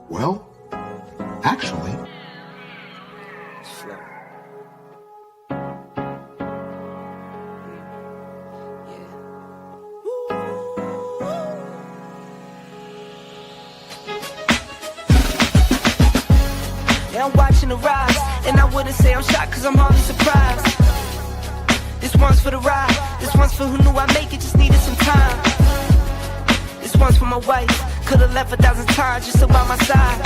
Well, actually... Yeah, I'm watching the rise, and I wouldn't say I'm shocked cause I'm hardly surprised. This one's for the ride, this one's for who knew I'd make it, just needed some time. This one's for my wife, could've left 1,000 times just about my side.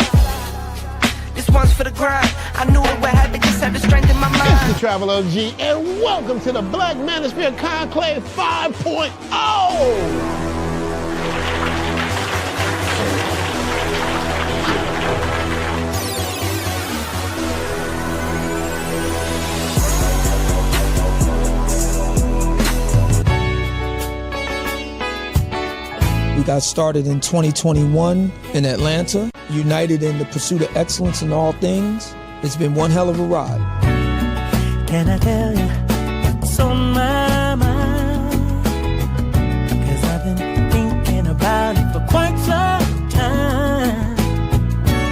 This one's for the grind, I knew it would happen, just had the strength in my mind. It's the Travel OG, and welcome to the Black Manosphere Conclave 5.0! We got started in 2021 in Atlanta, united in the pursuit of excellence in all things. It's been one hell of a ride. Can I tell you what's on my mind? Cause I've been thinking about it for quite some time.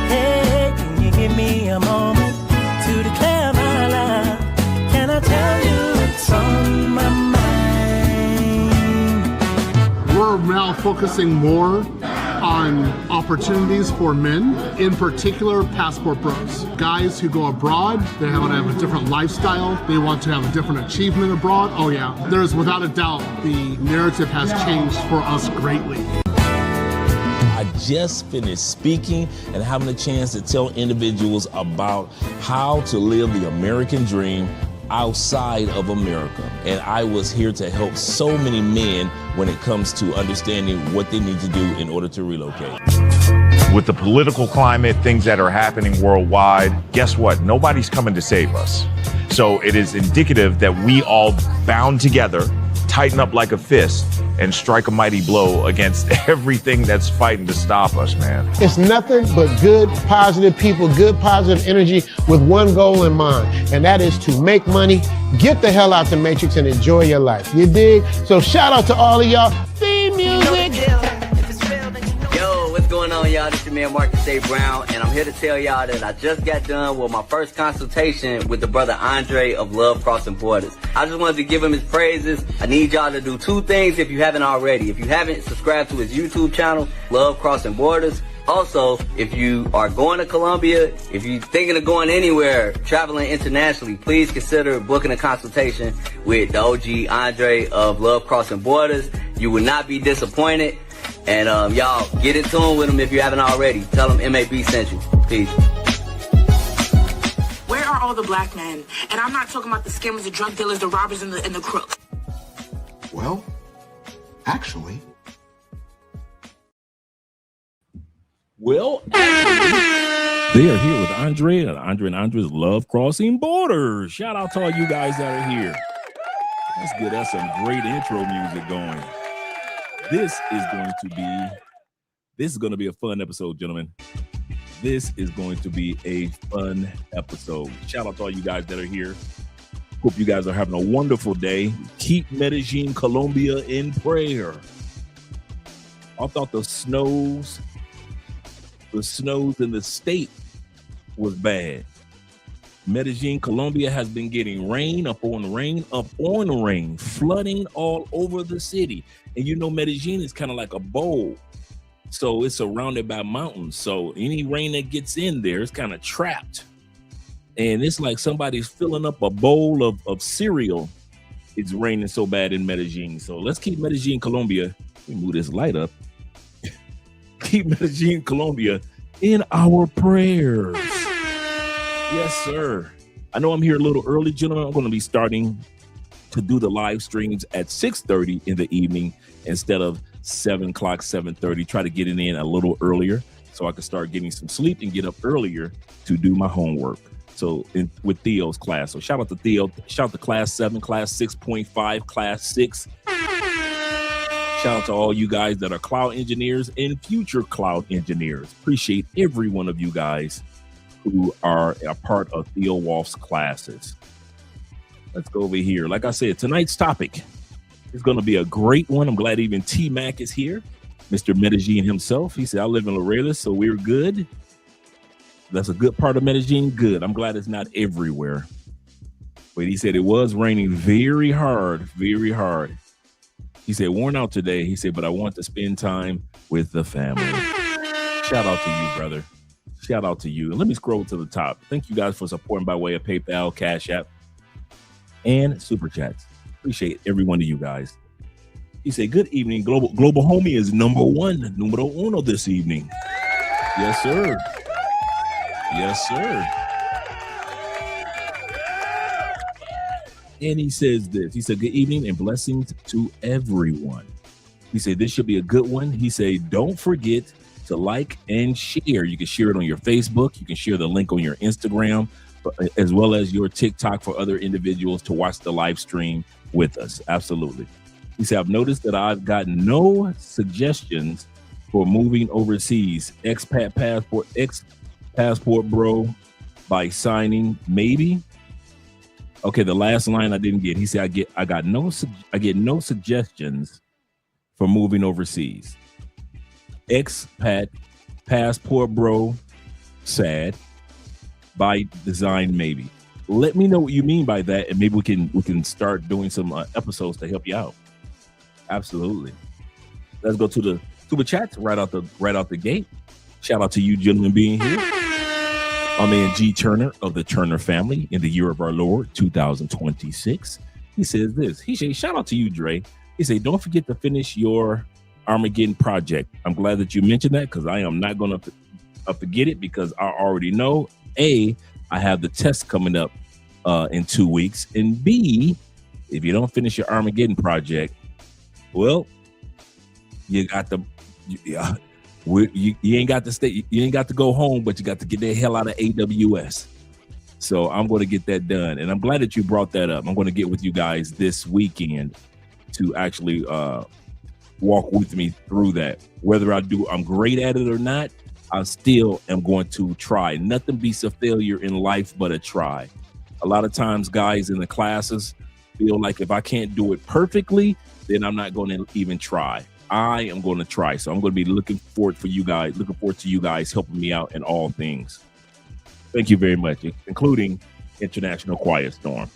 Hey, can you give me a moment to declare my love? Can I tell you what's on my mind? We're now focusing more on opportunities for men, in particular passport bros. Guys who go abroad, they want to have a different lifestyle, they want to have a different achievement abroad. Oh yeah, there's without a doubt the narrative has changed for us greatly. I just finished speaking and having a chance to tell individuals about how to live the American dream outside of America. And I was here to help so many men when it comes to understanding what they need to do in order to relocate. With the political climate, things that are happening worldwide, guess what? Nobody's coming to save us. So it is indicative that we all bound together, tighten up like a fist, and strike a mighty blow against everything that's fighting to stop us, man. It's nothing but good, positive people, good, positive energy with one goal in mind, and that is to make money, get the hell out the Matrix, and enjoy your life. You dig? So shout out to all of y'all. Theme music. Yo, what's going on, y'all? This is your man Marcus A. Brown, and I'm here to tell y'all that I just got done with my first consultation with the brother Andre of Love Crossing Borders. I just wanted to give him his praises. I need y'all to do two things if you haven't already. If you haven't, subscribe to his YouTube channel, Love Crossing Borders. Also, if you are going to Colombia, if you're thinking of going anywhere, traveling internationally, please consider booking a consultation with the OG Andre of Love Crossing Borders. You will not be disappointed. And y'all, get in tune with him if you haven't already. Tell him MAB sent you. Peace. Where are all the black men? And I'm not talking about the scammers, the drug dealers, the robbers, and the crooks. Well, actually... Well, actually, they are here with Andre and Andre's Love Crossing Borders. Shout out to all you guys that are here. Let's get us some great intro music going. This is going to be a fun episode, gentlemen. This is going to be a fun episode. Shout out to all you guys that are here. Hope you guys are having a wonderful day. Keep Medellin, Colombia in prayer. I thought the snows in the state was bad. Medellin, Colombia has been getting rain, flooding all over the city. And you know, Medellin is kind of like a bowl. So it's surrounded by mountains. So any rain that gets in there is kind of trapped. And it's like somebody's filling up a bowl of cereal. It's raining so bad in Medellin. So let's keep Medellin, Colombia. Let me move this light up. Keep Medellin, Colombia in our prayers. Yes, sir. I know I'm here a little early, gentlemen. I'm going to be starting to do the live streams at 6:30 in the evening instead of 7 o'clock, 7:30. Try to get it in a little earlier so I can start getting some sleep and get up earlier to do my homework. So with Theo's class. So shout out to Theo. Shout out to class 7, class 6.5, class 6. Shout out to all you guys that are cloud engineers and future cloud engineers. Appreciate every one of you guys who are a part of Theo Wolf's classes. Let's go over here. Like I said, tonight's topic is going to be a great one. I'm glad even T-Mac is here. Mr. Medellin himself. He said, I live in Laredo, so we're good. That's a good part of Medellin. Good. I'm glad it's not everywhere. But he said it was raining very hard, very hard. He said, worn out today. He said, but I want to spend time with the family. Shout out to you, brother. Shout out to you. And let me scroll to the top. Thank you guys for supporting by way of PayPal, Cash App, and Super Chats. Appreciate every one of you guys. He said, good evening. Global Homie is numero uno this evening. Yes, sir. Yes, sir. And he says this. He said, good evening and blessings to everyone. He said, this should be a good one. He said, don't forget to like and share. You can share it on your Facebook. You can share the link on your Instagram, as well as your TikTok for other individuals to watch the live stream with us. Absolutely. He said, I've noticed that I've gotten no suggestions for moving overseas. Expat passport bro by signing maybe. Okay, the last line I didn't get. He said, I get no suggestions for moving overseas. Expat passport bro sad by design maybe. Let me know what you mean by that, and maybe we can start doing some episodes to help you out. Absolutely. Let's go to the super chats right out the gate. Shout out to you gentlemen being here. Our man G Turner of the Turner family in the year of our Lord 2026. He says this. He says, shout out to you, Dre. He said, don't forget to finish your Armageddon project. I'm glad that you mentioned that because I am not going to forget it because I already know A, I have the test coming up in 2 weeks, and B, if you don't finish your Armageddon project, well, you got to you ain't got to stay. You ain't got to go home, but you got to get the hell out of AWS. So I'm going to get that done, and I'm glad that you brought that up. I'm going to get with you guys this weekend to actually walk with me through that. Whether I'm great at it or not, I still am going to try. Nothing beats a failure in life but a try. A lot of times, guys in the classes feel like if I can't do it perfectly, then I'm not going to even try. I am going to try. So I'm going to be looking forward to you guys helping me out in all things. Thank you very much, including International Quiet Storm.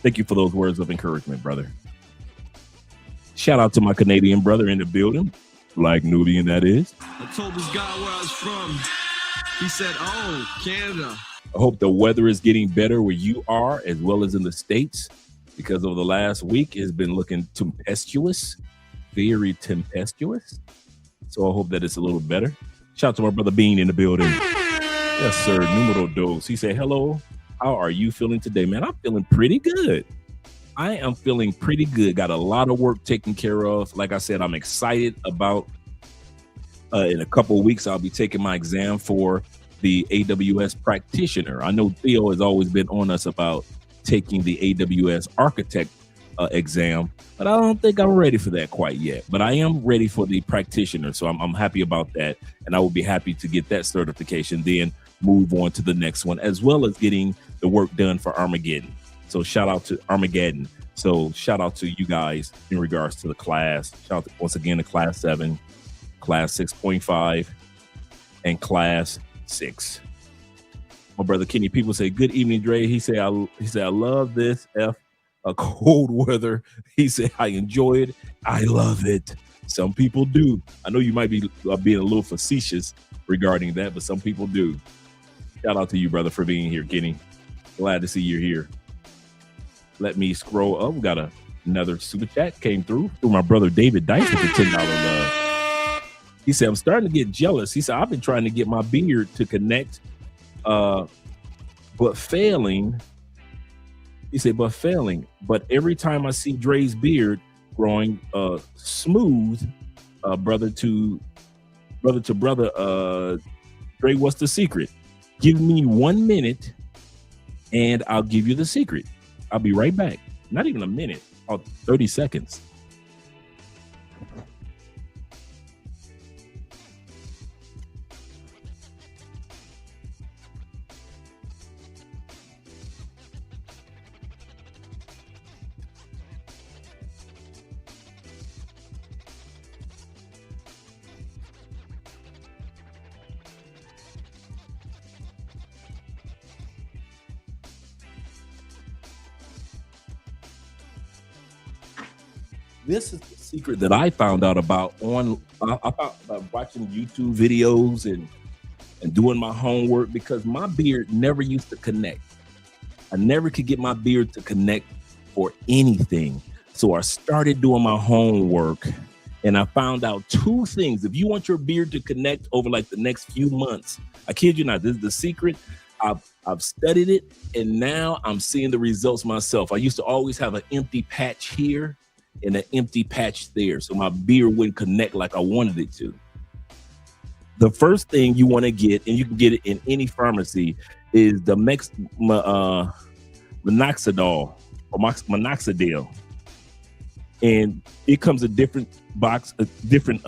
Thank you for those words of encouragement, brother. Shout out to my Canadian brother in the building, Black Nubian, that is. I told this guy where I was from. He said, oh, Canada. I hope the weather is getting better where you are, as well as in the States, because over the last week it's been looking tempestuous. Very tempestuous. So I hope that it's a little better. Shout out to my brother Bean in the building. Yes, sir. Numero dos. He said, hello. How are you feeling today, man? I'm feeling pretty good. I am feeling pretty good. Got a lot of work taken care of. Like I said, I'm excited about in a couple of weeks, I'll be taking my exam for the AWS practitioner. I know Theo has always been on us about taking the AWS architect exam, but I don't think I'm ready for that quite yet. But I am ready for the practitioner, so I'm happy about that, and I will be happy to get that certification, then move on to the next one, as well as getting the work done for Armageddon. So shout out to Armageddon. So shout out to you guys in regards to the class. Shout out to, once again, to Class 7, Class 6.5, and Class 6. My brother Kenny People say, good evening, Dre. He said, I love this cold weather. He said, I enjoy it. I love it. Some people do. I know you might be being a little facetious regarding that, but some people do. Shout out to you, brother, for being here, Kenny. Glad to see you're here. Let me scroll up. We got another super chat came through my brother David Dice with the $10 love. He said, I'm starting to get jealous. He said, I've been trying to get my beard to connect, but failing. He said, but every time I see Dre's beard growing smooth, brother to brother, Dre, what's the secret? Give me 1 minute and I'll give you the secret. I'll be right back. Not even a minute, 30 seconds. This is the secret that I found out about about watching YouTube videos and doing my homework, because my beard never used to connect. I never could get my beard to connect for anything. So I started doing my homework, and I found out 2 things. If you want your beard to connect over like the next few months, I kid you not, this is the secret. I've studied it, and now I'm seeing the results myself. I used to always have an empty patch here and an empty patch there, so my beard wouldn't connect like I wanted it to. The first thing you want to get, and you can get it in any pharmacy, is the minoxidil or minoxidil, and it comes in different different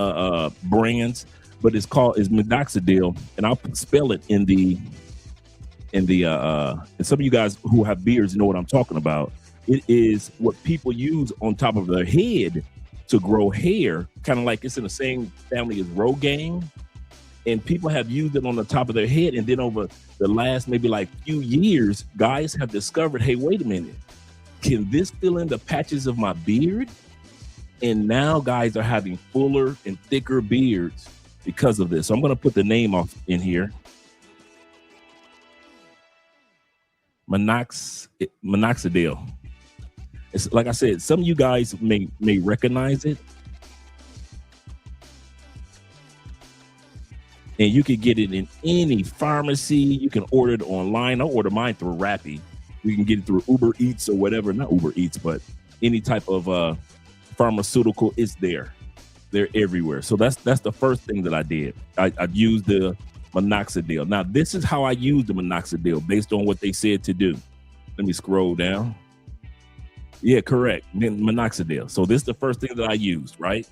brands, but it's minoxidil, and I'll spell it in and some of you guys who have beards know what I'm talking about. It is what people use on top of their head to grow hair, kind of like it's in the same family as Rogaine. And people have used it on the top of their head. And then over the last maybe like few years, guys have discovered, hey, wait a minute, can this fill in the patches of my beard? And now guys are having fuller and thicker beards because of this. So I'm going to put the name off in here. Minoxidil. It's like I said, some of you guys may recognize it. And you can get it in any pharmacy. You can order it online. I order mine through Rappi. You can get it through Uber Eats or whatever. Not Uber Eats, but any type of pharmaceutical is there. They're everywhere. So that's the first thing that I did. I used the minoxidil. Now, this is how I use the minoxidil based on what they said to do. Let me scroll down. Yeah, correct. Minoxidil. So this is the first thing that I used, right?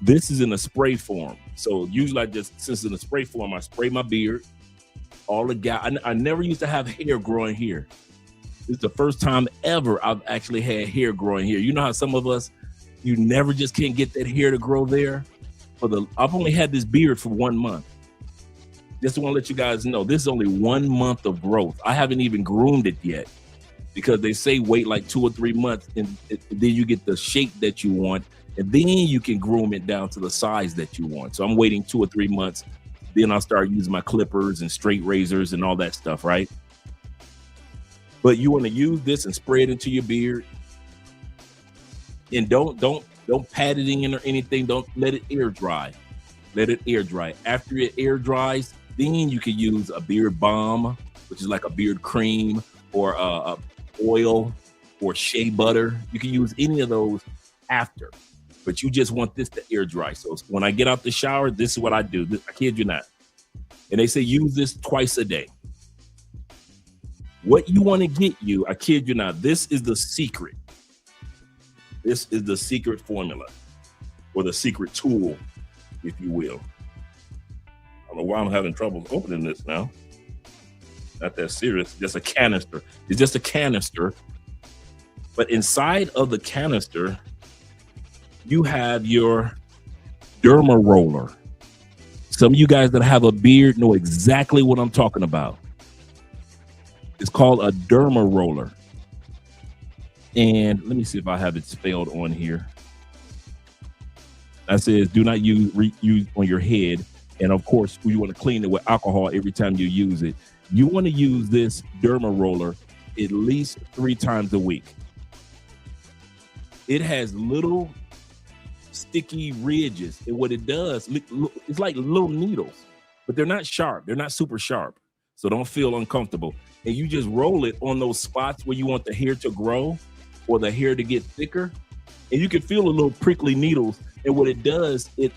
This is in a spray form. So usually since it's in a spray form, I spray my beard. I never used to have hair growing here. This is the first time ever I've actually had hair growing here. You know how some of us, you never just can't get that hair to grow there? I've only had this beard for 1 month. Just want to let you guys know, this is only 1 month of growth. I haven't even groomed it yet, because they say wait like 2 or 3 months and then you get the shape that you want, and then you can groom it down to the size that you want. So I'm waiting 2 or 3 months. Then I'll start using my clippers and straight razors and all that stuff, right? But you want to use this and spray it into your beard. And don't pat it in or anything. Don't let it air dry. Let it air dry. After it air dries, then you can use a beard balm, which is like a beard cream, or a oil or shea butter. You can use any of those after, but you just want this to air dry. So when I get out the shower, this is what I do. I kid you not. And they say use this twice a day. What you want to get you, I kid you not, this is the secret. This is the secret formula, or the secret tool, if you will. I don't know why I'm having trouble opening this now. Not that serious, just a canister. It's just a canister. But inside of the canister, you have your derma roller. Some of you guys that have a beard know exactly what I'm talking about. It's called a derma roller. And let me see if I have it spelled on here. That says do not use on your head. And of course, you want to clean it with alcohol every time you use it. You want to use this derma roller at least 3 times a week. It has little sticky ridges, and what it does, it's like little needles, but they're not sharp. They're not super sharp, so don't feel uncomfortable. And you just roll it on those spots where you want the hair to grow or the hair to get thicker, and you can feel a little prickly needles. And what it does, it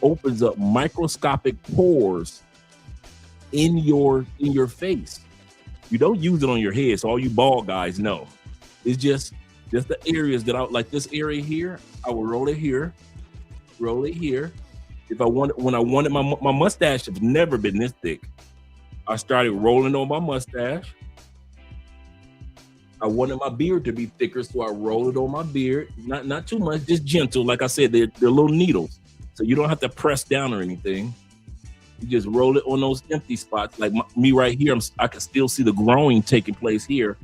opens up microscopic pores in your face. You don't use it on your head, so all you bald guys know. It's just the areas that I like. This area here, I will roll it here. If I want, when I wanted my mustache has never been this thick. I started rolling on my mustache. I wanted my beard to be thicker, so I roll it on my beard. Not too much, just gentle. Like I said, they're little needles, so you don't have to press down or anything. You just roll it on those empty spots. Like me right here, I can still see the growing taking place here.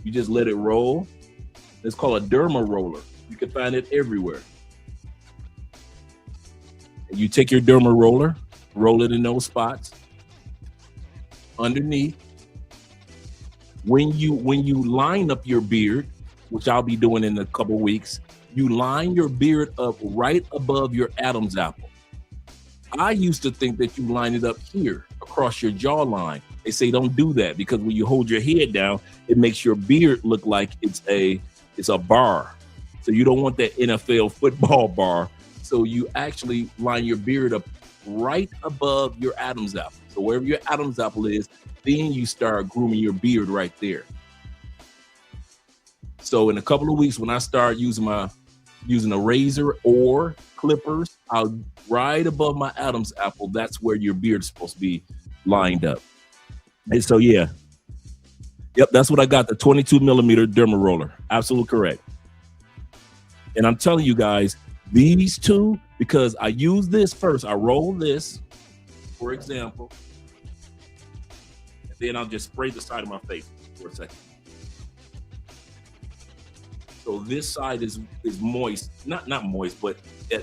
You just let it roll. It's called a derma roller. You can find it everywhere. And you take your derma roller, roll it in those spots underneath. When you line up your beard, which I'll be doing in a couple weeks, you line your beard up right above your Adam's apple. I used to think that you line it up here across your jawline. They say don't do that because when you hold your head down, it makes your beard look like it's a bar. So you don't want that NFL football bar. So you actually line your beard up right above your Adam's apple. So wherever your Adam's apple is, then you start grooming your beard right there. So in a couple of weeks, when I start using a razor or clippers, I'll right above my Adam's apple. That's where your beard's supposed to be lined up. And so, yeah. Yep, that's what I got, the 22 millimeter derma roller. Absolutely correct. And I'm telling you guys, these two, because I use this first. I roll this, for example, and then I'll just spray the side of my face for a second. So this side is moist, not moist, but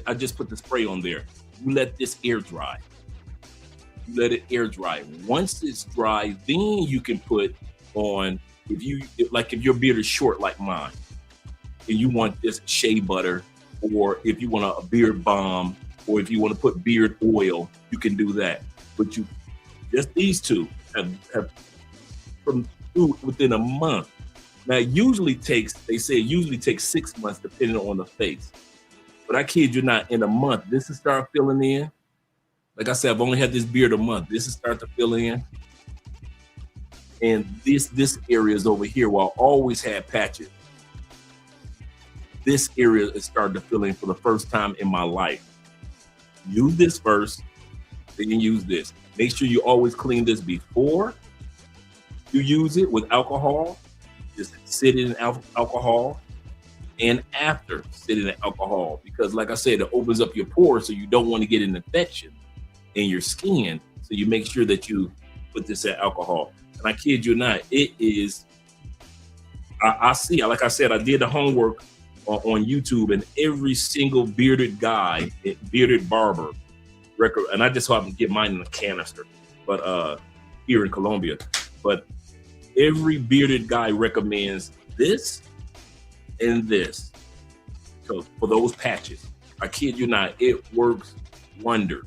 I just put the spray on there. You let this air dry. You let it air dry. Once it's dry, then you can put on, if your beard is short like mine, and you want this shea butter, or if you want a beard balm, or if you want to put beard oil, you can do that. But just these two have from within a month. Now, they say it usually takes 6 months depending on the face. But I kid you not, in a month, this will start filling in. Like I said, I've only had this beard a month. This will start to fill in. And this area is over here where I always had patches. This area is starting to fill in for the first time in my life. Use this first, then you use this. Make sure you always clean this before you use it with alcohol. Just sit in alcohol, and after sit in alcohol, because like I said, it opens up your pores, so you don't want to get an infection in your skin. So you make sure that you put this in alcohol. And I kid you not, it is. I see. Like I said, I did the homework on YouTube, and every single bearded guy, bearded barber record, and I just happened to get mine in a canister, but here in Colombia, but. Every bearded guy recommends this and this. So for those patches, I kid you not, it works wonders.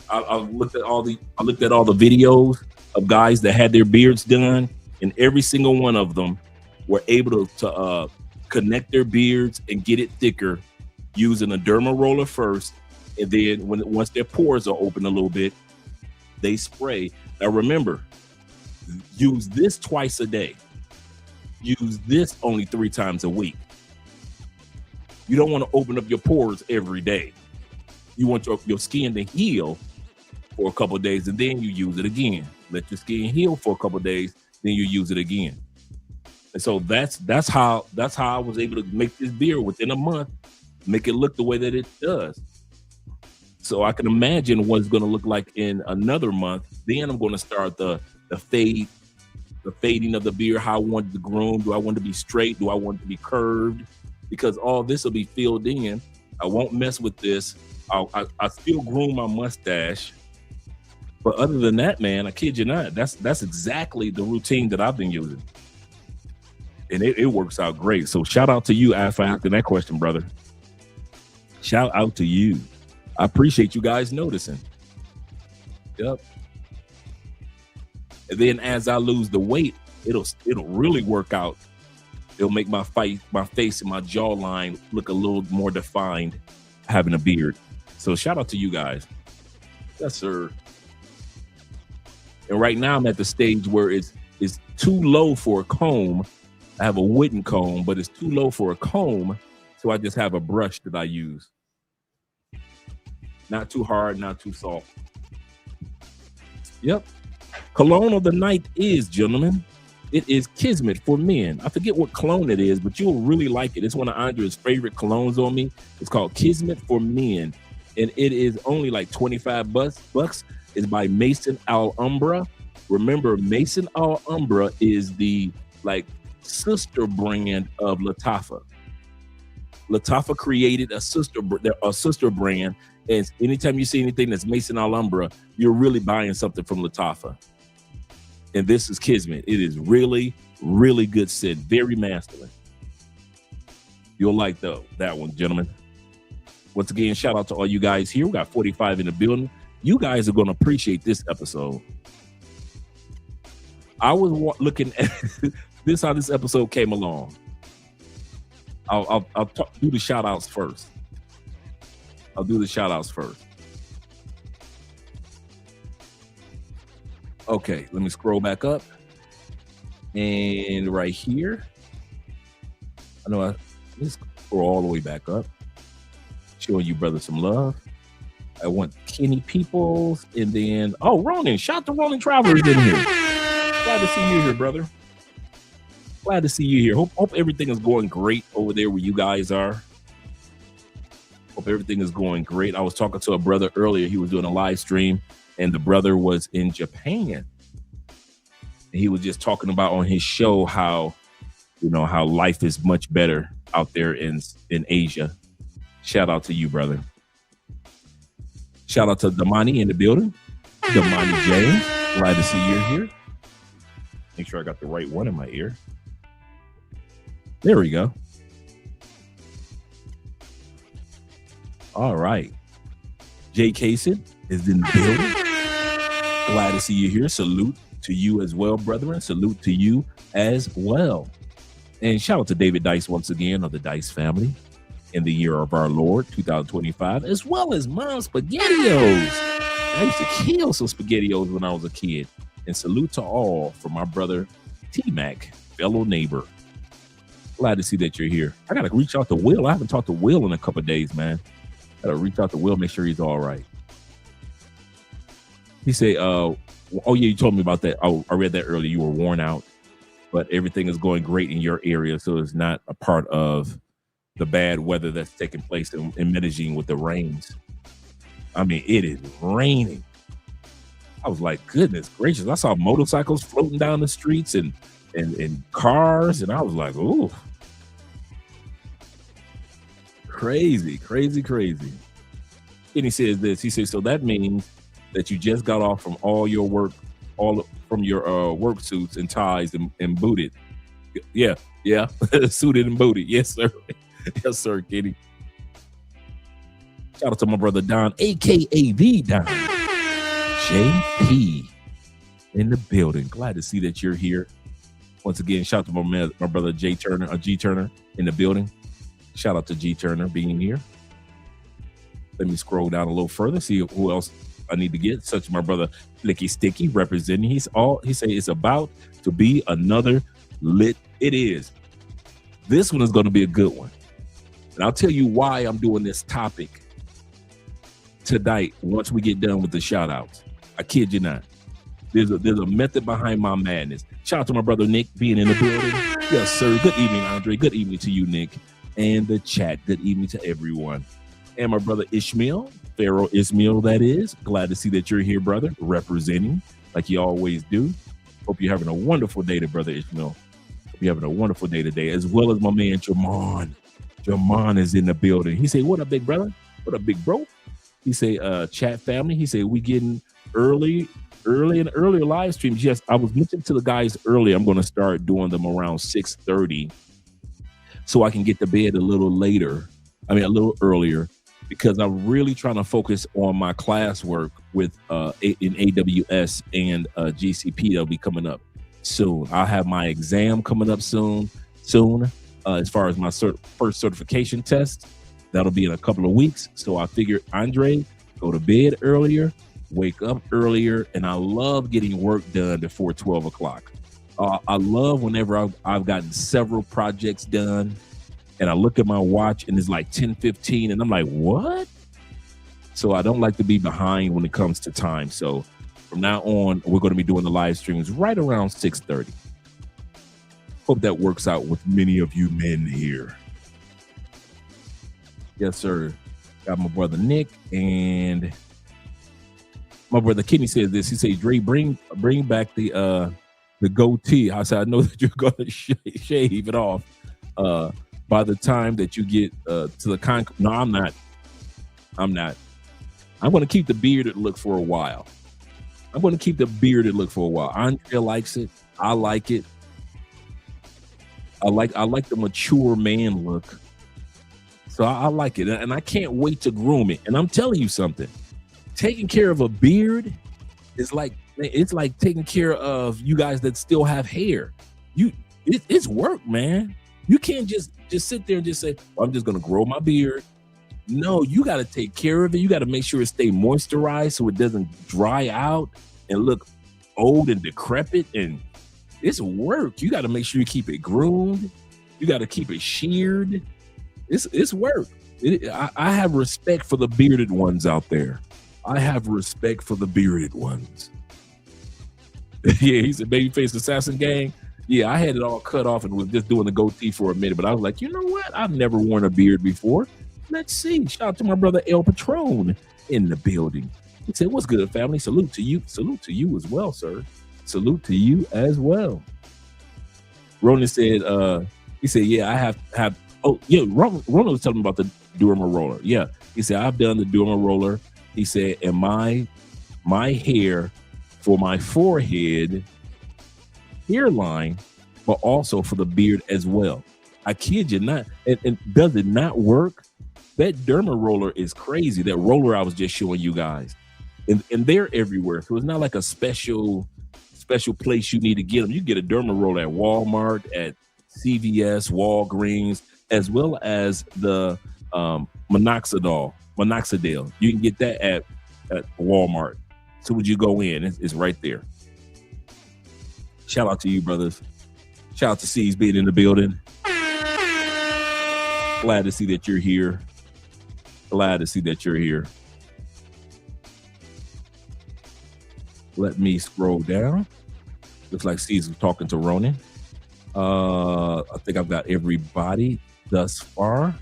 I looked at all the videos of guys that had their beards done, and every single one of them were able to connect their beards and get it thicker using a derma roller first, and then once their pores are open a little bit, they spray. Now remember, use this twice a day. Use this only 3 times a week. You don't want to open up your pores every day. You want your skin to heal for a couple of days, and then you use it again. Let your skin heal for a couple of days, then you use it again. And so that's how I was able to make this beard within a month, make it look the way that it does. So I can imagine what it's going to look like in another month. Then I'm going to start the fading of the beard, how I want it to groom. Do I want it to be straight? Do I want it to be curved? Because all this will be filled in. I won't mess with this. I still groom my mustache. But other than that, man, I kid you not, that's exactly the routine that I've been using. And it works out great. So shout out to you for asking that question, brother. Shout out to you. I appreciate you guys noticing. Yep. And then as I lose the weight, it'll really work out. It'll make my face and my jawline look a little more defined having a beard. So shout out to you guys. Yes, sir. And right now I'm at the stage where it's too low for a comb. I have a wooden comb, but it's too low for a comb. So I just have a brush that I use. Not too hard, not too soft. Yep. Cologne of the night is, gentlemen, it is Kismet for Men. I forget what cologne it is, but you'll really like it. It's one of Andre's favorite colognes on me. It's called Kismet for Men, and it is only like 25 bucks. It's by Mason Alhambra. Remember, Mason Alhambra is the sister brand of Lattafa. Latafa created a sister brand, and anytime you see anything that's Mason Alhambra, you're really buying something from Latafa. And this is Kismet. It is really, really good scent, very masculine. You'll like that one, gentlemen. Once again, shout out to all you guys here. We got 45 in the building. You guys are going to appreciate this episode. I was looking at this, how this episode came along. I'll do the shout outs first. Okay, let me scroll back up. And right here, let's scroll all the way back up. Showing you brother some love. I want Kenny Peoples, and then Ronan. Shout out to Ronan Travelers in here. Glad to see you here, brother. Glad to see you here. Hope everything is going great over there where you guys are. Hope everything is going great. I was talking to a brother earlier. He was doing a live stream, and the brother was in Japan. And he was just talking about on his show how life is much better out there in Asia. Shout out to you, brother. Shout out to Damani in the building. Damani James. Glad to see you here. Make sure I got the right one in my ear. There we go. All right. Jay Kaysen is in the building. Glad to see you here. Salute to you as well, brethren. Salute to you as well. And shout out to David Dice once again of the Dice family in the year of our Lord, 2025, as well as Mom SpaghettiOs. I used to kill some SpaghettiOs when I was a kid. And salute to all from my brother T-Mac, fellow neighbor. Glad to see that you're here. I got to reach out to Will. I haven't talked to Will in a couple of days, man. Got to reach out to Will, make sure he's all right. He said, oh yeah, you told me about that. I read that earlier. You were worn out, but everything is going great in your area. So it's not a part of the bad weather that's taking place in Medellin with the rains. I mean, it is raining. I was like, goodness gracious. I saw motorcycles floating down the streets and cars. And I was like, ooh. Crazy. And he says this. He says, so that means that you just got off from all your work, from your work suits and ties and booted. Yeah. Suited and booted. Yes, sir. Yes, sir, Kitty. Shout out to my brother Don, a.k.a. the Don. JP in the building. Glad to see that you're here. Once again, shout out to my brother G Turner in the building. Shout out to G Turner being here. Let me scroll down a little further, see who else I need to get. Such as my brother Flicky Sticky representing. He say it's about to be another lit. It is. This one is going to be a good one. And I'll tell you why I'm doing this topic tonight once we get done with the shout outs. I kid you not. There's a method behind my madness. Shout out to my brother Nick being in the building. Yes, sir. Good evening, Andre. Good evening to you, Nick. And the chat. Good evening to everyone. And my brother Ishmael, Pharaoh Ishmael, that is. Glad to see that you're here, brother, representing like you always do. Hope you're having a wonderful day today, brother Ishmael. Hope you're having a wonderful day today, as well as my man Jamon. Jamon is in the building. He say, what up, big brother? What up, big bro? He say, chat family. He say, we getting earlier live streams. Yes, I was mentioning to the guys earlier, I'm going to start doing them around 6:30 so I can get to bed a little earlier, because I'm really trying to focus on my classwork with in AWS and GCP. That'll be coming up soon. I'll have my exam coming up soon. As far as my first certification test, that'll be in a couple of weeks. So I figured, Andre, go to bed earlier, wake up earlier, and I love getting work done before 12 o'clock. I love whenever I've gotten several projects done, and I look at my watch and it's like 10:15, and I'm like, what? So I don't like to be behind when it comes to time. So from now on, we're going to be doing the live streams right around 6:30. Hope that works out with many of you men here. Yes, sir. Got my brother Nick, and my brother Kenny says this. He says, Dre, bring back the goatee. I said, I know that you're going to shave it off. by the time that you get to the no, I'm not. I'm going to keep the bearded look for a while. Andrea likes it. I like it. I like the mature man look. So I like it, and I can't wait to groom it. And I'm telling you something, taking care of a beard is like taking care of you guys that still have hair. It's work, man. You can't just sit there and just say, well, I'm just gonna grow my beard. No, you got to take care of it. You got to make sure it stay moisturized so it doesn't dry out and look old and decrepit. And it's work. You got to make sure you keep it groomed. You got to keep it sheared. It's work. I have respect for the bearded ones out there. I have respect for the bearded ones. Yeah, he's a babyface assassin gang. Yeah, I had it all cut off and was just doing the goatee for a minute. But I was like, you know what? I've never worn a beard before. Let's see. Shout out to my brother El Patron in the building. He said, what's good, family? Salute to you. Salute to you as well, sir. Salute to you as well. Ronan said, he said, yeah, I have. Oh, yeah, Ronan was telling me about the Derma roller. Yeah, he said, I've done the Derma roller. He said, and my hair for my forehead, hairline, but also for the beard as well. I kid you not. And does it not work? That Derma roller is crazy. That roller I was just showing you guys. And they're everywhere. So it's not like a special place you need to get them. You get a Derma roller at Walmart, at CVS, Walgreens, as well as the Minoxidil. You can get that at Walmart. So would you go in? It's right there. Shout out to you, brothers. Shout out to C's being in the building. Glad to see that you're here. Let me scroll down. Looks like C's talking to Ronan. I think I've got everybody thus far.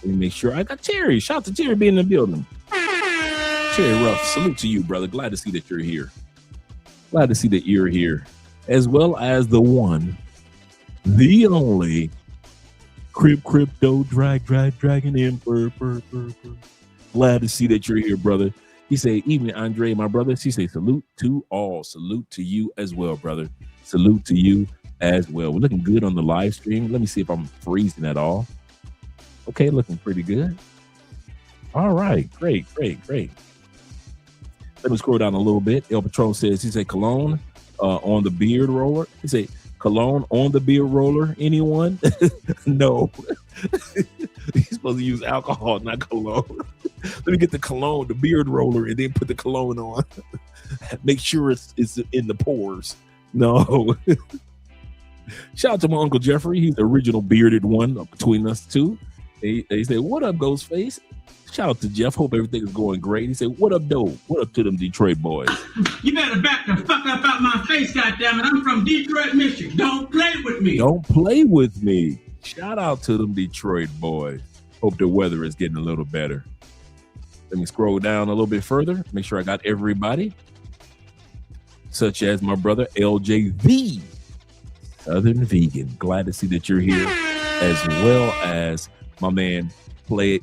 Let me make sure. I got Terry. Shout out to Terry being in the building. Terry Ruff, salute to you, brother. Glad to see that you're here. As well as the one, the only crypto dragon emperor. Glad to see that you're here, brother. He said, evening, Andre, my brother. He said, salute to all. Salute to you as well, brother. Salute to you as well. We're looking good on the live stream. Let me see if I'm freezing at all. Okay, looking pretty good. All right, great. Let me scroll down a little bit. El Patron says, he said, cologne on the beard roller. He said, cologne on the beard roller. Anyone? No. He's supposed to use alcohol, not cologne. Let me get the cologne, the beard roller, and then put the cologne on. Make sure it's in the pores. No. Shout out to my Uncle Jeffrey. He's the original bearded one between us two. He said, what up, Ghostface? Shout out to Jeff. Hope everything is going great. He said, what up, though? What up to them Detroit boys? You better back the fuck up out my face, goddammit. I'm from Detroit, Michigan. Don't play with me. Don't play with me. Shout out to them Detroit boys. Hope the weather is getting a little better. Let me scroll down a little bit further. Make sure I got everybody. Such as my brother, LJ the Southern Vegan. Glad to see that you're here. As well as my man, Play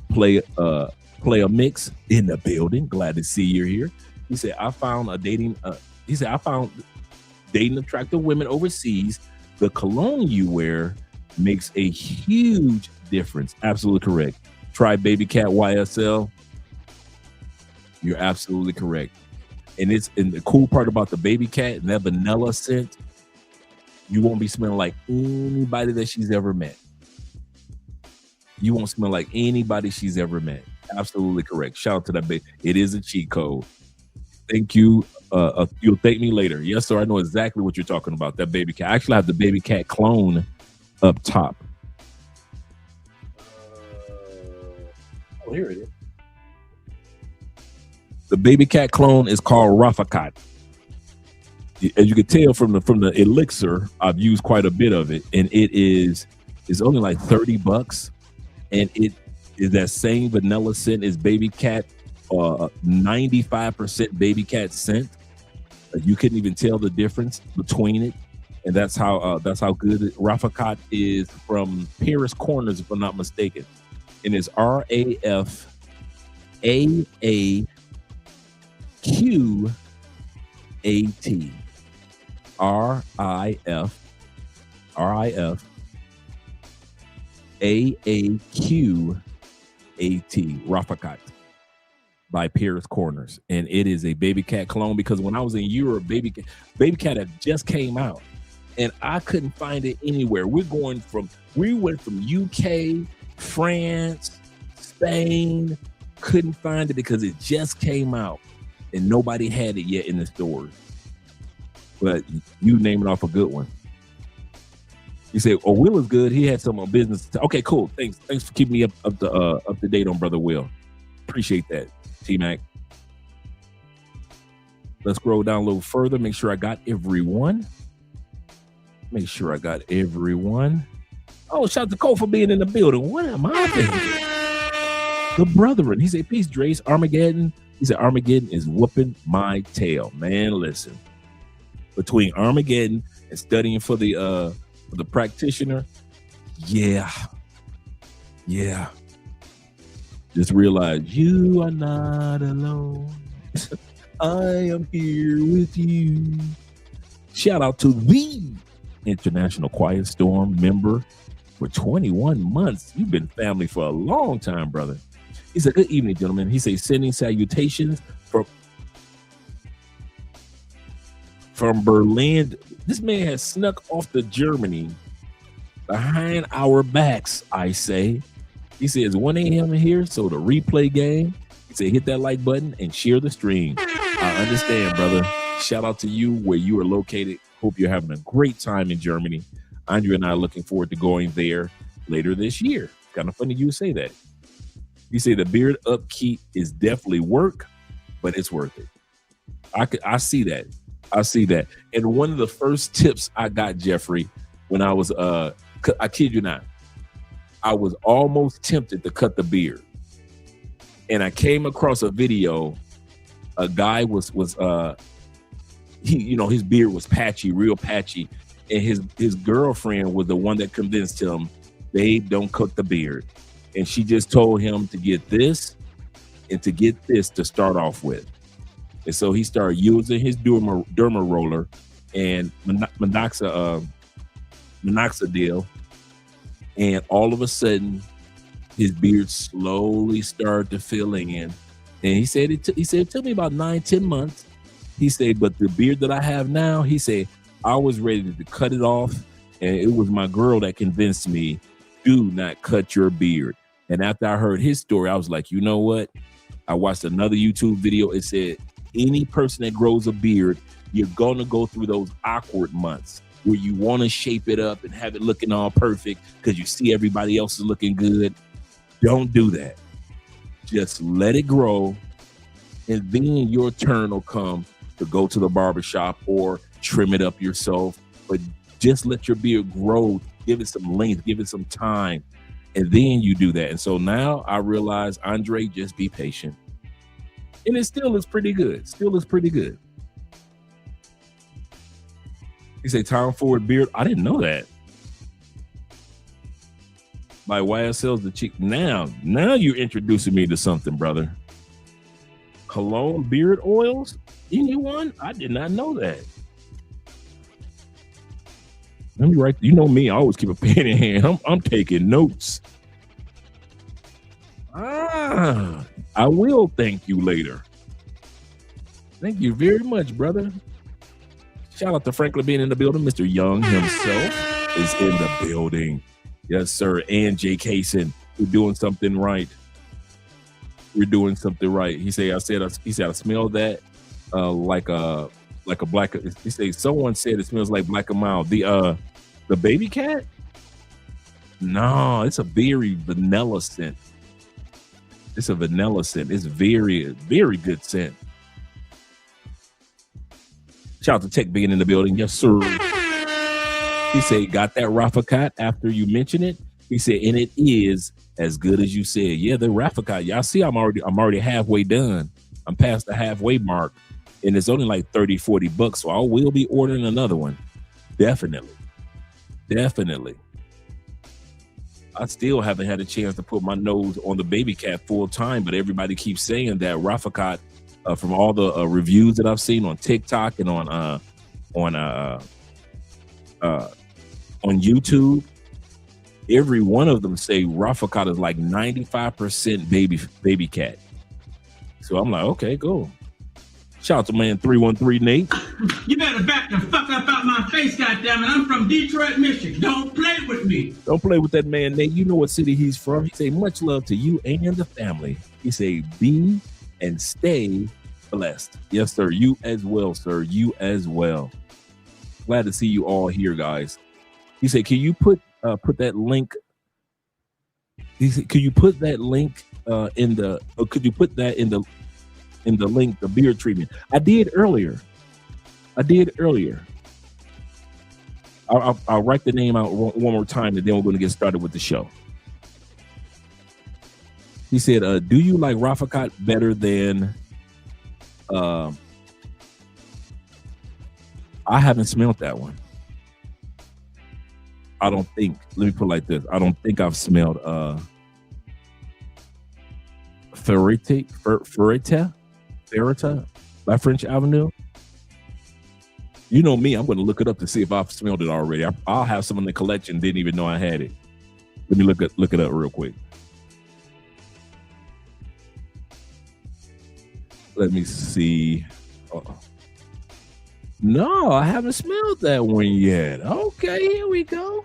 a mix in the building. Glad to see you're here. He said, I found dating attractive women overseas. The cologne you wear makes a huge difference. Absolutely correct. Try Baby Cat YSL. You're absolutely correct. And the cool part about the Baby Cat and that vanilla scent, you won't be smelling like anybody that she's ever met. You won't smell like anybody she's ever met. Absolutely correct. Shout out to that baby. It is a cheat code. Thank you. You'll thank me later. Yes, sir. I know exactly what you're talking about. That Baby Cat. I actually have the Baby Cat clone up top. Oh, here it is. The Baby Cat clone is called Rafakat. As you can tell from the elixir, I've used quite a bit of it, and it's only like $30. And it is that same vanilla scent as Baby Cat, 95% Baby Cat scent. You couldn't even tell the difference between it. And that's how good Raffacat is from Paris Corners, if I'm not mistaken. And it's RAFAAQ AT. RIF AAQ AT, Raffacat by Paris Corners. And it is a baby cat cologne, because when I was in Europe, baby cat had just came out and I couldn't find it anywhere. We went from UK, France, Spain, couldn't find it because it just came out and nobody had it yet in the stores. But you naming off a good one. You say, "Oh, Will is good. He had some on business." Okay, cool. Thanks for keeping me up to date on Brother Will. Appreciate that, T-Mac. Let's scroll down a little further. Make sure I got everyone. Oh, shout out to Cole for being in the building. What am I thinking? The brethren. He said, "Peace, Drace. Armageddon." He said, "Armageddon is whooping my tail." Man, listen. Between Armageddon and studying for the practitioner, yeah. Just realize you are not alone. I am here with you. Shout out to the International Quiet Storm member for 21 months. You've been family for a long time, brother. He said, "Good evening, gentlemen." He said, "Sending salutations from Berlin." This man has snuck off to Germany behind our backs, I say. He says 1 a.m. here, so the replay game. He said, "Hit that like button and share the stream." I understand, brother. Shout out to you where you are located. Hope you're having a great time in Germany. Andrea and I are looking forward to going there later this year. Kind of funny you say that. You say the beard upkeep is definitely work, but it's worth it. I see that. And one of the first tips I got, Jeffrey, when I was I kid you not, I was almost tempted to cut the beard, and I came across a video. A guy was his beard was patchy, real patchy, and his girlfriend was the one that convinced him, "Babe, don't cut the beard." And she just told him to get this and to get this to start off with. And so he started using his derma roller and minoxidil, and all of a sudden his beard slowly started to fill in. And he said it took me about 9-10 months. He said, but the beard that I have now, he said, I was ready to cut it off, and it was my girl that convinced me, do not cut your beard. And after I heard his story, I was like, you know what? I watched another YouTube video. It said, any person that grows a beard, you're going to go through those awkward months where you want to shape it up and have it looking all perfect because you see everybody else is looking good. Don't do that. Just let it grow, and then your turn will come to go to the barbershop or trim it up yourself. But just let your beard grow. Give it some length. Give it some time. And then you do that. And so now I realize, Andre, just be patient. And it still is pretty good. You say Tom Ford beard. I didn't know that. By YSL's the cheek. Now you're introducing me to something, brother. Cologne beard oils? Anyone? I did not know that. Let me write. You know me, I always keep a pen in hand. I'm taking notes. I will thank you later. Thank you very much, brother. Shout out to Franklin being in the building. Mr. Young himself is in the building. Yes, sir. And Jay Kaysen, we're doing something right. He said, I smell that like a black. He said, someone said it smells like Black and Mild. The baby cat? No, it's a very vanilla scent. It's a very, very good scent. Shout out to Tech being in the building. Yes, sir. He said, got that Raffacat after you mention it. He said, and it is as good as you said. Yeah, the Raffacat. Y'all see, I'm already halfway done. I'm past the halfway mark, and it's only like $30-$40. So I will be ordering another one. Definitely. I still haven't had a chance to put my nose on the baby cat full time, but everybody keeps saying that Rafficat, from all the reviews that I've seen on TikTok and on YouTube, every one of them say Rafficat is like 95% baby cat. So I'm like, okay, cool. Shout out to man 313 Nate. You better back the fuck up out my face, goddammit. I'm from Detroit, Michigan. Don't play with me. Don't play with that man, Nate. You know what city he's from. He say, much love to you and the family. He say, be and stay blessed. Yes, sir. You as well, sir. You as well. Glad to see you all here, guys. He said, can you put that link? He said, could you put that link in the link, the beard treatment? I did earlier. I'll write the name out one more time, and then we're going to get started with the show. He said, do you like Rafficat better than I haven't smelled that one. I don't think, let me put it like this. I don't think I've smelled Ferreta by French Avenue. You know me, I'm going to look it up to see if I've smelled it already. I'll have some in the collection, didn't even know I had it. Let me look it up real quick. Let me see. No, I haven't smelled that one yet. Okay, here we go.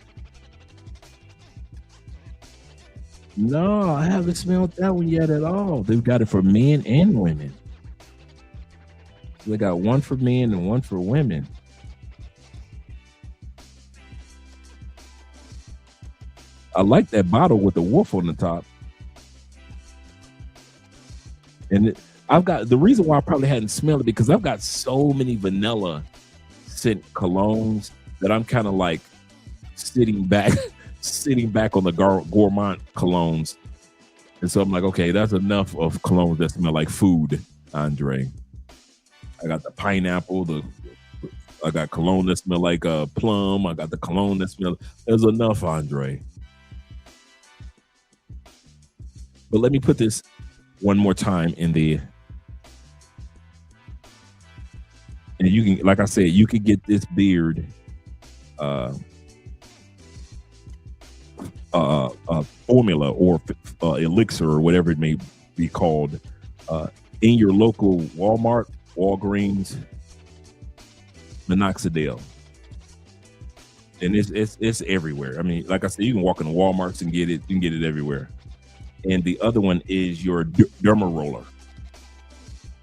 No, I haven't smelled that one yet at all. They've got it for men and women. They got one for men and one for women. I like that bottle with the wolf on the top. And I've got, the reason why I probably hadn't smelled it, because I've got so many vanilla scent colognes that I'm kind of like sitting back on the gourmand colognes. And so I'm like, okay, that's enough of colognes that smell like food, Andre. I got the pineapple, I got cologne that smell like plum. I got the cologne that smell, there's enough, Andre. But let me put this one more time in the, and you can, like I said, you can get this beard formula or elixir or whatever it may be called in your local Walmart, Walgreens, minoxidil. And it's everywhere. I mean, like I said, you can walk in the Walmarts and get it. You can get it everywhere. And the other one is your derma roller.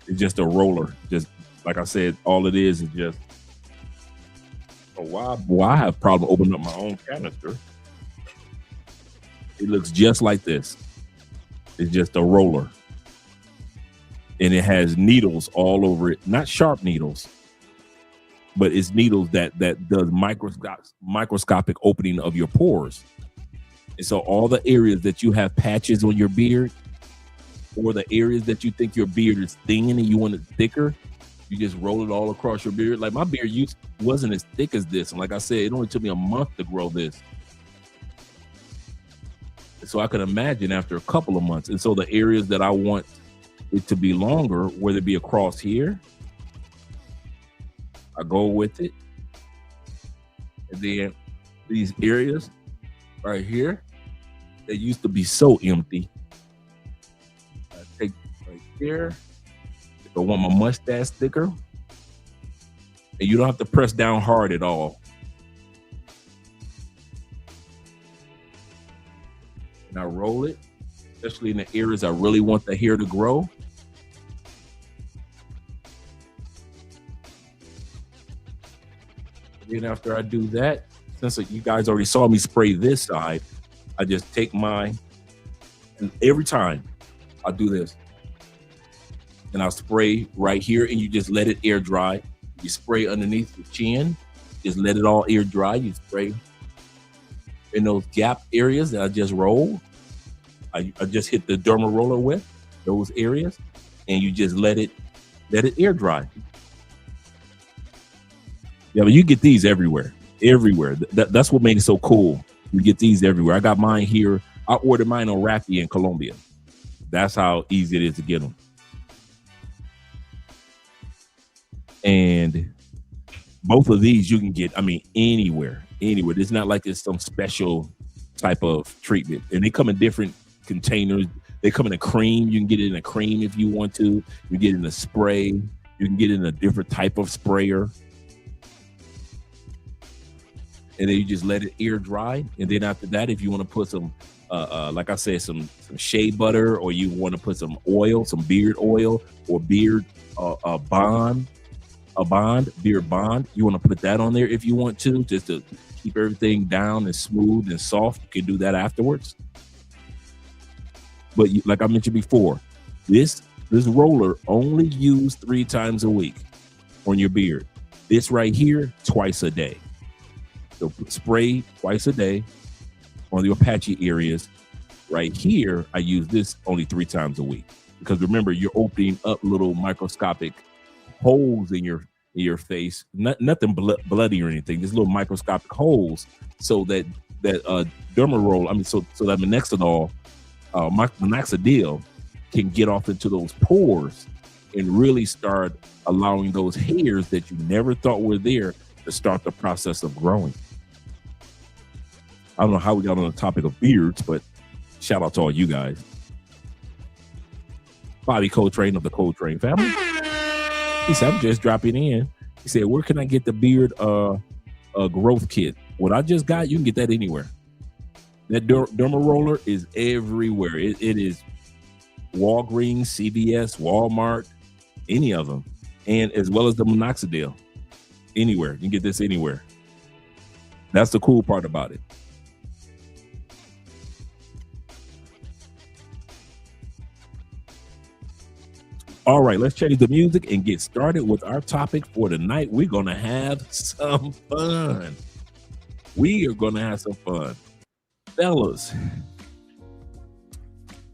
It's just a roller. Just like I said, all it is just. Well, I have problem opening up my own canister. It looks just like this. It's just a roller. And it has needles all over it. Not sharp needles, but it's needles that does microscopic opening of your pores. And so all the areas that you have patches on your beard, or the areas that you think your beard is thin and you want it thicker, you just roll it all across your beard. Like my beard wasn't as thick as this. And like I said, it only took me a month to grow this. So I can imagine after a couple of months. And so the areas that I want it to be longer, whether it be across here, I go with it. And then these areas right here, they used to be so empty. I take right there. If I want my mustache thicker, and you don't have to press down hard at all. And I roll it, especially in the areas I really want the hair to grow. And then after I do that, since you guys already saw me spray this side, I just take mine, and every time I do this, and I'll spray right here, and you just let it air dry. You spray underneath the chin, just let it all air dry. You spray in those gap areas that I just rolled. I just hit the derma roller with those areas, and you just let it air dry. Yeah, but you get these everywhere. everywhere. That's what made it so cool. You get these everywhere. I got mine here. I ordered mine on Rappi in Colombia. That's how easy it is to get them. And both of these you can get, anywhere. It's not like it's some special type of treatment. And they come in different containers. They come in a cream. You can get it in a cream if you want to. You can get it in a spray. You can get it in a different type of sprayer. And then you just let it air dry. And then after that, if you want to put some, like I said, some shea butter, or you want to put some oil, some beard oil, or beard beard bond, you want to put that on there if you want to, just to keep everything down and smooth and soft. You can do that afterwards. But like I mentioned before, this roller only used 3 times a week on your beard. This right here, twice a day. So spray twice a day on your patchy areas. Right here, I use this only 3 times a week, because remember, you're opening up little microscopic holes in your face, nothing bloody or anything, just little microscopic holes, so that dermarole, so that minoxidil can get off into those pores and really start allowing those hairs that you never thought were there to start the process of growing. I don't know how we got on the topic of beards, but shout out to all you guys. Bobby Coltrane of the Coltrane family. He said, I'm just dropping in. He said, where can I get the beard growth kit? What I just got, you can get that anywhere. That derma roller is everywhere. It is Walgreens, CVS, Walmart, any of them. And as well as the minoxidil. Anywhere. You can get this anywhere. That's the cool part about it. All right, let's change the music and get started with our topic for tonight. We're going to have some fun. Fellas,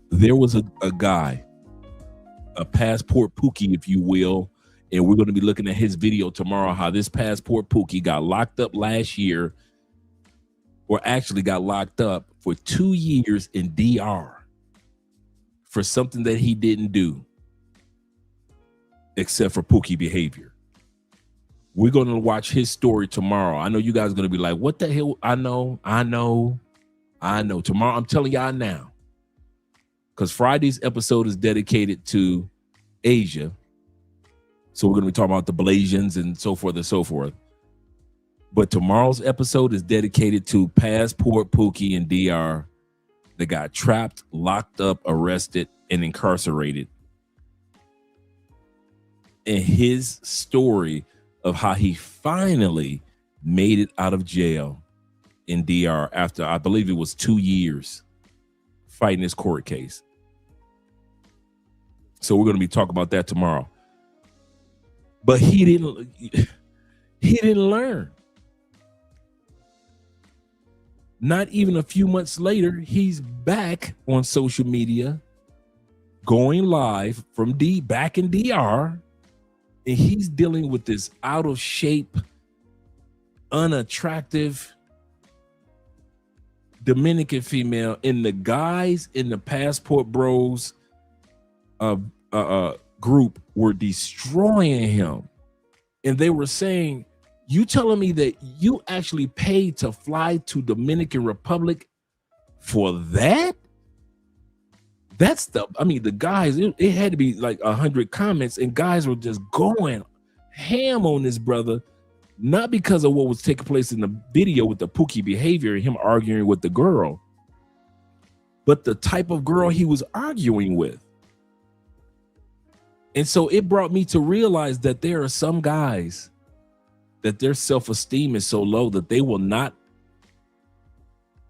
there was a guy, a passport Pookie, if you will, and we're going to be looking at his video tomorrow, how this passport Pookie got locked up last year, or actually got locked up for 2 years in DR for something that he didn't do, except for Pookie behavior. We're going to watch his story tomorrow. I know you guys are going to be like, what the hell? I know. Tomorrow, I'm telling y'all now, because Friday's episode is dedicated to Asia. So we're going to be talking about the Blasians and so forth and so forth. But tomorrow's episode is dedicated to passport Pookie in DR that got trapped, locked up, arrested, and incarcerated. And his story of how he finally made it out of jail in DR after, I believe it was 2 years fighting his court case. So we're going to be talking about that tomorrow. But he didn't learn. Not even a few months later, he's back on social media, going live from back in DR. And he's dealing with this out of shape, unattractive Dominican female, and the guys in the Passport Bros group were destroying him. And they were saying, you telling me that you actually paid to fly to Dominican Republic for that? That's the guys, it had to be like 100 comments, and guys were just going ham on this brother, not because of what was taking place in the video with the Pookie behavior, him arguing with the girl, but the type of girl he was arguing with. And so it brought me to realize that there are some guys that their self-esteem is so low that they will not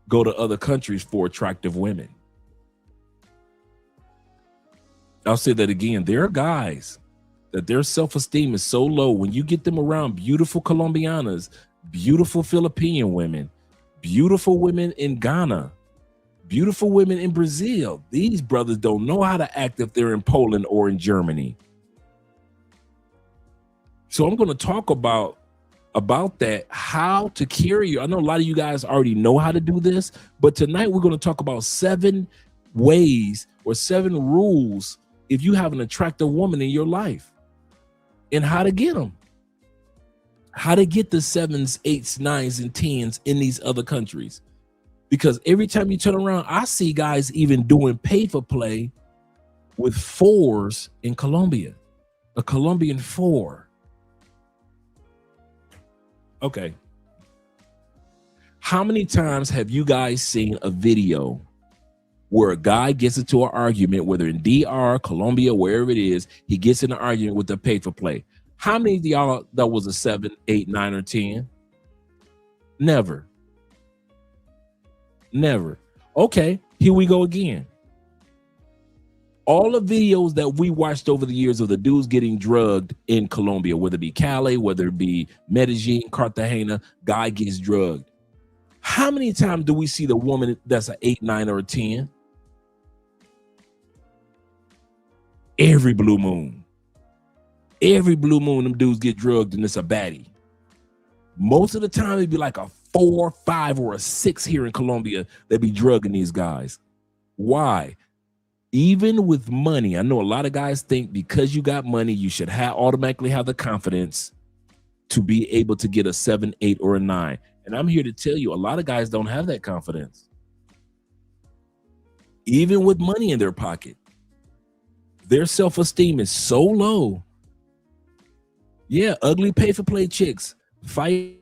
go to other countries for attractive women. I'll say that again. There are guys that their self-esteem is so low, when you get them around beautiful Colombianas, beautiful Philippine women, beautiful women in Ghana, beautiful women in Brazil, these brothers don't know how to act if they're in Poland or in Germany. So I'm going to talk about about that, how to carry you. I know a lot of you guys already know how to do this, but tonight we're going to talk about 7 ways or 7 rules if you have an attractive woman in your life and how to get them. How to get the 7s, 8s, 9s, and 10s in these other countries. Because every time you turn around, I see guys even doing pay for play with 4s in Colombia, a Colombian 4. Okay. How many times have you guys seen a video where a guy gets into an argument, whether in DR, Colombia, wherever it is, he gets in an argument with the pay for play? How many of y'all that was a 7, 8, 9, or 10? Never. Never. Okay, here we go again. All the videos that we watched over the years of the dudes getting drugged in Colombia, whether it be Cali, whether it be Medellin, Cartagena, guy gets drugged. How many times do we see the woman that's an 8, 9, or a 10? Every blue moon. Every blue moon, them dudes get drugged and it's a baddie. Most of the time, it'd be like a 4, 5, or a 6 here in Colombia that be drugging these guys. Why? Even with money, I know a lot of guys think because you got money, you should automatically have the confidence to be able to get a 7, 8, or a 9. And I'm here to tell you, a lot of guys don't have that confidence. Even with money in their pocket, their self-esteem is so low. Yeah, ugly pay-for-play chicks fight.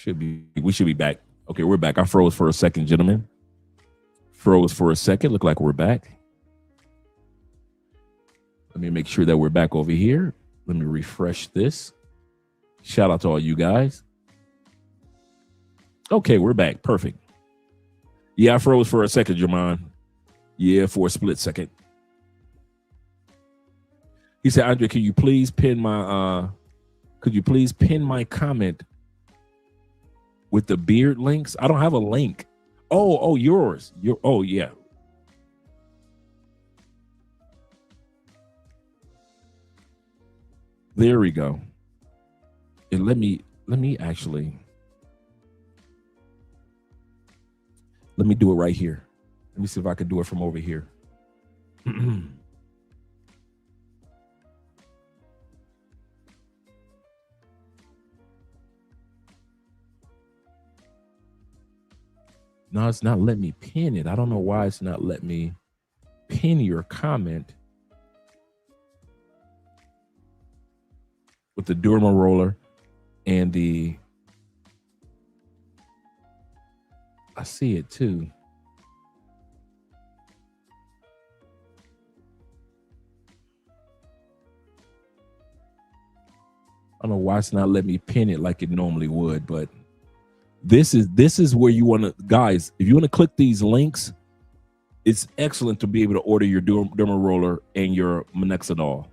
We should be back. Okay, we're back. I froze for a second, gentlemen. Froze for a second. Look like we're back. Let me make sure that we're back over here. Let me refresh this. Shout out to all you guys. Okay, we're back. Perfect. Yeah, I froze for a second, Jamon. Yeah, for a split second. He said, Andre, could you please pin my comment with the beard links? I don't have a link. Oh, yours. Oh, yeah. There we go. And let me actually, let me do it right here. Let me see if I can do it from over here. No, it's not letting me pin it. I don't know why it's not letting me pin your comment with the Durma roller and I see it too. I don't know why it's not letting me pin it like it normally would, but this is where you want to, guys, if you want to click these links, it's excellent to be able to order your derma roller and your minoxidil.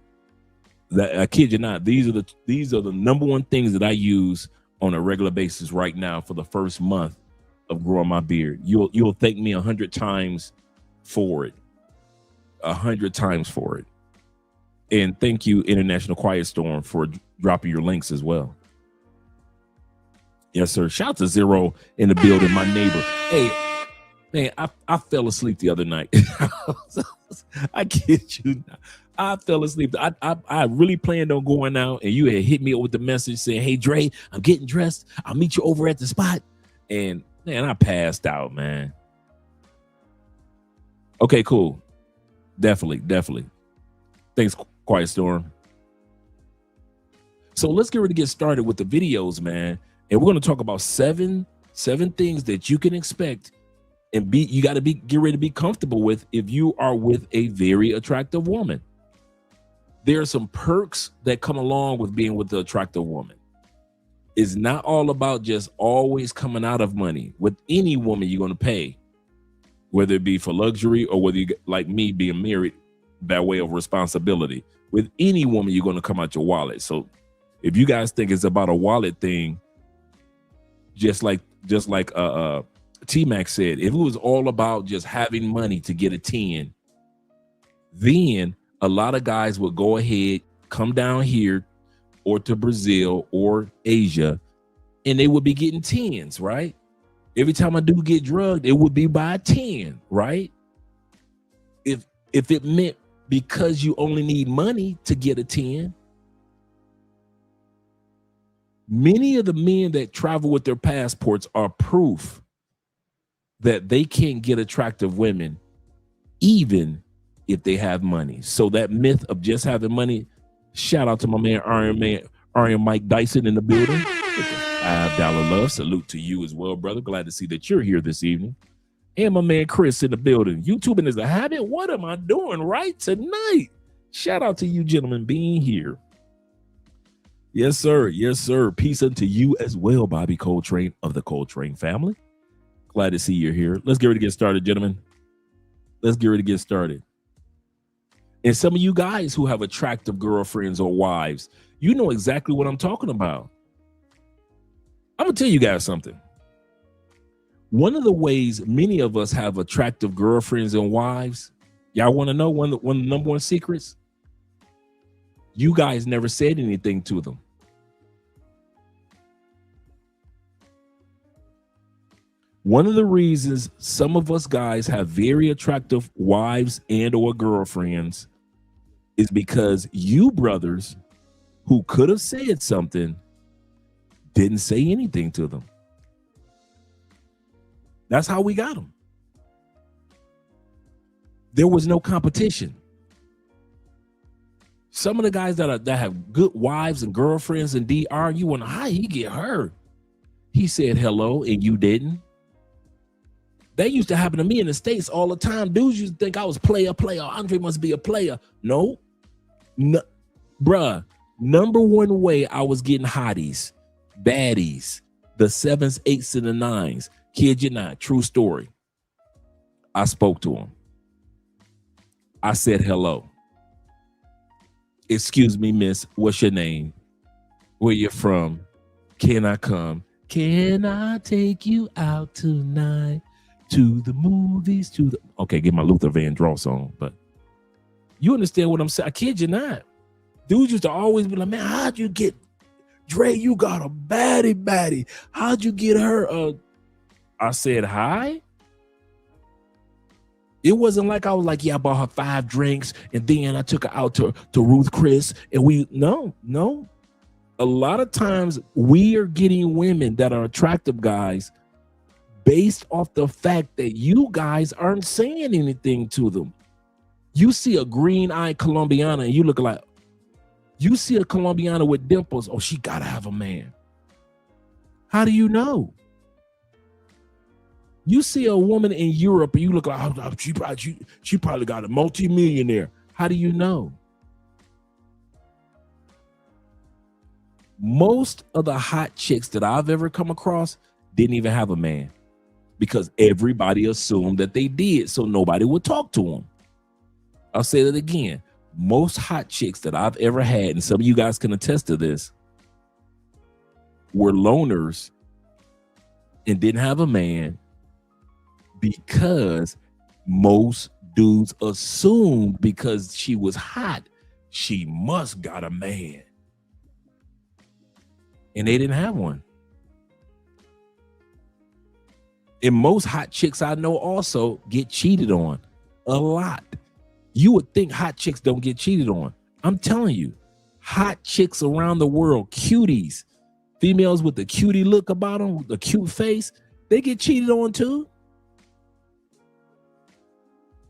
That, I kid you not, these are the number one things that I use on a regular basis right now for the first month of growing my beard. You'll thank me 100 times for it. 100 times for it. And thank you, International Quiet Storm, for dropping your links as well. Yes, sir. Shout out to Zero in the building, my neighbor. Hey, man, I fell asleep the other night. I kid you not. I fell asleep. I really planned on going out, and you had hit me up with the message saying, hey, Dre, I'm getting dressed. I'll meet you over at the spot. And, man, I passed out, man. Okay, cool. Definitely. Thanks, Quiet Storm. So let's get ready to get started with the videos, man. And we're going to talk about seven things that you can expect and you got to get ready to be comfortable with if you are with a very attractive woman. There are some perks that come along with being with the attractive woman. It's not all about just always coming out of money. With any woman you're going to pay, whether it be for luxury or whether you, like me, being married by way of responsibility. With any woman, you're going to come out your wallet. So if you guys think it's about a wallet thing, just like T-Mac said, if it was all about just having money to get a 10, then a lot of guys would go ahead, come down here or to Brazil or Asia, and they would be getting 10s, right? Every time a dude get drugged, it would be by a 10, right? If it meant because you only need money to get a 10, many of the men that travel with their passports are proof that they can't get attractive women even if they have money. So that myth of just having money, shout out to my man Iron Mike Dyson in the building. $5 love. Salute to you as well, brother. Glad to see that you're here this evening. And my man Chris in the building. YouTubing is a habit. What am I doing right tonight? Shout out to you gentlemen being here. Yes, sir. Yes, sir. Peace unto you as well, Bobby Coltrane of the Coltrane family. Glad to see you're here. Let's get ready to get started, gentlemen. Let's get ready to get started. And some of you guys who have attractive girlfriends or wives, you know exactly what I'm talking about. I'm going to tell you guys something. One of the ways many of us have attractive girlfriends and wives, y'all want to know one of the number one secrets? You guys never said anything to them. One of the reasons some of us guys have very attractive wives and or girlfriends is because you brothers who could have said something didn't say anything to them. That's how we got them. There was no competition. Some of the guys that have good wives and girlfriends in DR, you wonder how he get her. He said hello and you didn't. That used to happen to me in the States all the time. Dudes used to think I was player. Andre must be a player. No, bruh. Number one way I was getting hotties, baddies, the 7s, 8s, and the 9s. Kid you not, true story. I spoke to him. I said hello. Excuse me, miss, what's your name? Where you from? Can I come? Can I take you out tonight? To the movies, okay, get my Luther Vandross on, but you understand what I'm saying? I kid you not. Dudes used to always be like, man, how'd you get Dre? You got a baddie. How'd you get her? I said hi. It wasn't like I was like, yeah, I bought her 5 drinks and then I took her out to Ruth Chris and no. A lot of times we are getting women that are attractive guys based off the fact that you guys aren't saying anything to them. You see a green-eyed Colombiana and you look like, you see a Colombiana with dimples, oh, she gotta have a man. How do you know? You see a woman in Europe and you look like, oh, she probably got a multi-millionaire. How do you know? Most of the hot chicks that I've ever come across didn't even have a man, because everybody assumed that they did, so nobody would talk to them. I'll say that again. Most hot chicks that I've ever had, and some of you guys can attest to this, were loners and didn't have a man because most dudes assumed because she was hot, she must got a man. And they didn't have one. And most hot chicks I know also get cheated on a lot. You would think hot chicks don't get cheated on. I'm telling you, hot chicks around the world, cuties, females with the cutie look about them, with the cute face, they get cheated on too.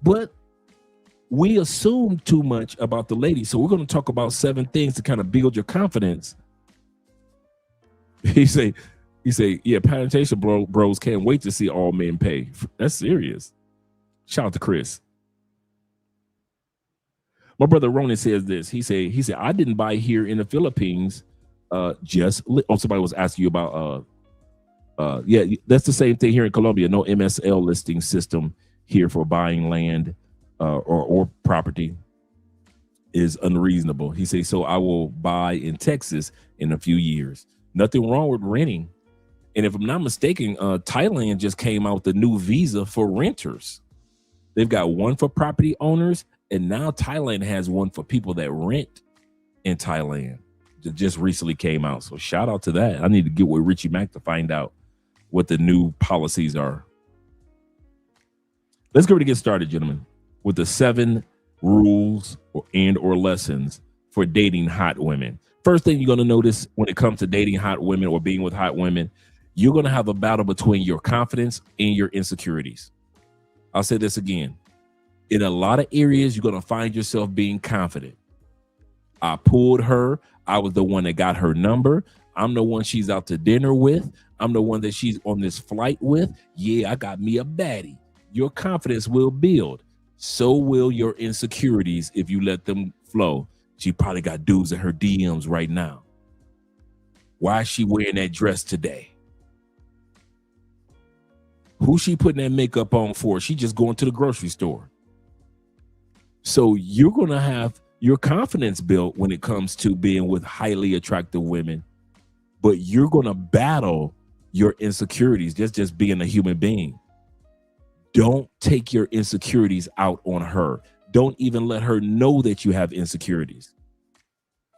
But we assume too much about the ladies. So we're going to talk about 7 things to kind of build your confidence. He say, yeah, penetration bros can't wait to see all men pay. That's serious. Shout out to Chris. My brother Ronan says this. He said, I didn't buy here in the Philippines. Somebody was asking you about, yeah, that's the same thing here in Colombia. No MSL listing system here for buying land or property is unreasonable. He says, so I will buy in Texas in a few years. Nothing wrong with renting And if I'm not mistaken, Thailand just came out with a new visa for renters. They've got one for property owners, and now Thailand has one for people that rent in Thailand. That just recently came out. So shout out to that. I need to get with Richie Mack to find out what the new policies are. Let's go to get started, gentlemen, with the 7 rules or lessons for dating hot women. First thing you're going to notice when it comes to dating hot women or being with hot women, you're going to have a battle between your confidence and your insecurities. I'll say this again. In a lot of areas, you're going to find yourself being confident. I pulled her. I was the one that got her number. I'm the one she's out to dinner with. I'm the one that she's on this flight with. Yeah, I got me a baddie. Your confidence will build. So will your insecurities if you let them flow. She probably got dudes in her DMs right now. Why is she wearing that dress today? Who's she putting that makeup on for? She just going to the grocery store. So you're going to have your confidence built when it comes to being with highly attractive women, but you're going to battle your insecurities, just being a human being. Don't take your insecurities out on her. Don't even let her know that you have insecurities.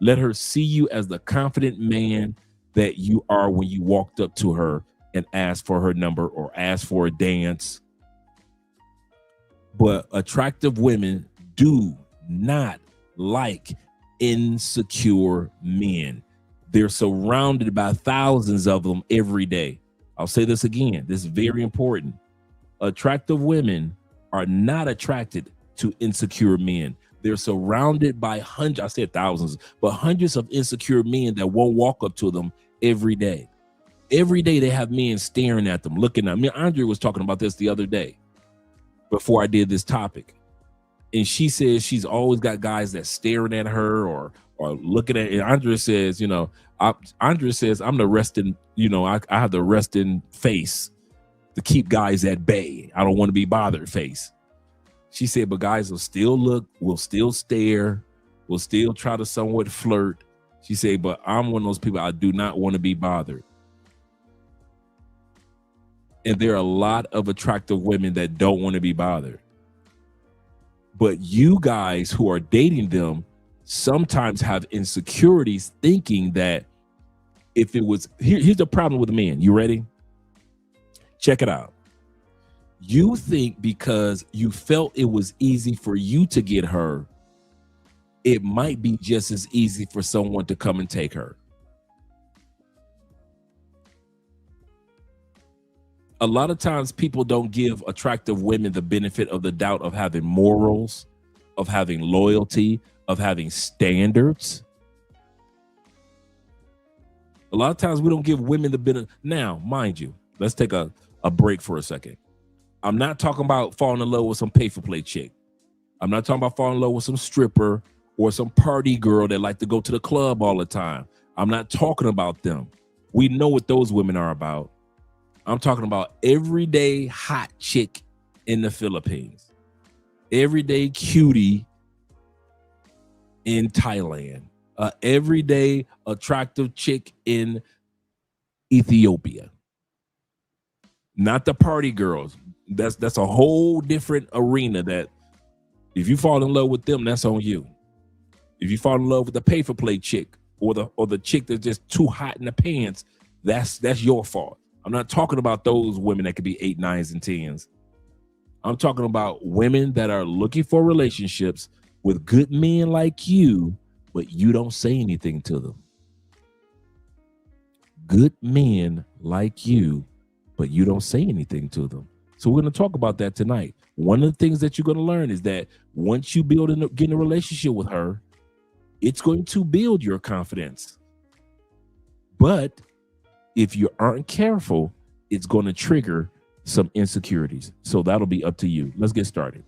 Let her see you as the confident man that you are when you walked up to her and asked for her number or asked for a dance. But attractive women do not like insecure men. They're surrounded by thousands of them every day. I'll say this again. This is very important. Attractive women are not attracted to insecure men. They're surrounded by hundreds, I said thousands, but hundreds of insecure men that won't walk up to them every day. Every day they have men staring at them, looking at me. Andre was talking about this the other day before I did this topic. And she says she's always got guys that staring at her or looking at it. And Andre says, Andre says, I'm the resting, I have the resting face to keep guys at bay. I don't want to be bothered face. She said, but guys will still look, will still stare, will still try to somewhat flirt. She said, but I'm one of those people, I do not want to be bothered. And there are a lot of attractive women that don't want to be bothered. But you guys who are dating them sometimes have insecurities thinking that if it was, here's the problem with men. You ready? Check it out. You think because you felt it was easy for you to get her, it might be just as easy for someone to come and take her. A lot of times people don't give attractive women the benefit of the doubt of having morals, of having loyalty, of having standards. A lot of times we don't give women the benefit. Now, mind you, let's take a break for a second. I'm not talking about falling in love with some pay-for-play chick. I'm not talking about falling in love with some stripper or some party girl that like to go to the club all the time. I'm not talking about them. We know what those women are about. I'm talking about everyday hot chick in the Philippines, everyday cutie in Thailand, everyday attractive chick in Ethiopia. Not the party girls. That's a whole different arena that if you fall in love with them, that's on you. If you fall in love with the pay-for-play chick or the chick that's just too hot in the pants, that's your fault. I'm not talking about those women that could be 8, 9s, and 10s. I'm talking about women that are looking for relationships with good men like you, but you don't say anything to them. Good men like you, but you don't say anything to them. So we're going to talk about that tonight. One of the things that you're going to learn is that once you get in a relationship with her, it's going to build your confidence. But if you aren't careful, it's going to trigger some insecurities. So that'll be up to you. Let's get started.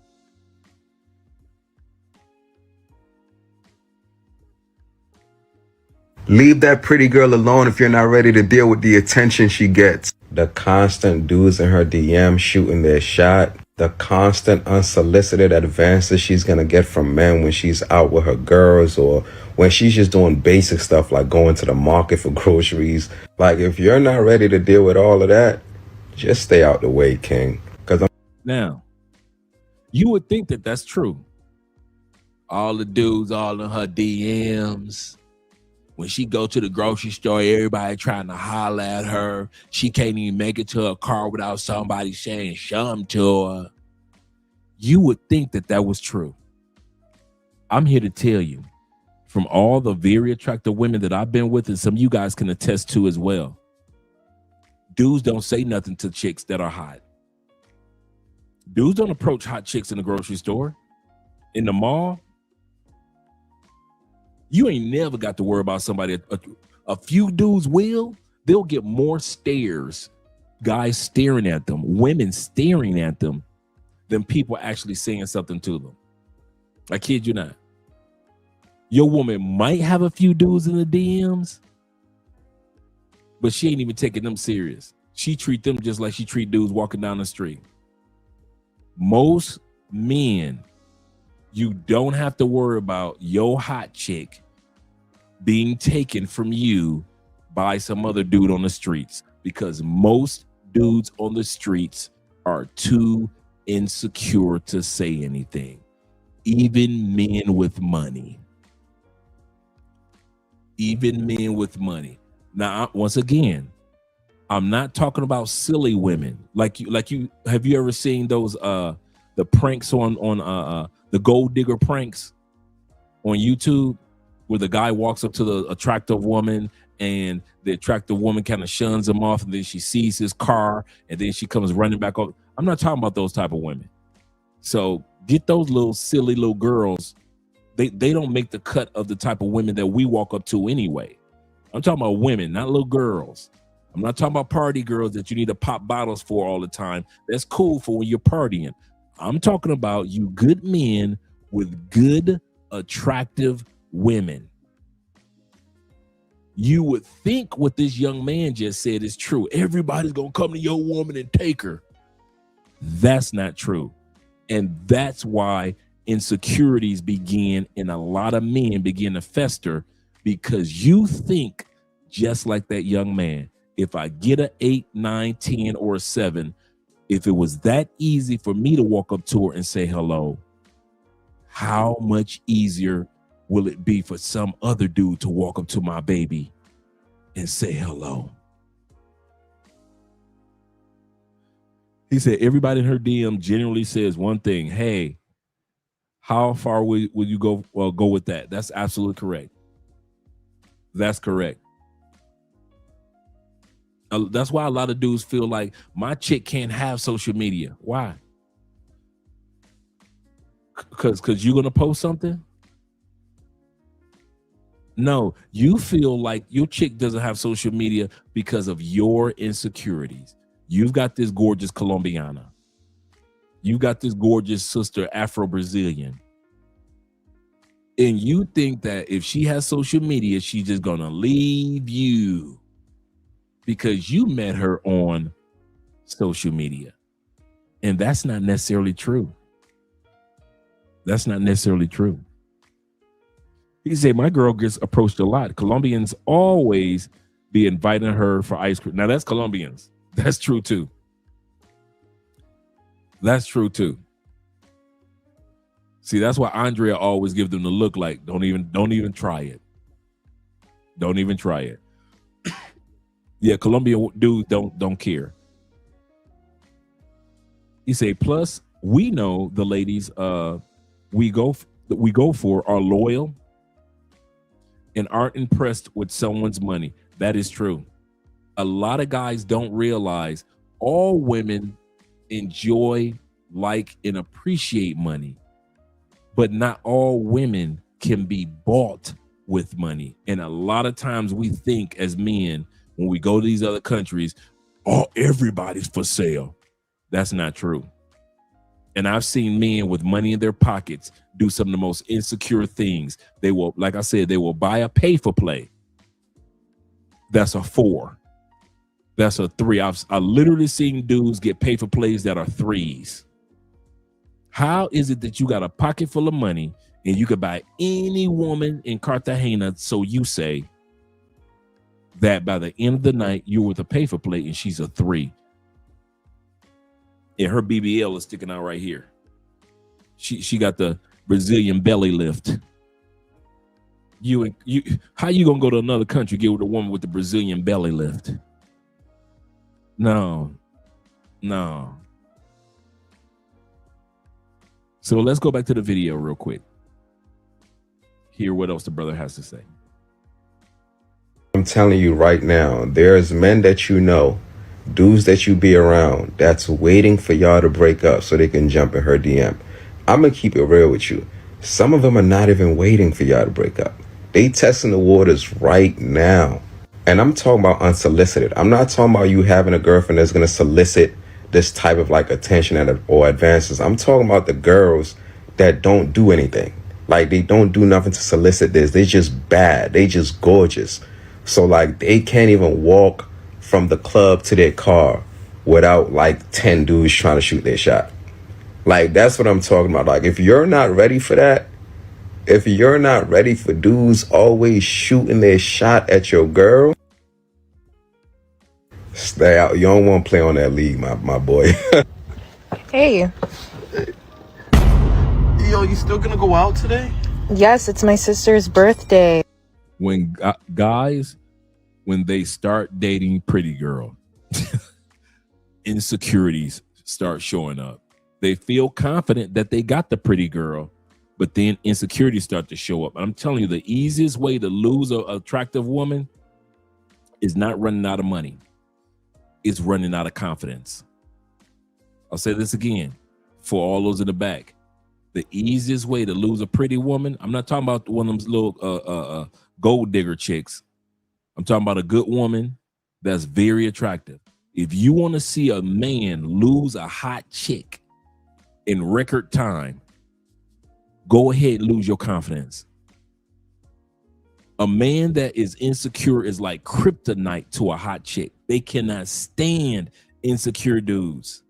Leave that pretty girl alone if you're not ready to deal with the attention she gets. The constant dudes in her DM shooting their shot. the constant unsolicited advances she's gonna get from men when she's out with her girls or when she's just doing basic stuff like going to the market for groceries. Like, if you're not ready to deal with all of that, just stay out the way, King. Now, you would think that that's true. All the dudes all in her DMs. When she go to the grocery store, everybody trying to holler at her. She can't even make it to her car without somebody saying something to her. You would think that that was true. I'm here to tell you, from all the very attractive women that I've been with, and some of you guys can attest to as well, dudes don't say nothing to chicks that are hot. Dudes don't approach hot chicks in the grocery store, in the mall. You ain't never got to worry about somebody. A few dudes will. They'll get more stares, guys staring at them, women staring at them, than people actually saying something to them. I kid you not. Your woman might have a few dudes in the DMs, but she ain't even taking them serious. She treat them just like she treat dudes walking down the street. Most men, you don't have to worry about your hot chick being taken from you by some other dude on the streets, because most dudes on the streets are too insecure to say anything. Even men with money. Even men with money. Now, once again, I'm not talking about silly women. Like you have you ever seen those the pranks on the gold digger pranks on YouTube, where the guy walks up to the attractive woman and the attractive woman kind of shuns him off, and then she sees his car and then she comes running back up. I'm not talking about those type of women. So get those little silly little girls. They don't make the cut of the type of women that we walk up to anyway. I'm talking about women, not little girls. I'm not talking about party girls that you need to pop bottles for all the time. That's cool for when you're partying. I'm talking about you good men with good, attractive women. You would think what this young man just said is true. Everybody's going to come to your woman and take her. That's not true. And that's why insecurities begin, and a lot of men begin to fester, because you think just like that young man. If I get a 8, 9, 10, or a 7, if it was that easy for me to walk up to her and say hello, how much easier will it be for some other dude to walk up to my baby and say hello? He said everybody in her DM generally says one thing: hey, how far will you go? Well, go with that. That's absolutely correct. That's correct. That's why a lot of dudes feel like my chick can't have social media. Why? Because you're gonna post something? No, you feel like your chick doesn't have social media because of your insecurities. You've got this gorgeous Colombiana. You got this gorgeous sister Afro-Brazilian. And you think that if she has social media, she's just gonna leave you because you met her on social media. And that's not necessarily true. That's not necessarily true. He said, my girl gets approached a lot. Colombians always be inviting her for ice cream. Now that's Colombians. That's true too. That's true too. See, that's why Andrea always give them the look like, don't even try it. Don't even try it. Yeah, Colombian dudes don't care. He say, plus we know the ladies we go for are loyal and aren't impressed with someone's money. That is true. A lot of guys don't realize all women enjoy, like, and appreciate money, but not all women can be bought with money. And a lot of times we think as men, when we go to these other countries, oh, everybody's for sale. That's not true. And I've seen men with money in their pockets do some of the most insecure things. They will, like I said, they will buy a pay for play. That's a 4. That's a 3. I've literally seen dudes get pay for plays that are 3s. How is it that you got a pocket full of money and you could buy any woman in Cartagena, so you say, that by the end of the night, you're with a pay-for plate and she's a 3. And her BBL is sticking out right here. She got the Brazilian belly lift. How you gonna go to another country get with a woman with the Brazilian belly lift? No. So let's go back to the video real quick. Hear what else the brother has to say. I'm telling you right now, there's men that you know, dudes that you be around, that's waiting for y'all to break up so they can jump in her DM. I'm gonna keep it real with you. Some of them are not even waiting for y'all to break up. They testing the waters right now. And I'm talking about unsolicited. I'm not talking about you having a girlfriend that's gonna solicit this type of like attention or advances. I'm talking about the girls that don't do anything. Like they don't do nothing to solicit this. They just bad. They just gorgeous. So like they can't even walk from the club to their car without like 10 dudes trying to shoot their shot. Like that's what I'm talking about. Like if you're not ready for that, if you're not ready for dudes always shooting their shot at your girl, stay out. You don't want to play on that league, my boy. Hey. Yo, you still gonna go out today? Yes, it's my sister's birthday. When guys, when they start dating pretty girl, insecurities start showing up. They feel confident that they got the pretty girl, but then insecurities start to show up. I'm telling you, the easiest way to lose an attractive woman is not running out of money. It's running out of confidence. I'll say this again for all those in the back. The easiest way to lose a pretty woman, I'm not talking about one of those little gold digger chicks. I'm talking about a good woman that's very attractive. If you want to see a man lose a hot chick in record time, go ahead and lose your confidence. A man that is insecure is like kryptonite to a hot chick. They cannot stand insecure dudes.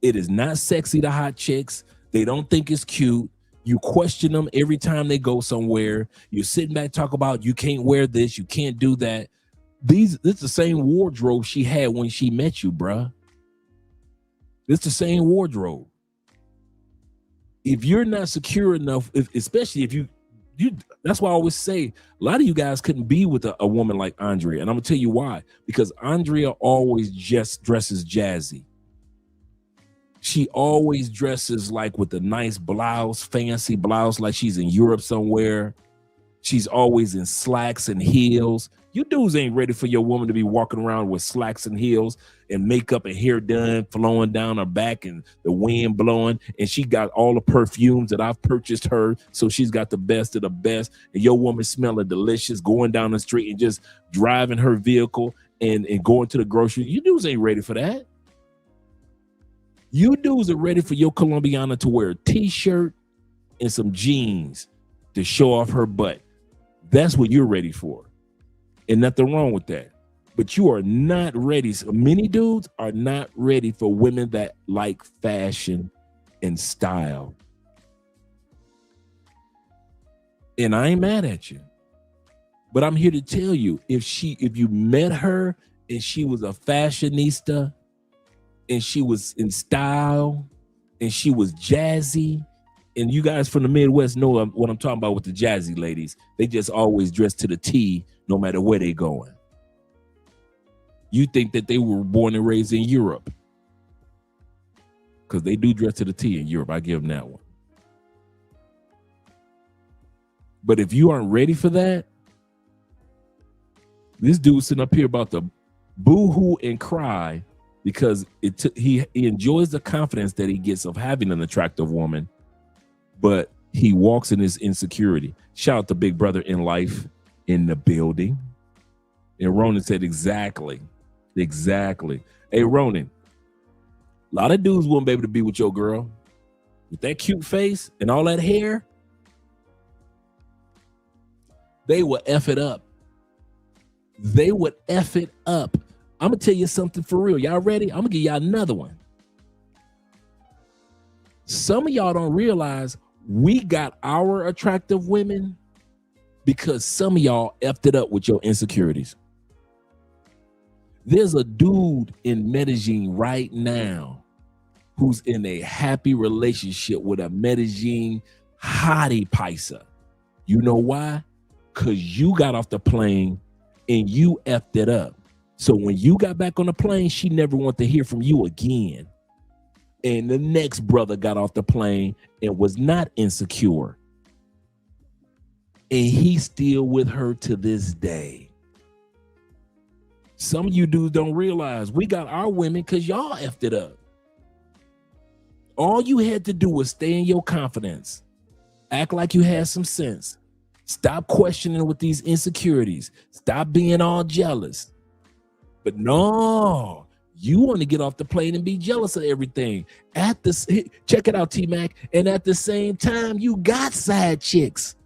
It is not sexy to hot chicks. They don't think it's cute. You question them every time they go somewhere. You're sitting back talk about you can't wear this, you can't do that. This is the same wardrobe she had when she met you, bruh. It's the same wardrobe. If you're not secure enough, especially if you that's why I always say a lot of you guys couldn't be with a woman like Andrea. And I'm gonna tell you why. Because Andrea always just dresses jazzy. She always dresses like with a nice blouse, fancy blouse, like she's in Europe somewhere. She's always in slacks and heels. You dudes ain't ready for your woman to be walking around with slacks and heels and makeup and hair done, flowing down her back and the wind blowing. And she got all the perfumes that I've purchased her. So she's got the best of the best. And your woman smelling delicious, going down the street and just driving her vehicle and going to the grocery. You dudes ain't ready for that. You dudes are ready for your Colombiana to wear a t-shirt and some jeans to show off her butt. That's what you're ready for. And nothing wrong with that. But you are not ready. So many dudes are not ready for women that like fashion and style. And I ain't mad at you. But I'm here to tell you, if you met her and she was a fashionista, and she was in style, and she was jazzy, and you guys from the Midwest know what I'm talking about with the jazzy ladies. They just always dress to the T, no matter where they going. You think that they were born and raised in Europe, because they do dress to the T in Europe. I give them that one. But if you aren't ready for that, this dude sitting up here about to boo-hoo and cry because he enjoys the confidence that he gets of having an attractive woman, but he walks in his insecurity. Shout out to Big Brother in Life in the building. And Ronan said exactly. Hey, Ronan, a lot of dudes won't be able to be with your girl with that cute face and all that hair. They will F it up. They would F it up. I'm going to tell you something for real. Y'all ready? I'm going to give y'all another one. Some of y'all don't realize we got our attractive women because some of y'all effed it up with your insecurities. There's a dude in Medellin right now who's in a happy relationship with a Medellin hottie paisa. You know why? Because you got off the plane and you effed it up. So when you got back on the plane, she never wanted to hear from you again. And the next brother got off the plane and was not insecure. And he's still with her to this day. Some of you dudes don't realize we got our women because y'all effed it up. All you had to do was stay in your confidence. Act like you had some sense. Stop questioning with these insecurities. Stop being all jealous. But no, you want to get off the plane and be jealous of everything. Check it out, T-Mac. And at the same time, you got side chicks.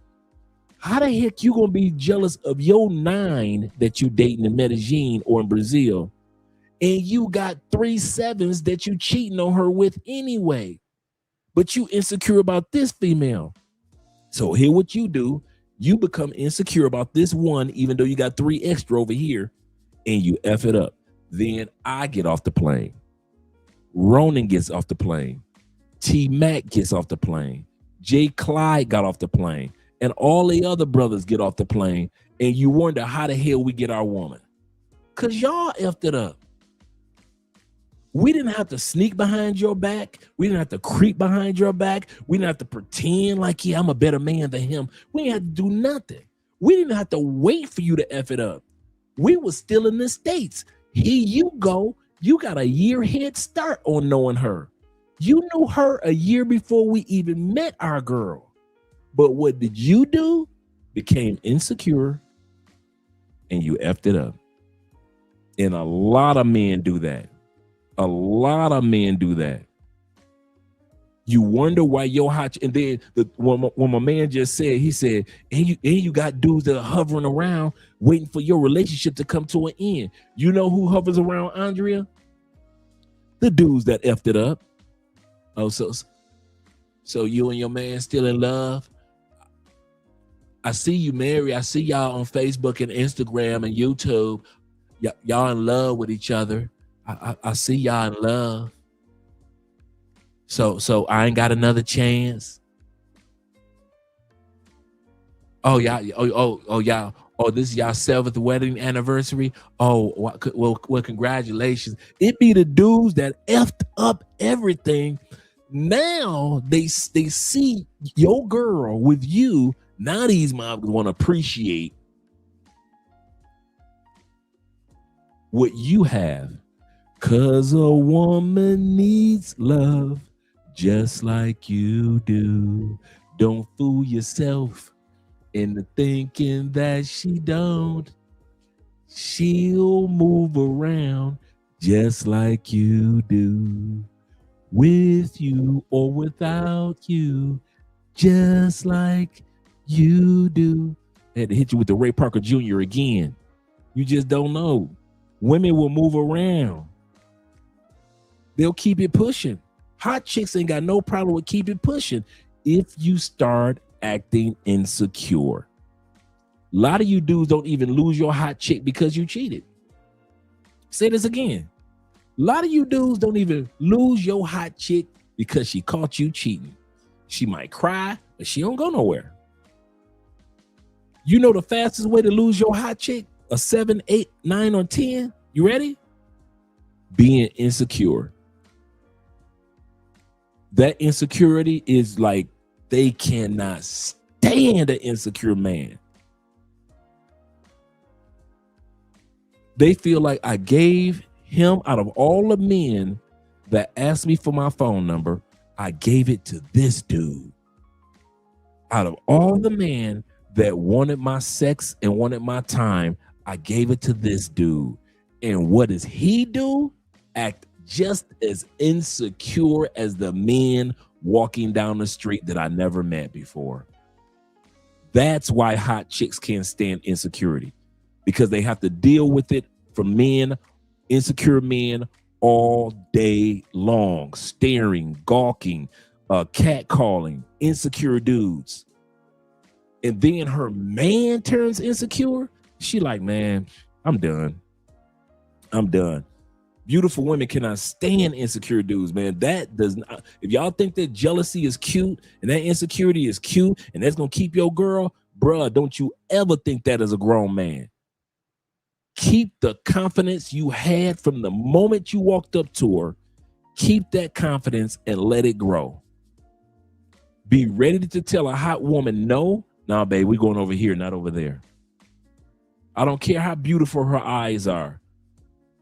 How the heck you gonna be jealous of your 9 that you dating in Medellin or in Brazil, and you got 3 7s that you cheating on her with anyway, but you insecure about this female? So here what you do, you become insecure about this one, even though you got 3 extra over here, and you F it up. Then I get off the plane. Ronan gets off the plane. T-Mac gets off the plane. J. Clyde got off the plane. And all the other brothers get off the plane, and you wonder how the hell we get our woman. Because y'all effed it up. We didn't have to sneak behind your back. We didn't have to creep behind your back. We didn't have to pretend like, yeah, I'm a better man than him. We didn't have to do nothing. We didn't have to wait for you to F it up. We was still in the States. Here you go. You got a year head start on knowing her. You knew her a year before we even met our girl. But what did you do? Became insecure and you effed it up. And a lot of men do that. A lot of men do that. You wonder why your hot, and then when my man just said, he said, and you got dudes that are hovering around waiting for your relationship to come to an end. You know who hovers around, Andrea? The dudes that effed it up. Oh, so you and your man still in love? I see you, Mary. I see y'all on Facebook and Instagram and YouTube. Y'all in love with each other. I see y'all in love. So I ain't got another chance. Oh y'all. Oh, this is y'all 7th wedding anniversary. Oh, well, congratulations. It be the dudes that effed up everything. Now they see your girl with you. Now these moms want to appreciate what you have. 'Cause a woman needs love just like you do. Don't fool yourself into thinking that she don't. She'll move around just like you do. With you or without you, just like you do. I had to hit you with the Ray Parker Jr. again. You just don't know. Women will move around. They'll keep it pushing. Hot chicks ain't got no problem with keep it pushing if you start acting insecure. A lot of you dudes don't even lose your hot chick because you cheated. Say this again. A lot of you dudes don't even lose your hot chick because she caught you cheating. She might cry, but she don't go nowhere. You know the fastest way to lose your hot chick? A 7, 8, 9, or 10. You ready? Being insecure. That insecurity is like they cannot stand an insecure man. They feel like I gave him, out of all the men that asked me for my phone number, I gave it to this dude. Out of all the men that wanted my sex and wanted my time, I gave it to this dude. And what does he do? Act just as insecure as the men walking down the street that I never met before. That's why hot chicks can't stand insecurity, because they have to deal with it from men, insecure men, all day long, staring, gawking, catcalling, insecure dudes. And then her man turns insecure. She like, man, I'm done. I'm done. Beautiful women cannot stand insecure dudes, man. That does not. If y'all think that jealousy is cute and that insecurity is cute and that's gonna keep your girl, bruh, don't you ever think that as a grown man. Keep the confidence you had from the moment you walked up to her. Keep that confidence and let it grow. Be ready to tell a hot woman, no, nah, babe, we going over here, not over there. I don't care how beautiful her eyes are.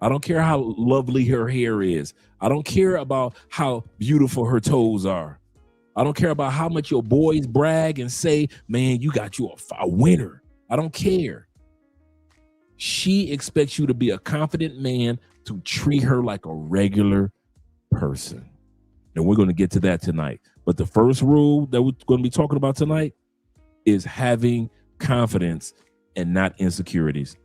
I don't care how lovely her hair is. I don't care about how beautiful her toes are. I don't care about how much your boys brag and say, man, you got you a winner. I don't care. She expects you to be a confident man, to treat her like a regular person. And we're going to get to that tonight. But the first rule that we're going to be talking about tonight is having confidence and not insecurities.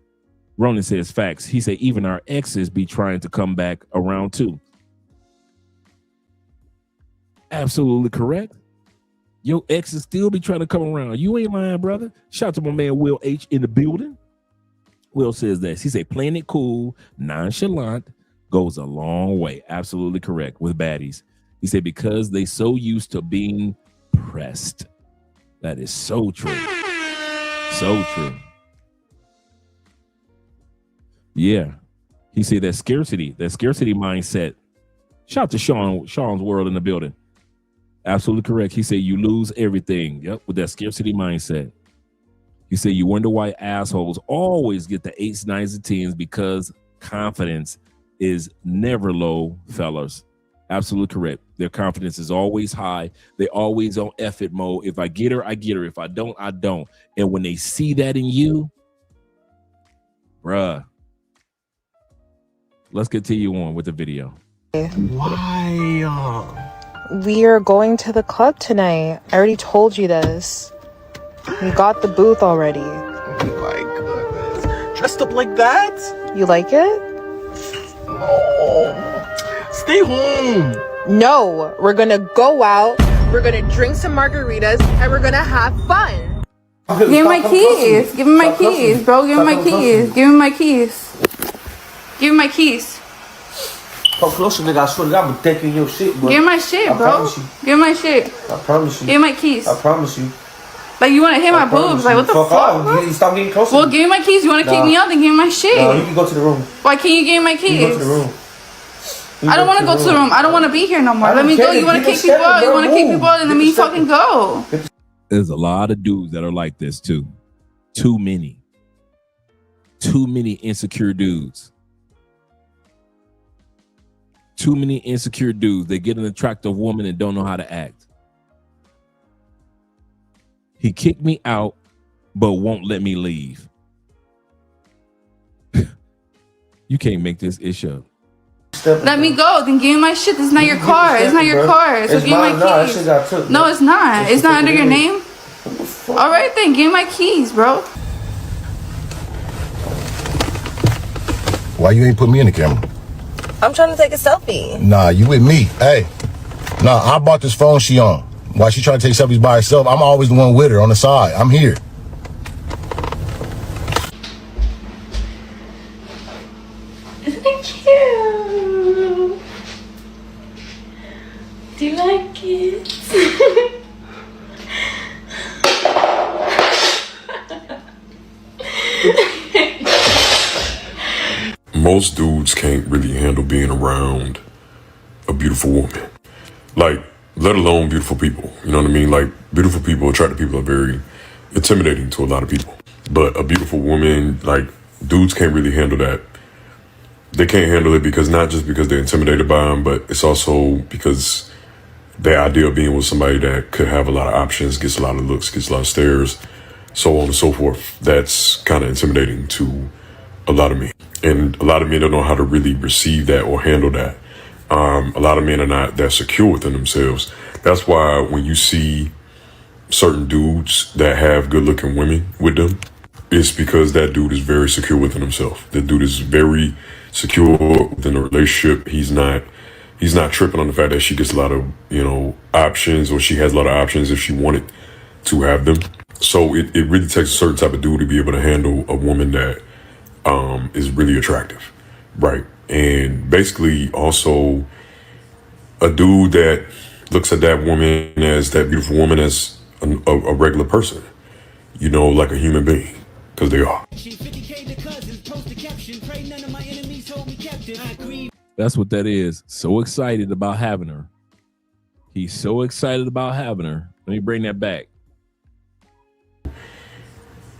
Ronan says facts. He said even our exes be trying to come back around too. Absolutely correct. Your exes still be trying to come around. You ain't lying, brother. Shout out to my man Will H in the building. Will says this. He said playing it cool, nonchalant goes a long way. Absolutely correct with baddies. He said because they so used to being pressed. That is so true. So true. Yeah. He said that scarcity mindset. Shout out to Sean's World in the building. Absolutely correct. He said you lose everything. Yep, with that scarcity mindset. He said you wonder why assholes always get the 8s, 9s, and 10s because confidence is never low, fellas. Absolutely correct. Their confidence is always high. They always on effort mode. If I get her, I get her. If I don't, I don't. And when they see that in you, bruh, let's continue on with the video. Why? We are going to the club tonight. I already told you this. We got the booth already. Oh my goodness. Dressed up like that? You like it? No. Stay home. No, we're gonna go out, we're gonna drink some margaritas, and we're gonna have fun. Give me my keys. Give me my keys, bro. Give me my keys. Give me my keys. Give me my keys. Come closer, nigga. I swear to God, I'm taking your shit, bro. Give me my shit, bro. Give me my shit. I promise you. Give me my keys. I promise you. Like, you want to hit my boobs? Like, what the fuck? You stop getting closer. Well, give me my keys. You want to kick me out? Then give me my shit. No, you can go to the room. Why can't you give me my keys? You go to the room. I don't want to go to the room. I don't want to be here no more. Let me go. You want to kick people out? You want to kick people out? And let me fucking go. There's a lot of dudes that are like this too. Too many insecure dudes. Too many insecure dudes. They get an attractive woman and don't know how to act. He kicked me out, but won't let me leave. You can't make this issue. Let me go. Then give me my shit. This is not your car. It's not your car. So give me my keys. No, it's not. It's not under your name. All right, then give me my keys, bro. Why you ain't put me in the camera? I'm trying to take a selfie. Nah, you with me. Hey, nah, I bought this phone she on. Why she trying to take selfies by herself? I'm always the one with her on the side. I'm here. Isn't it cute? Do you like it? Most dudes can't really handle being around a beautiful woman. Like, let alone beautiful people. You know what I mean? Like, beautiful people, attractive people are very intimidating to a lot of people. But a beautiful woman, like, dudes can't really handle that. They can't handle it because not just because they're intimidated by them, but it's also because the idea of being with somebody that could have a lot of options, gets a lot of looks, gets a lot of stares, so on and so forth. That's kind of intimidating to a lot of men. And a lot of men don't know how to really receive that or handle that. A lot of men are not that secure within themselves. That's why when you see certain dudes that have good looking women with them, it's because that dude is very secure within himself. The dude is very secure within a relationship. He's not He's not tripping on the fact that she gets a lot of, options, or she has a lot of options if she wanted to have them. So it really takes a certain type of dude to be able to handle a woman that is really attractive, right? And basically also a dude that looks at that woman, as that beautiful woman, as a regular person, like a human being, because they are. That's what that is. So excited about having her. He's so excited about having her. Let me bring that back.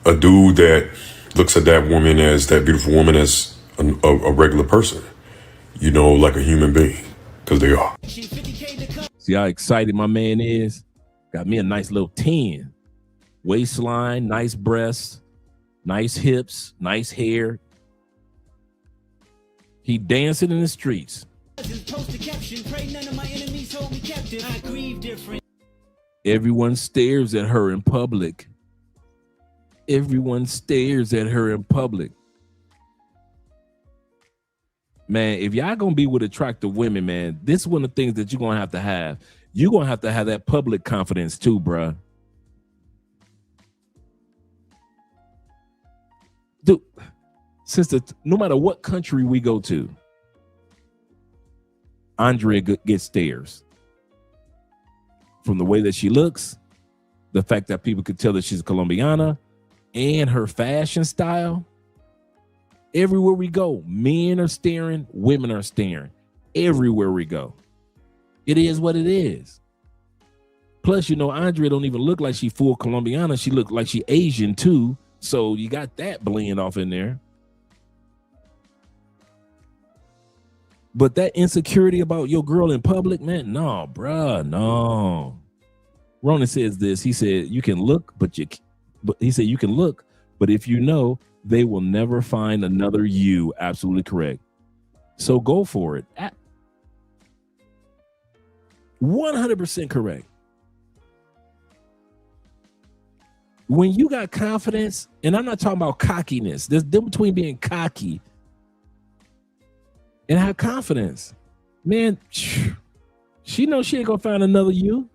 A dude that looks at that woman, as that beautiful woman, as a regular person, like a human being, because they are. See how excited my man is? Got me a nice little 10. Waistline, nice breasts, nice hips, nice hair. He dancing in the streets. Everyone stares at her in public. Everyone stares at her in public. Man, if y'all gonna be with attractive women, man, this is one of the things that you're gonna have to have. You're gonna have to have that public confidence too, bruh. Dude, no matter what country we go to, Andrea gets stares. From the way that she looks, the fact that people could tell that she's a Colombiana, and her fashion style. Everywhere we go, men are staring, women are staring. Everywhere we go. It is what it is. Plus, Andrea don't even look like she full Colombiana. She look like she Asian too. So you got that blend off in there. But that insecurity about your girl in public, man, no, bruh, no. Ronan says this. He said, you can look, but if you know, they will never find another you. Absolutely correct. So go for it. 100% correct. When you got confidence, and I'm not talking about cockiness. There's a difference between being cocky and have confidence. Man, she knows she ain't gonna find another you.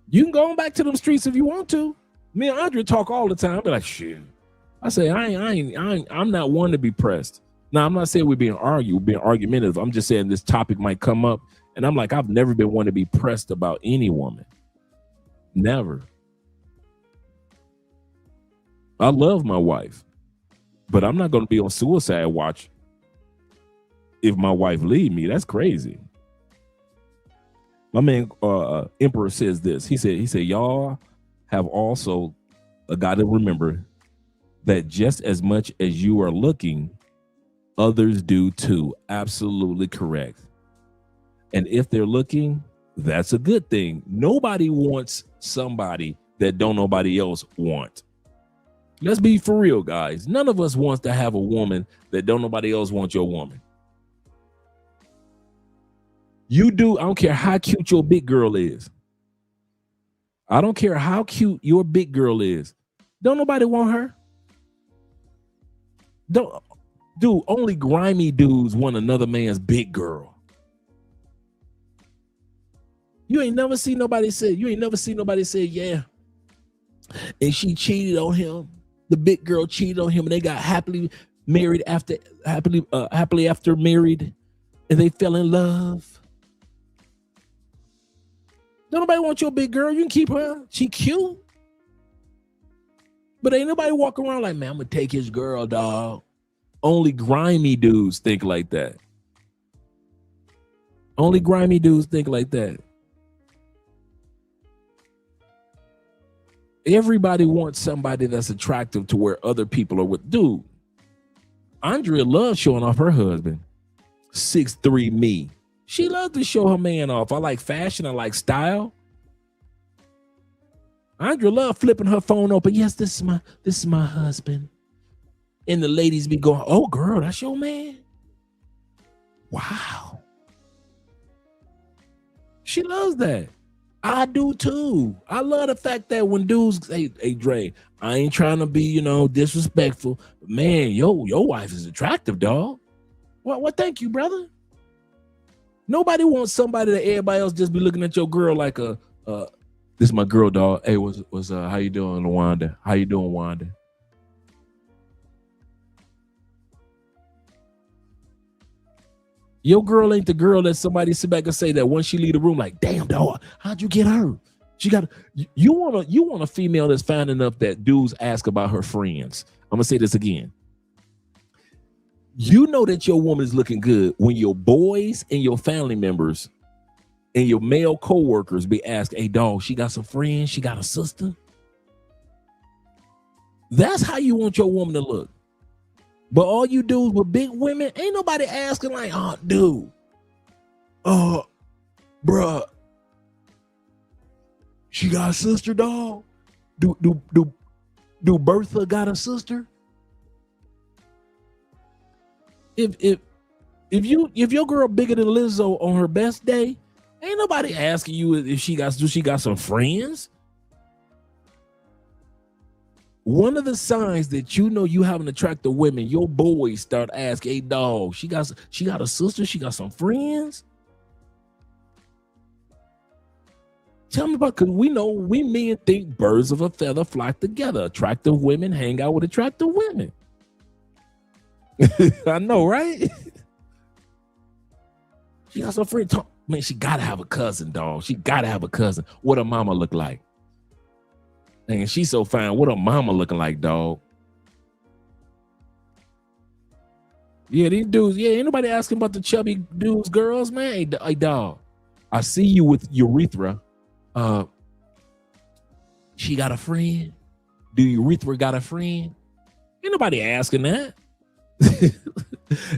You can go on back to them streets if you want to. Me and Andrea talk all the time. Be like, shit. I say, I'm not one to be pressed. Now, I'm not saying we're being argumentative. I'm just saying this topic might come up. And I'm like, I've never been one to be pressed about any woman. Never. I love my wife, but I'm not going to be on suicide watch if my wife leave me. That's crazy. My man, Emperor says this. He said, y'all have also got to remember that just as much as you are looking, others do too. Absolutely correct. And if they're looking, that's a good thing. Nobody wants somebody that don't nobody else want. Let's be for real, guys. None of us wants to have a woman that don't nobody else want your woman. You do. I don't care how cute your big girl is. I don't care how cute your big girl is. Don't nobody want her. Dude, only grimy dudes want another man's big girl. You ain't never seen nobody say, yeah. And she cheated on him. The big girl cheated on him, and they got happily after married, and they fell in love. Don't nobody want your big girl. You can keep her. She cute. But ain't nobody walk around like, man, I'm gonna take his girl, dog. Only grimy dudes think like that. Only grimy dudes think like that. Everybody wants somebody that's attractive to where other people are with. Dude, Andrea loves showing off her husband. 6'3" me. She loves to show her man off. I like fashion. I like style. Andrea loves flipping her phone open. Yes, this is my husband. And the ladies be going, oh, girl, that's your man? Wow. She loves that. I do too. I love the fact that when dudes say, hey, Dre, I ain't trying to be, disrespectful. But man, your wife is attractive, dog. Well, thank you, brother. Nobody wants somebody that everybody else just be looking at your girl like this is my girl, dog. Hey, what's how you doing, Wanda? How you doing, Wanda? Your girl ain't the girl that somebody sit back and say that once she leave the room, like, damn, dog, how'd you get her? She got you want a female that's fine enough that dudes ask about her friends. I'm gonna say this again. You know that your woman is looking good when your boys and your family members and your male co-workers be asking, hey, dog, she got some friends, she got a sister. That's how you want your woman to look. But all you dudes with big women, ain't nobody asking like, oh, dude, bruh, she got a sister, dog? Do Bertha got a sister? If your girl bigger than Lizzo on her best day, ain't nobody asking you if she got some friends. One of the signs that you know you have an attractive women, your boys start asking, hey dog, she got a sister, she got some friends. Tell me about, because we know we men think birds of a feather flock together. Attractive women hang out with attractive women. I know, right? She got some friends. Man, she gotta have a cousin, dog. She gotta have a cousin. What her mama look like? Man, she's so fine. What her mama looking like, dog? Yeah, these dudes. Yeah, ain't nobody asking about the chubby dudes, girls, man. Hey, dog. I see you with urethra. She got a friend? Do urethra got a friend? Ain't nobody asking that.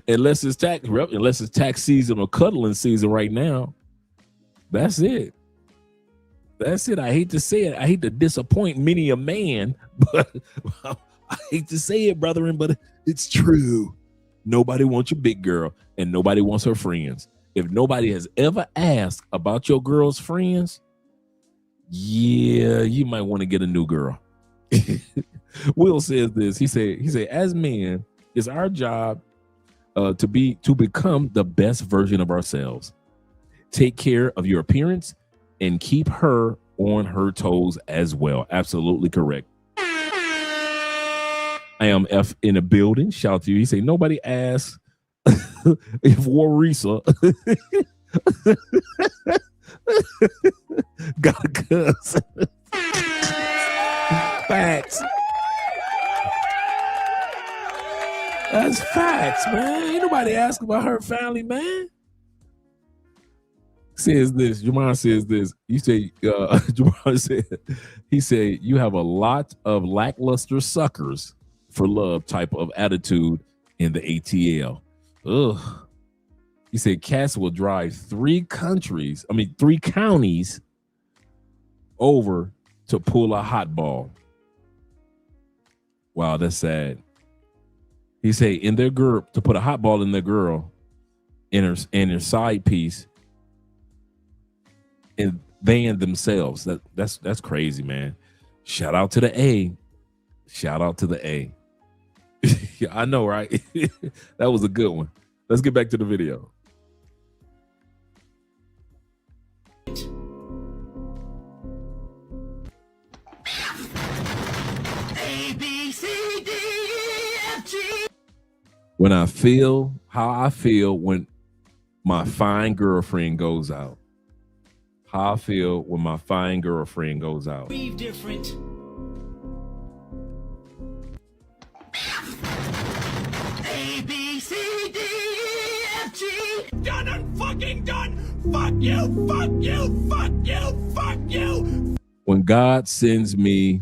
unless it's tax season or cuddling season right now. That's it. That's it. I hate to say it. I hate to disappoint many a man, but I hate to say it, brethren, but it's true. Nobody wants your big girl and nobody wants her friends. If nobody has ever asked about your girl's friends, yeah, you might want to get a new girl. Will says this. He said, as men, it's our job to become the best version of ourselves. Take care of your appearance and keep her on her toes as well. Absolutely correct. I am F in the building. Shout out to you. He said, nobody asked if Warisa got a cousin. Facts. That's facts, man. Ain't nobody asking about her family, man. Says this. Jamar says this. You say, Jamar said, he said, you have a lot of lackluster suckers for love type of attitude in the ATL. Ugh. He said, cats will drive 3 counties over to pull a hot ball. Wow, that's sad. He said, in their girl, to put a hot ball in their girl, in her side piece, and they and themselves. That's crazy, man. Shout out to the A. Shout out to the A. Yeah, I know, right? That was a good one. Let's get back to the video. When I feel how I feel when my fine girlfriend goes out. How I feel when my fine girlfriend goes out. Breathe different. A, B, C, D, E, F, G. Done and fucking done. Fuck you, fuck you, fuck you, fuck you. When God sends me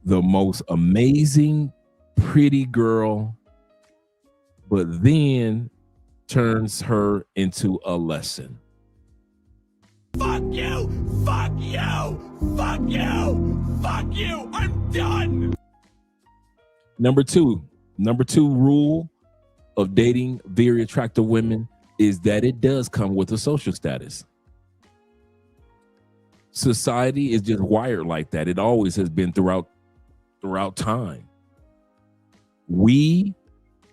the most amazing, pretty girl, but then turns her into a lesson. Fuck you, fuck you, fuck you, fuck you. I'm done. Number two rule of dating very attractive women is that it does come with a social status. Society is just wired like that. It always has been throughout time. We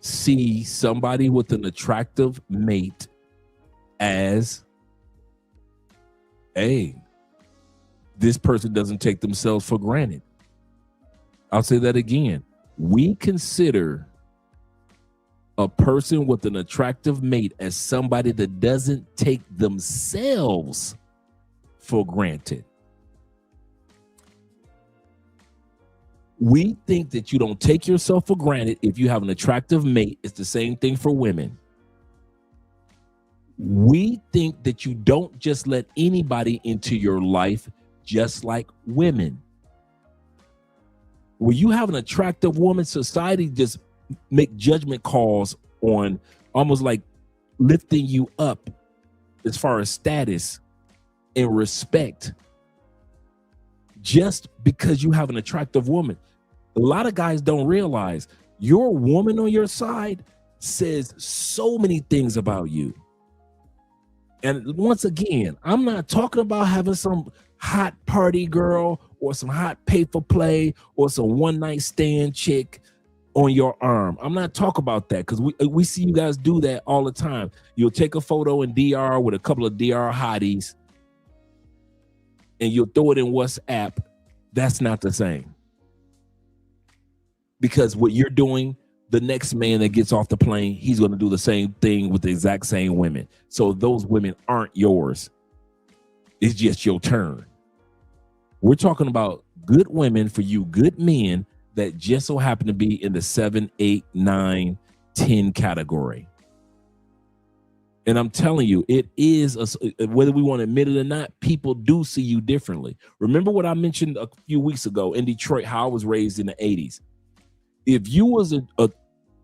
see somebody with an attractive mate as, hey, this person doesn't take themselves for granted. I'll say that again. We consider a person with an attractive mate as somebody that doesn't take themselves for granted. We think that you don't take yourself for granted if you have an attractive mate. It's the same thing for women. We think that you don't just let anybody into your life, just like women. When you have an attractive woman, society just make judgment calls on almost like lifting you up as far as status and respect just because you have an attractive woman. A lot of guys don't realize your woman on your side says so many things about you. And once again, I'm not talking about having some hot party girl or some hot pay for play or some one night stand chick on your arm. I'm not talking about that, because we see you guys do that all the time. You'll take a photo in DR with a couple of DR hotties and you'll throw it in WhatsApp. That's not the same. Because what you're doing, the next man that gets off the plane, he's going to do the same thing with the exact same women. So those women aren't yours. It's just your turn. We're talking about good women for you, good men that just so happen to be in the 7, 8, 9, 10 category. And I'm telling you, it is, whether we want to admit it or not, people do see you differently. Remember what I mentioned a few weeks ago in Detroit, how I was raised in the 80s. If you was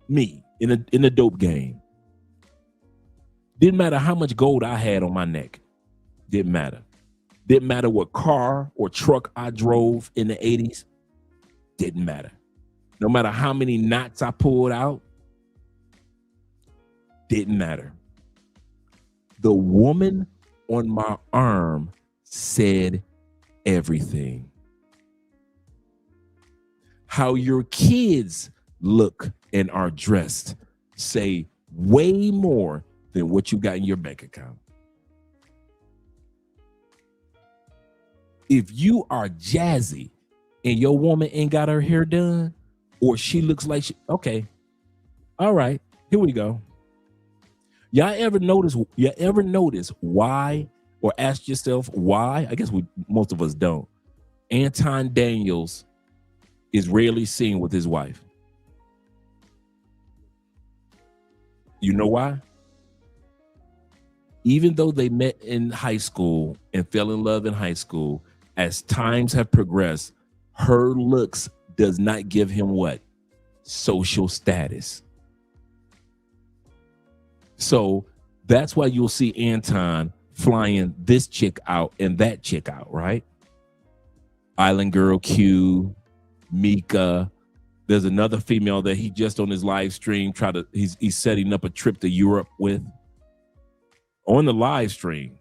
me in the dope game, didn't matter how much gold I had on my neck. Didn't matter. Didn't matter what car or truck I drove in the 80s. Didn't matter. No matter how many knots I pulled out. Didn't matter. The woman on my arm said everything. How your kids look and are dressed say way more than what you got in your bank account. If you are jazzy and your woman ain't got her hair done, or she looks like okay, all right, here we go. Y'all ever notice why, or ask yourself why? I guess most of us don't. Anton Daniels is rarely seen with his wife. You know why? Even though they met in high school and fell in love in high school, as times have progressed, her looks does not give him what? Social status. So that's why you'll see Anton flying this chick out and that chick out, right? Island Girl Q, Mika. There's another female that he just on his live stream he's setting up a trip to Europe with. On the live stream,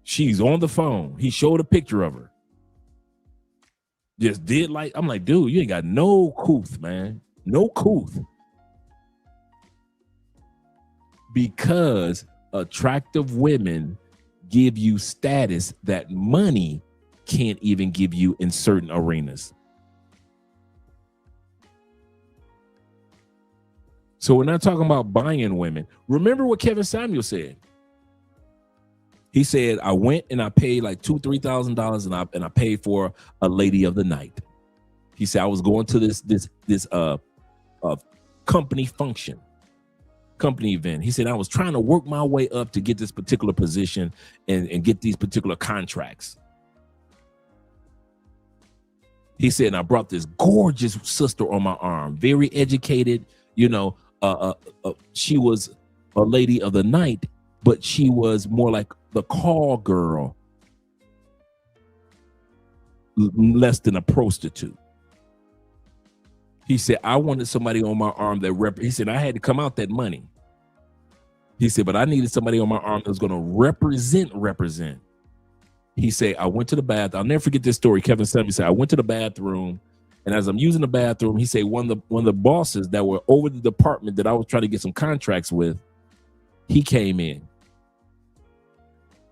she's on the phone. He showed a picture of her. Just did like, I'm like, dude, you ain't got no couth, man. No couth. Because attractive women give you status that money can't even give you in certain arenas. So we're not talking about buying women. Remember what Kevin Samuel said. He said, I went and I paid like $2,000-$3,000 and I paid for a lady of the night. He said, I was going to this company function, company event. He said, I was trying to work my way up to get this particular position and get these particular contracts. He said, and I brought this gorgeous sister on my arm, very educated, she was a lady of the night, but she was more like the call girl, less than a prostitute. He said, I wanted somebody on my arm he said, I had to come out that money. He said, but I needed somebody on my arm that was going to represent. He said, I went to the bathroom. I'll never forget this story. Kevin Samuel said, I went to the bathroom And as I'm using the bathroom, he said one of the bosses that were over the department that I was trying to get some contracts with, he came in.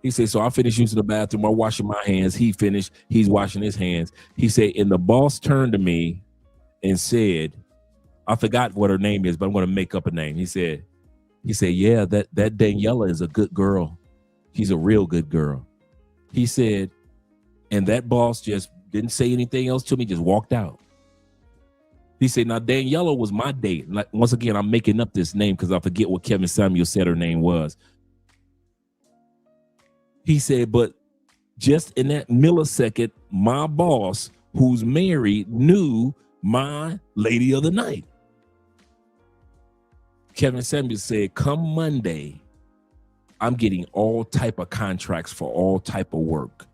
He said, so I finished using the bathroom. I'm washing my hands. He finished. He's washing his hands. He said, and the boss turned to me and said, I forgot what her name is, but I'm going to make up a name. He said, yeah, that Daniela is a good girl. She's a real good girl. He said, and that boss just didn't say anything else to me, just walked out. He said, now Daniela was my date. Like, once again, I'm making up this name because I forget what Kevin Samuel said her name was. He said, but just in that millisecond, my boss, who's married, knew my lady of the night. Kevin Samuel said, come Monday, I'm getting all type of contracts for all type of work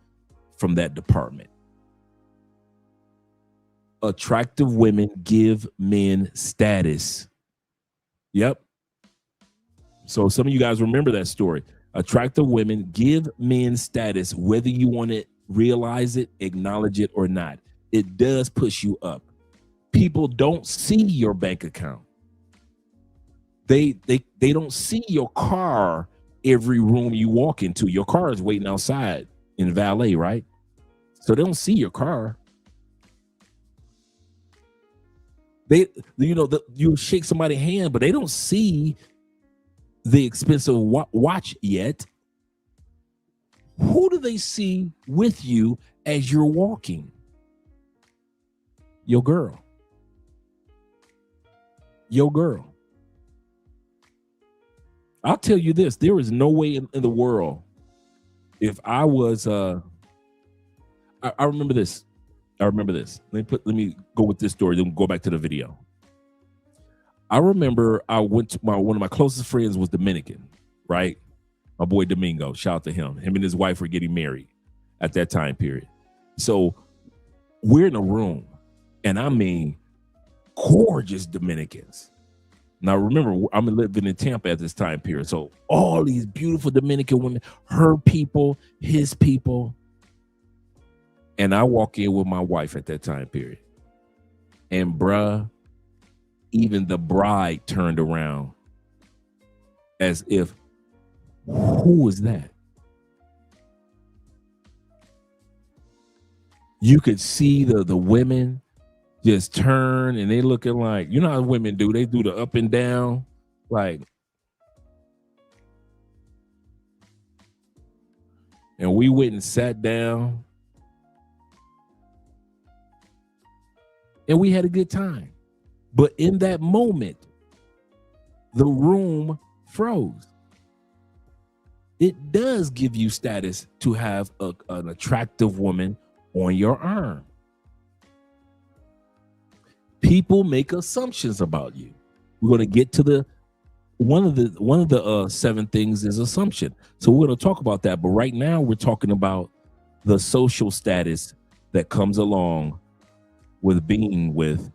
from that department. Attractive women give men status. Yep. So some of you guys remember that story. Attractive women give men status, whether you want to realize it, acknowledge it or not. It does push you up. People don't see your bank account. They don't see your car every room you walk into. Your car is waiting outside in valet, right? So they don't see your car. You shake somebody's hand, but they don't see the expensive watch yet. Who do they see with you as you're walking? Your girl. Your girl. I'll tell you this, there is no way in the world, if I was, I remember this. Let me go with this story, then go back to the video. I remember I went to one of my closest friends was Dominican, right? My boy Domingo, shout out to him. Him and his wife were getting married at that time period. So we're in a room, and I mean, gorgeous Dominicans. Now, remember, I'm living in Tampa at this time period. So all these beautiful Dominican women, her people, his people. And I walk in with my wife at that time period. And bruh, even the bride turned around as if, who was that? You could see the women just turn and they looking like, you know how women do, they do the up and down, like, and we went and sat down and we had a good time. But in that moment, the room froze. It does give you status to have an attractive woman on your arm. People make assumptions about you. We're going to get to one of the 7 things is assumption. So we're going to talk about that. But right now we're talking about the social status that comes along with being with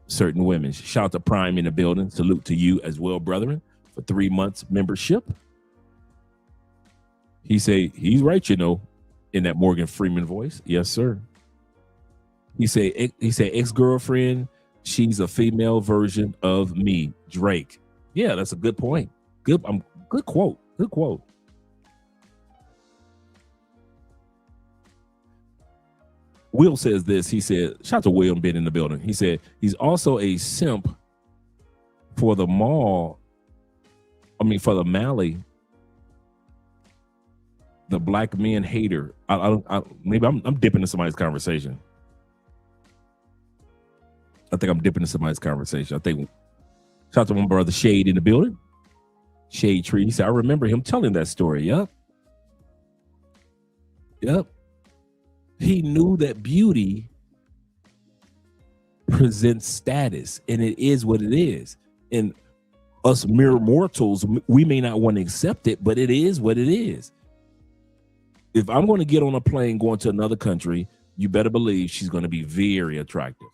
certain women. Shout out to Prime in the building. Salute to you as well, brethren, for 3 months membership. He say he's right, in that Morgan Freeman voice. Yes, sir. He said ex-girlfriend, she's a female version of me, Drake. Yeah, that's a good point. Good quote. Good quote. Will says this. He said, shout out to William been in the building. He said he's also a simp for the Mally, the black men hater. Maybe I'm dipping into somebody's conversation. I think I'm dipping into somebody's conversation. I think, shout out to my brother Shade in the building. Shade Tree. He said, I remember him telling that story. Yep. He knew that beauty presents status, and it is what it is. And us mere mortals, we may not want to accept it, but it is what it is. If I'm going to get on a plane going to another country, you better believe she's going to be very attractive.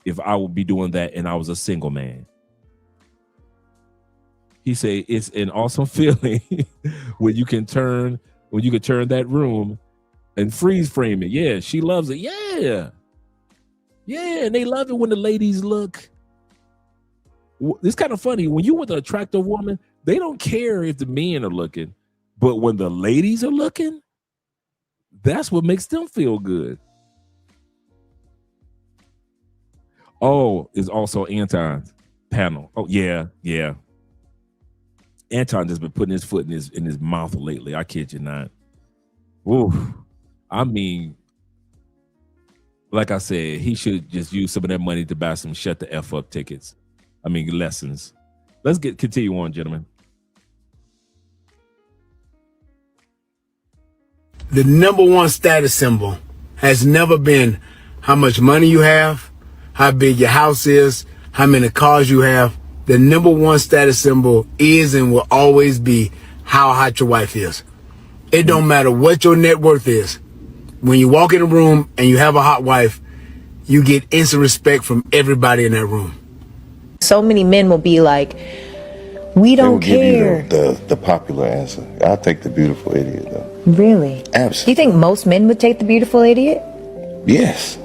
If I would be doing that and I was a single man. He said it's an awesome feeling when you can turn that room and freeze frame it. Yeah, she loves it. Yeah. Yeah, and they love it when the ladies look. It's kind of funny. When you with an attractive woman, they don't care if the men are looking. But when the ladies are looking, that's what makes them feel good. Oh, it's also Anton's panel. Oh, yeah. Anton just been putting his foot in his mouth lately. I kid you not. Ooh. I mean, like I said, he should just use some of that money to buy some shut the F up tickets. I mean, lessons. Let's continue on, gentlemen. The number one status symbol has never been how much money you have, how big your house is, how many cars you have. The number one status symbol is and will always be how hot your wife is. It don't matter what your net worth is. When you walk in a room and you have a hot wife, you get instant respect from everybody in that room. So many men will be like, we don't care. Give you the popular answer. I'll take the beautiful idiot, though. Really? Absolutely. Do you think most men would take the beautiful idiot? Yes.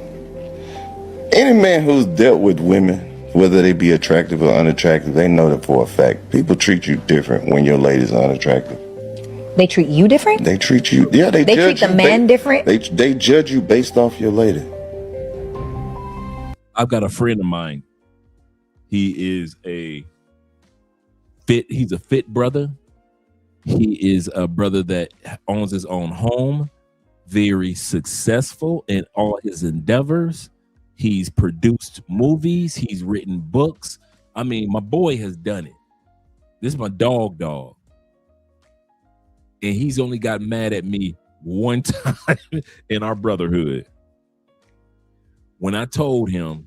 Any man who's dealt with women, whether they be attractive or unattractive, they know that for a fact. People treat you different when your lady's unattractive. They treat you different? They treat you, yeah, they judge treat the man different? They judge you based off your lady. I've got a friend of mine. He's a fit brother. He is a brother that owns his own home, very successful in all his endeavors. He's produced movies. He's written books. I mean, my boy has done it. This is my dog. And he's only got mad at me one time in our brotherhood. When I told him,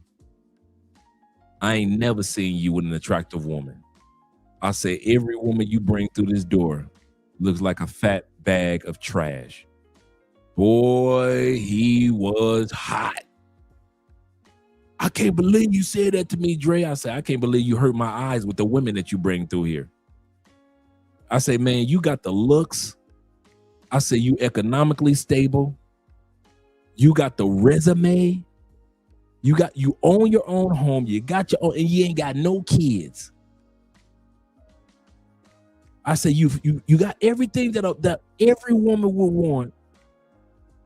I ain't never seen you with an attractive woman. I say, every woman you bring through this door looks like a fat bag of trash. Boy, he was hot. I can't believe you said that to me, Dre. I said, I can't believe you hurt my eyes with the women that you bring through here. I say, man, you got the looks. I say, you economically stable. You got the resume. You own your own home. You got your own, and you ain't got no kids. I say, you got everything that every woman would want.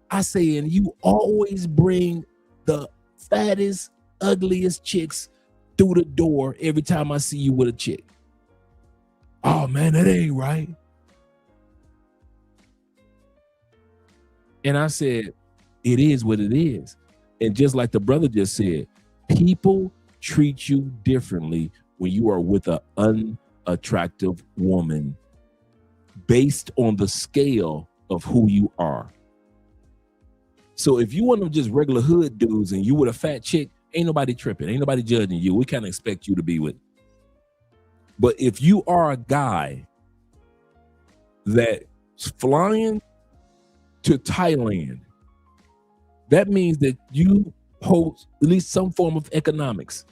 I say, and you always bring the fattest, ugliest chicks through the door every time I see you with a chick. Oh man, that ain't right. And I said, it is what it is. And just like the brother just said, people treat you differently when you are with an unattractive woman based on the scale of who you are. So if you want them just regular hood dudes and you with a fat chick, ain't nobody tripping. Ain't nobody judging you. We kind of expect you to be with. But if you are a guy that's flying to Thailand, that means that you hold at least some form of economics.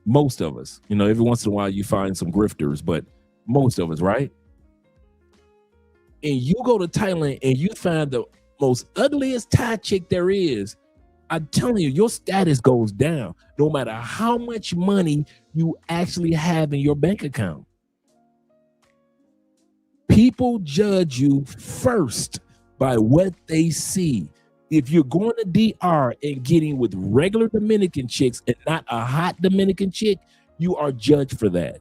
Most of us, every once in a while you find some grifters, but most of us, right? And you go to Thailand and you find the most ugliest Thai chick there is, I'm telling you, your status goes down no matter how much money you actually have in your bank account. People judge you first by what they see. If you're going to DR and getting with regular Dominican chicks and not a hot Dominican chick, you are judged for that.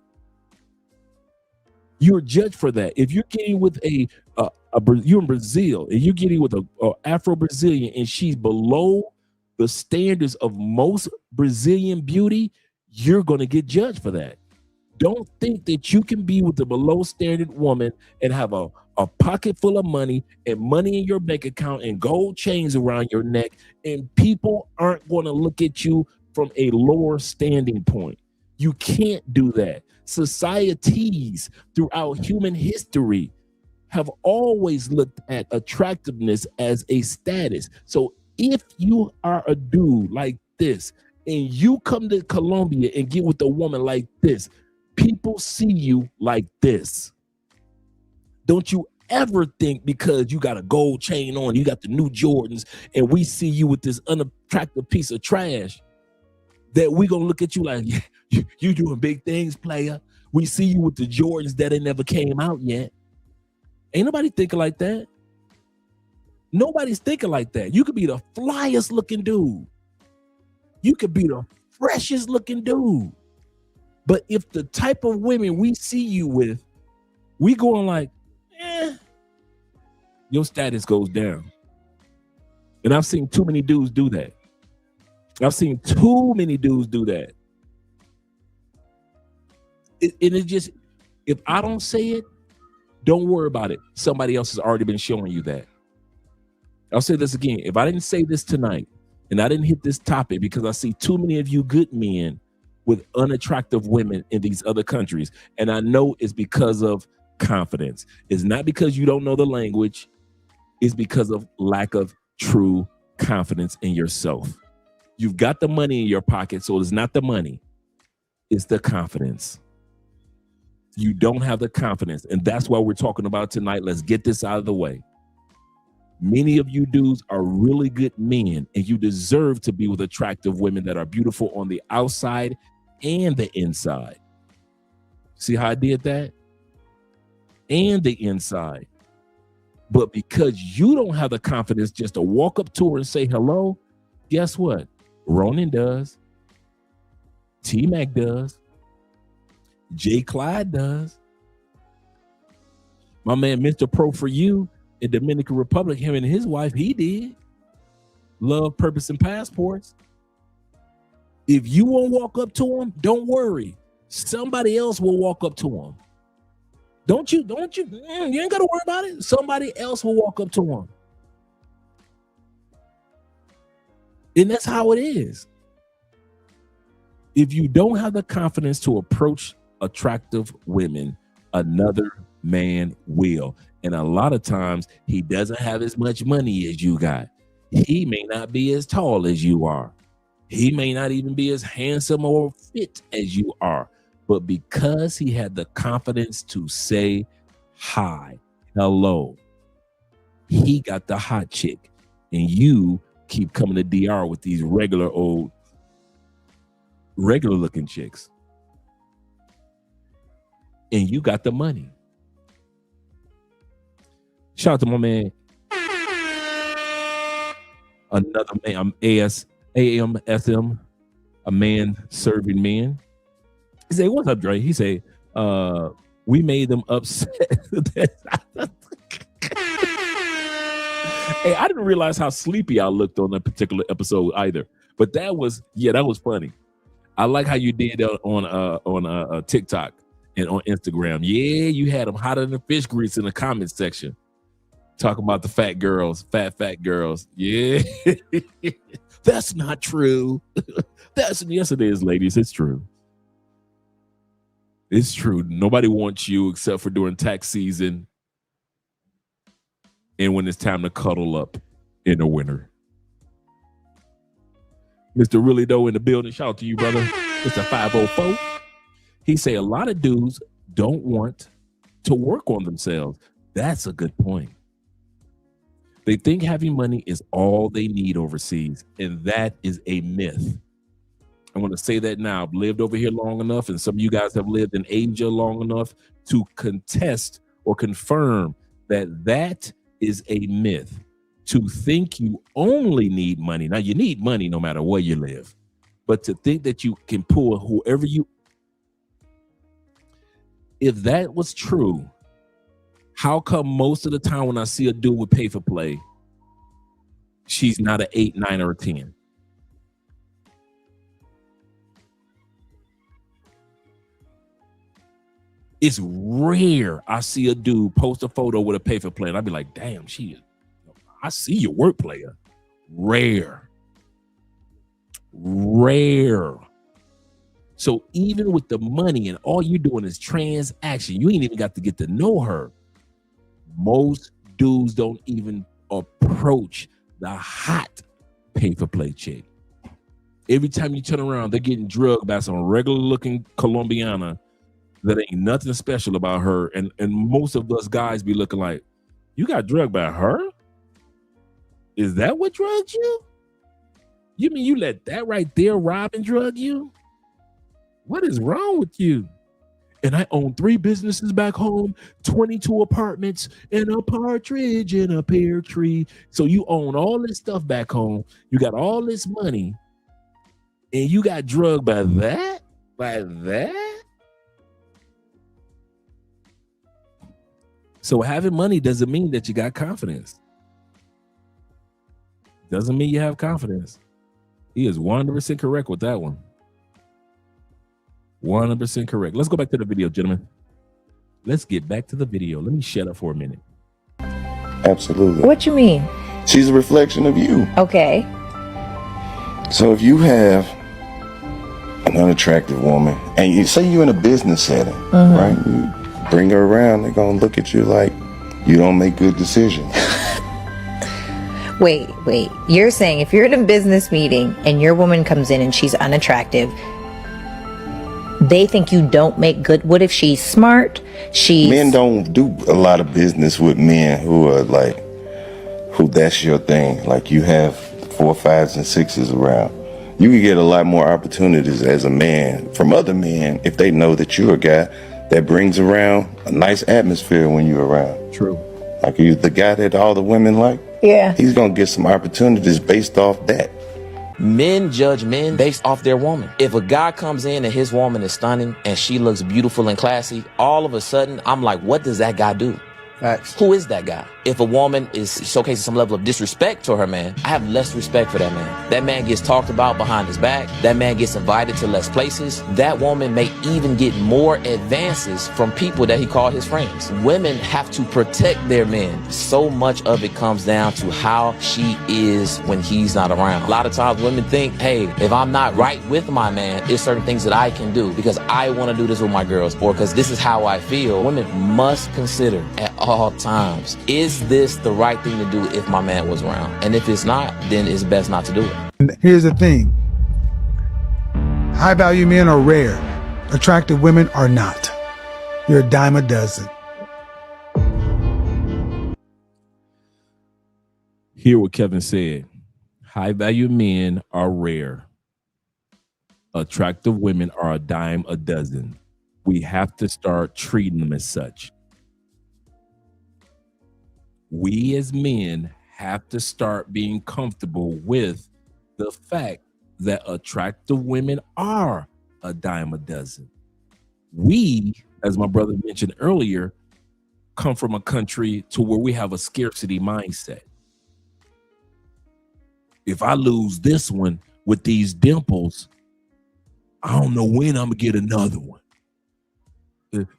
You're judged for that. If you're getting with you're in Brazil and you're getting with a Afro-Brazilian and she's below the standards of most Brazilian beauty, you're going to get judged for that. Don't think that you can be with a below standard woman and have a pocket full of money and money in your bank account and gold chains around your neck, and people aren't going to look at you from a lower standing point. You can't do that. Societies throughout human history have always looked at attractiveness as a status. So if you are a dude like this and you come to Colombia and get with a woman like this, people see you like this. Don't you ever think because you got a gold chain on, you got the new Jordans, and we see you with this unattractive piece of trash, that we gonna look at you like, yeah, you doing big things, player. We see you with the Jordans that ain't never came out yet. Ain't nobody thinking like that. Nobody's thinking like that. You could be the flyest looking dude. You could be the freshest looking dude. But if the type of women we see you with, we going like, your status goes down. And I've seen too many dudes do that. I've seen too many dudes do that. It just, if I don't say it, don't worry about it. Somebody else has already been showing you that. I'll say this again. If I didn't say this tonight and I didn't hit this topic because I see too many of you good men with unattractive women in these other countries, and I know it's because of confidence. It's not because you don't know the language. It's because of lack of true confidence in yourself. You've got the money in your pocket, so it's not the money. It's the confidence. You don't have the confidence, and that's why we're talking about tonight. Let's get this out of the way. Many of you dudes are really good men, and you deserve to be with attractive women that are beautiful on the outside and the inside. See how I did that? And the inside. But because you don't have the confidence just to walk up to her and say hello, guess what? Ronan does. T-Mac does. J. Clyde does. My man, Mr. Pro for You in Dominican Republic, him and his wife, he did. Love, Purpose, and Passports. If you won't walk up to him, don't worry. Somebody else will walk up to him. Don't you, you ain't got to worry about it. Somebody else will walk up to him. And that's how it is. If you don't have the confidence to approach attractive women, another man will. And a lot of times he doesn't have as much money as you got. He may not be as tall as you are. He may not even be as handsome or fit as you are. But because he had the confidence to say hi, hello, he got the hot chick. And you keep coming to DR with these regular looking chicks. And you got the money. Shout out to my man. Another man, AMSM, a man serving men. He say, what's up, Dre? He say, we made them upset. Hey, I didn't realize how sleepy I looked on that particular episode either. But that was funny. I like how you did on TikTok and on Instagram. Yeah, you had them hotter than fish grease in the comments section. Talking about the fat girls, fat girls. Yeah. That's not true. Yes, it is, ladies. It's true. It's true. Nobody wants you except for during tax season and when it's time to cuddle up in the winter. Mr. Really Doe in the building. Shout out to you, brother. It's a 504. He say a lot of dudes don't want to work on themselves. That's a good point. They think having money is all they need overseas, and that is a myth. I want to say that now. I've lived over here long enough, and some of you guys have lived in Asia long enough to contest or confirm that that is a myth. To think you only need money. Now, you need money no matter where you live, but to think that you can pull whoever you... If that was true, how come most of the time when I see a dude with pay for play, she's not an 8, 9, or a 10? It's rare I see a dude post a photo with a pay for play and I'd be like, damn, I see your work, player. Rare. So even with the money and all you're doing is transaction, you ain't even got to get to know her. Most dudes don't even approach the hot pay-for-play chick. Every time you turn around, they're getting drugged by some regular-looking Colombiana that ain't nothing special about her. And most of us guys be looking like, You got drugged by her? Is that what drugged you? You mean you let that right there rob and drug you? What is wrong with you? And I own 3 businesses back home, 22 apartments, and a partridge in a pear tree. So you own all this stuff back home. You got all this money, and you got drugged by that? By that? So having money doesn't mean that you got confidence. Doesn't mean you have confidence. He is 100% correct with that one. 100% correct. Let's go back to the video, gentlemen. Let's get back to the video. Let me shut up for a minute. Absolutely. What you mean? She's a reflection of you. Okay. So if you have an unattractive woman, and you say you're in a business setting, right? You bring her around, they're gonna look at you like you don't make good decisions. Wait. You're saying if you're in a business meeting and your woman comes in and she's unattractive, they think you don't make good. What if she's smart? Men don't do a lot of business with men who are like, who that's your thing. Like you have 4, 5s, and 6s around. You can get a lot more opportunities as a man from other men if they know that you're a guy that brings around a nice atmosphere when you're around. True. Like you, the guy that all the women like. Yeah. He's gonna get some opportunities based off that. Men judge men based off their woman. If a guy comes in and his woman is stunning and she looks beautiful and classy, all of a sudden, I'm like, what does that guy do? Facts. Who is that guy? If a woman is showcasing some level of disrespect to her man, I have less respect for that man. That man gets talked about behind his back. That man gets invited to less places. That woman may even get more advances from people that he called his friends. Women have to protect their men. So much of it comes down to how she is when he's not around. A lot of times women think, hey, if I'm not right with my man, there's certain things that I can do because I want to do this with my girls or because this is how I feel. Women must consider at all times, is this the right thing to do if my man was around? And if it's not, then it's best not to do it. Here's the thing. High value men are rare. Attractive women are not. You're a dime a dozen. Hear what Kevin said. High value men are rare. Attractive women are a dime a dozen. We have to start treating them as such. We as men have to start being comfortable with the fact that attractive women are a dime a dozen. We, as my brother mentioned earlier, come from a country to where we have a scarcity mindset. If I lose this one with these dimples, I don't know when I'm gonna get another one.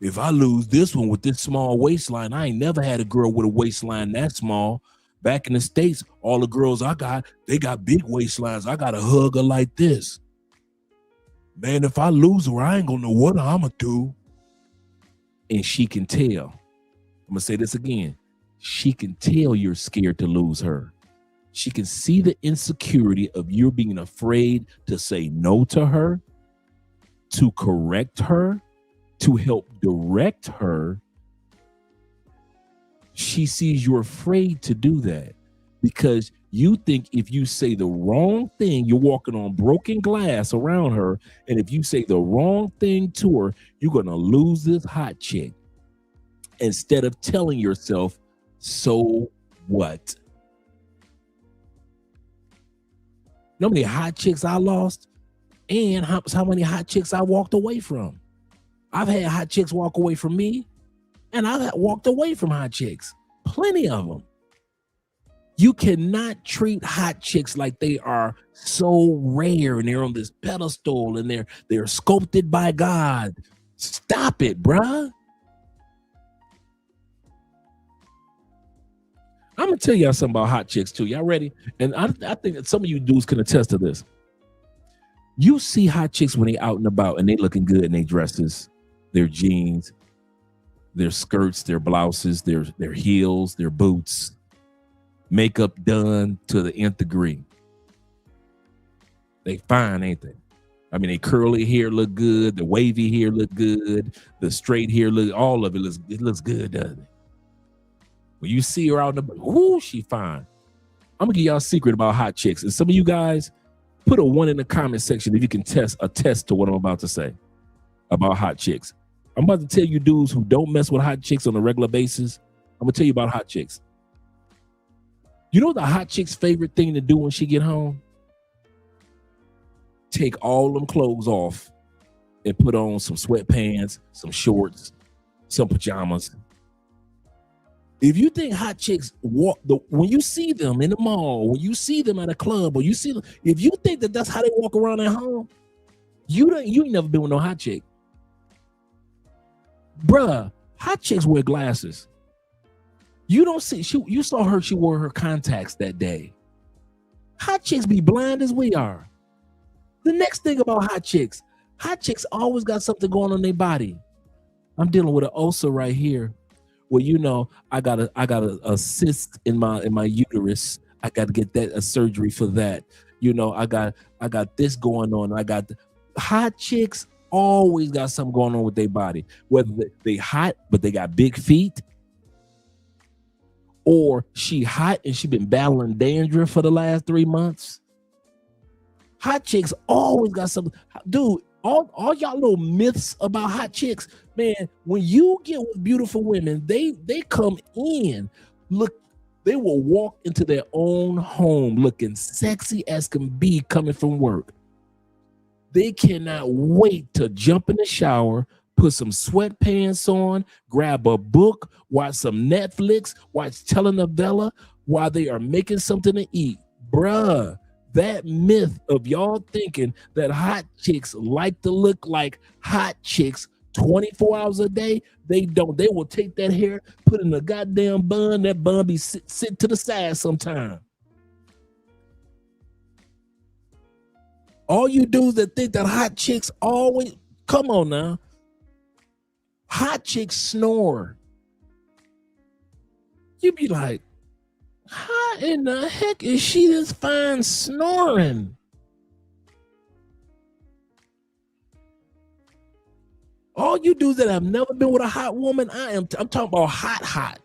If I lose this one with this small waistline, I ain't never had a girl with a waistline that small. Back in the States, all the girls I got, they got big waistlines. I got to hug her like this. Man, if I lose her, I ain't gonna know what I'm gonna do. And she can tell. I'm gonna say this again. She can tell you're scared to lose her. She can see the insecurity of you being afraid to say no to her, to correct her, to help direct her. She sees you're afraid to do that because you think if you say the wrong thing, you're walking on broken glass around her. And if you say the wrong thing to her, you're going to lose this hot chick. Instead of telling yourself, so what? You know how many hot chicks I lost and how many hot chicks I walked away from? I've had hot chicks walk away from me, and I've walked away from hot chicks. Plenty of them. You cannot treat hot chicks like they are so rare and they're on this pedestal and they're sculpted by God. Stop it, bruh. I'm gonna tell y'all something about hot chicks too. Y'all ready? And I think that some of you dudes can attest to this. You see hot chicks when they out and about and they looking good in their dresses, their jeans, their skirts, their blouses, their heels, their boots, makeup done to the nth degree. They fine, ain't they? I mean, they curly hair look good, the wavy hair look good, the straight hair look, all of it looks good, doesn't it? When you see her out in the, ooh, she fine. I'm gonna give y'all a secret about hot chicks. And some of you guys, put a 1 in the comment section if you can attest to what I'm about to say about hot chicks. I'm about to tell you dudes who don't mess with hot chicks on a regular basis. I'm gonna tell you about hot chicks. You know the hot chick's favorite thing to do when she get home? Take all them clothes off and put on some sweatpants, some shorts, some pajamas. If you think hot chicks when you see them in the mall, when you see them at a club, or you see them, if you think that that's how they walk around at home, you ain't never been with no hot chick. Bruh, hot chicks wear glasses. You don't see, you saw her, she wore her contacts that day. Hot chicks be blind as we are. The next thing about hot chicks always got something going on in their body. I'm dealing with an ulcer right here. Well, you know, I got a cyst in my uterus. I got to get a surgery for that. You know, I got this going on. Hot chicks always got something going on with their body. Whether they hot, but they got big feet, or she hot and she been battling dandruff for the last 3 months. Hot chicks always got something. Dude, all y'all little myths about hot chicks, man, when you get with beautiful women, they come in, look, they will walk into their own home looking sexy as can be coming from work. They cannot wait to jump in the shower, put some sweatpants on, grab a book, watch some Netflix, watch telenovela while they are making something to eat. Bruh, that myth of y'all thinking that hot chicks like to look like hot chicks 24 hours a day, they don't. They will take that hair, put in a goddamn bun, that bun be sit to the side sometime. All you dudes that think that hot chicks always, come on now. Hot chicks snore. You be like, how in the heck is she this fine snoring? All you dudes that have never been with a hot woman, I'm talking about hot.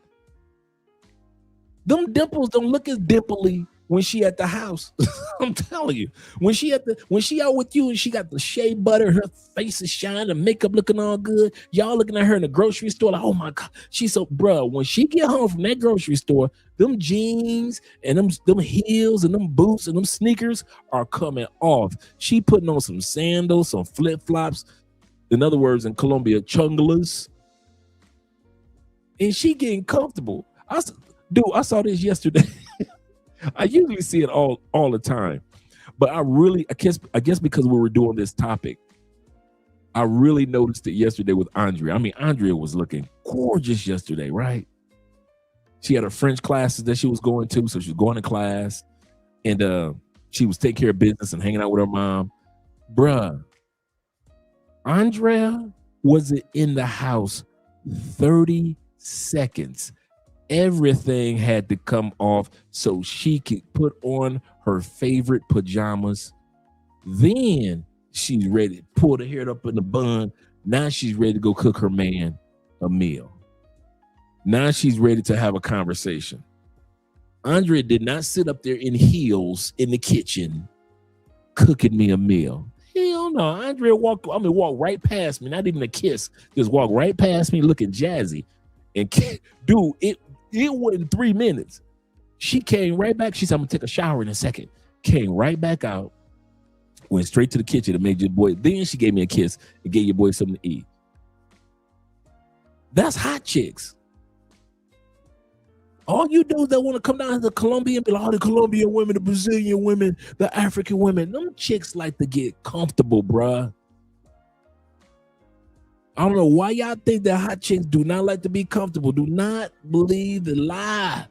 Them dimples don't look as dimply when she at the house. I'm telling you, when she out with you and she got the shea butter, her face is shining, the makeup looking all good. Y'all looking at her in the grocery store like, oh my God, she's so, bruh, when she get home from that grocery store, them jeans and them heels and them boots and them sneakers are coming off. She putting on some sandals, some flip-flops, in other words, in Colombia, chungalas, and she getting comfortable. I saw this yesterday. I usually see it all the time, but I guess because we were doing this topic, I really noticed it yesterday with Andrea. I mean, Andrea was looking gorgeous yesterday, right? She had her French classes that she was going to, so she was going to class, and she was taking care of business and hanging out with her mom. Bruh, Andrea wasn't in the house 30 seconds. Everything had to come off so she could put on her favorite pajamas. Then she's ready, pull her hair up in the bun. Now she's ready to go cook her man a meal. Now she's ready to have a conversation. Andrea did not sit up there in heels in the kitchen cooking me a meal. Hell no. Andrea walked right past me, not even a kiss, just walked right past me looking jazzy. And dude, it wasn't 3 minutes. She came right back. She said, I'm gonna take a shower in a second. Came right back out, went straight to the kitchen and made your boy. Then she gave me a kiss and gave your boy something to eat. That's hot chicks. All you dudes that want to come down to the Colombian and be like, oh, the Colombian women, the Brazilian women, the African women, them chicks like to get comfortable, bruh. I don't know why y'all think that hot chicks do not like to be comfortable. Do not believe the lie.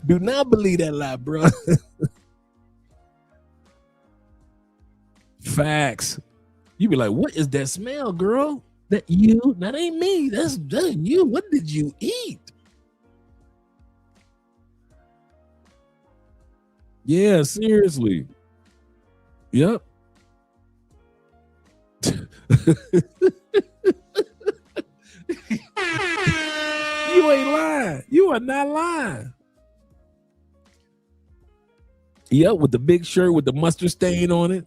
do not believe that lie, bro. Facts. You be like, what is that smell, girl? That you? That ain't me. That's you. What did you eat? Yeah, seriously. Yep. You You ain't lying. You are not lying. Yep, with the big shirt with the mustard stain on it,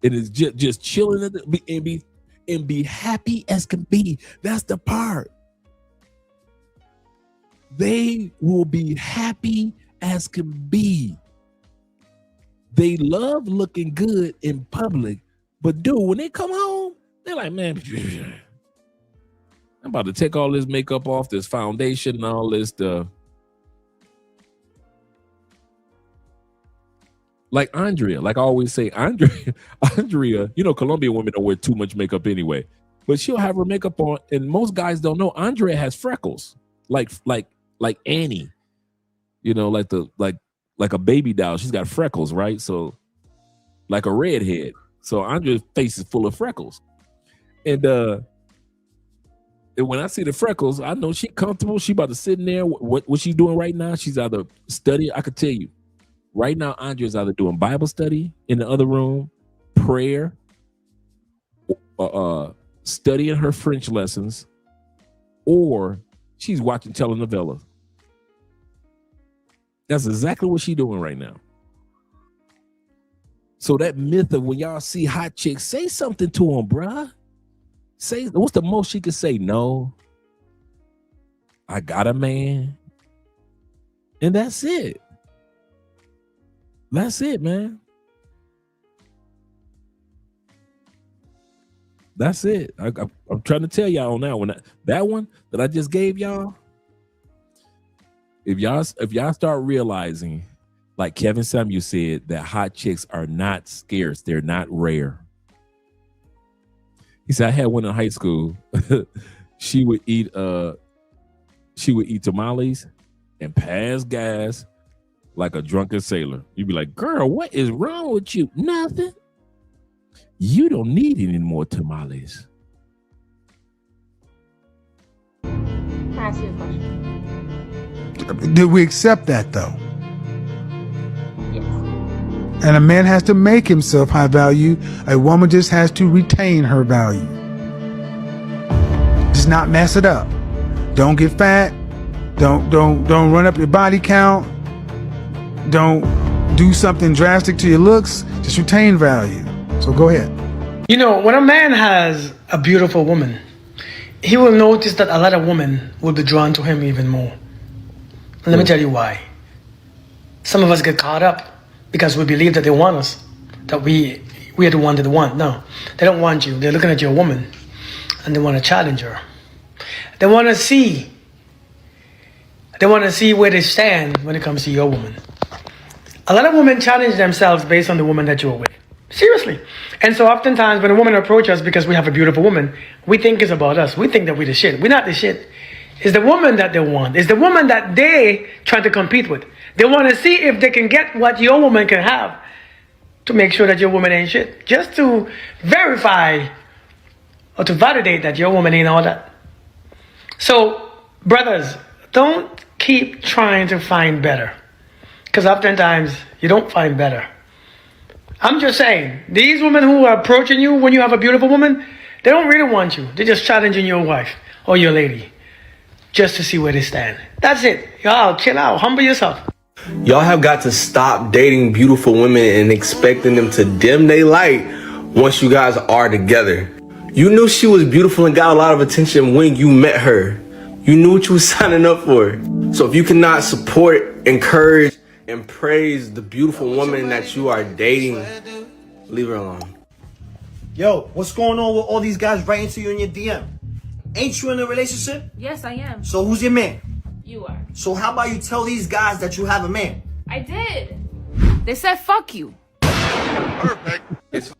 and it's just chilling and be happy as can be. That's the part. They will be happy as can be. They love looking good in public, but dude, when they come home, they're like, man, I'm about to take all this makeup off, this foundation and all this stuff. Like Andrea, like I always say, Andrea, you know, Colombian women don't wear too much makeup anyway, but she'll have her makeup on, and most guys don't know Andrea has freckles, like Annie, you know, like a baby doll. She's got freckles, right? So like a redhead. So Andrea's face is full of freckles, and when I see the freckles, I know she's comfortable. She about to sit in there. What she's doing right now? She's either studying. I could tell you. Right now, Andrea's either doing Bible study in the other room, prayer, studying her French lessons, or she's watching telenovelas. That's exactly what she's doing right now. So that myth of when y'all see hot chicks, say something to them, bruh. Say, what's the most she could say? No, I got a man. And that's it. That's it, man. That's it. I'm trying to tell y'all on that one. That one that I just gave y'all. If y'all start realizing, like Kevin Samuel said, that hot chicks are not scarce. They're not rare. He said, I had one in high school. She would eat tamales and pass gas like a drunken sailor. You'd be like, girl, what is wrong with you? Nothing. You don't need any more tamales. Can I ask you a question? Do we accept that though? Yes. And a man has to make himself high value. A woman just has to retain her value. Just not mess it up. Don't get fat. Don't run up your body count. Don't do something drastic to your looks. Just retain value. So go ahead. You know, when a man has a beautiful woman, he will notice that a lot of women will be drawn to him even more. And let me tell you why. Some of us get caught up because we believe that they want us, that we are the one that they want. No, they don't want you. They're looking at your woman and they want to challenge her. They want to see where they stand when it comes to your woman. A lot of women challenge themselves based on the woman that you're with. Seriously. And so oftentimes when a woman approaches us because we have a beautiful woman, we think it's about us. We think that we're the shit. We're not the shit. It's the woman that they want. It's the woman that they try to compete with. They want to see if they can get what your woman can have to make sure that your woman ain't shit. Just to verify or to validate that your woman ain't all that. So, brothers, don't keep trying to find better. Because oftentimes, you don't find better. I'm just saying, these women who are approaching you when you have a beautiful woman, they don't really want you. They're just challenging your wife or your lady just to see where they stand. That's it. Y'all, chill out. Humble yourself. Y'all have got to stop dating beautiful women and expecting them to dim their light once you guys are together. You knew she was beautiful and got a lot of attention when you met her. You knew what you were signing up for. So if you cannot support, encourage, and praise the beautiful woman that you are dating, leave her alone. Yo, what's going on with all these guys writing to you in your DM? Ain't you in a relationship? Yes, I am. So who's your man? You are. So how about you tell these guys that you have a man? I did. They said fuck you. Perfect.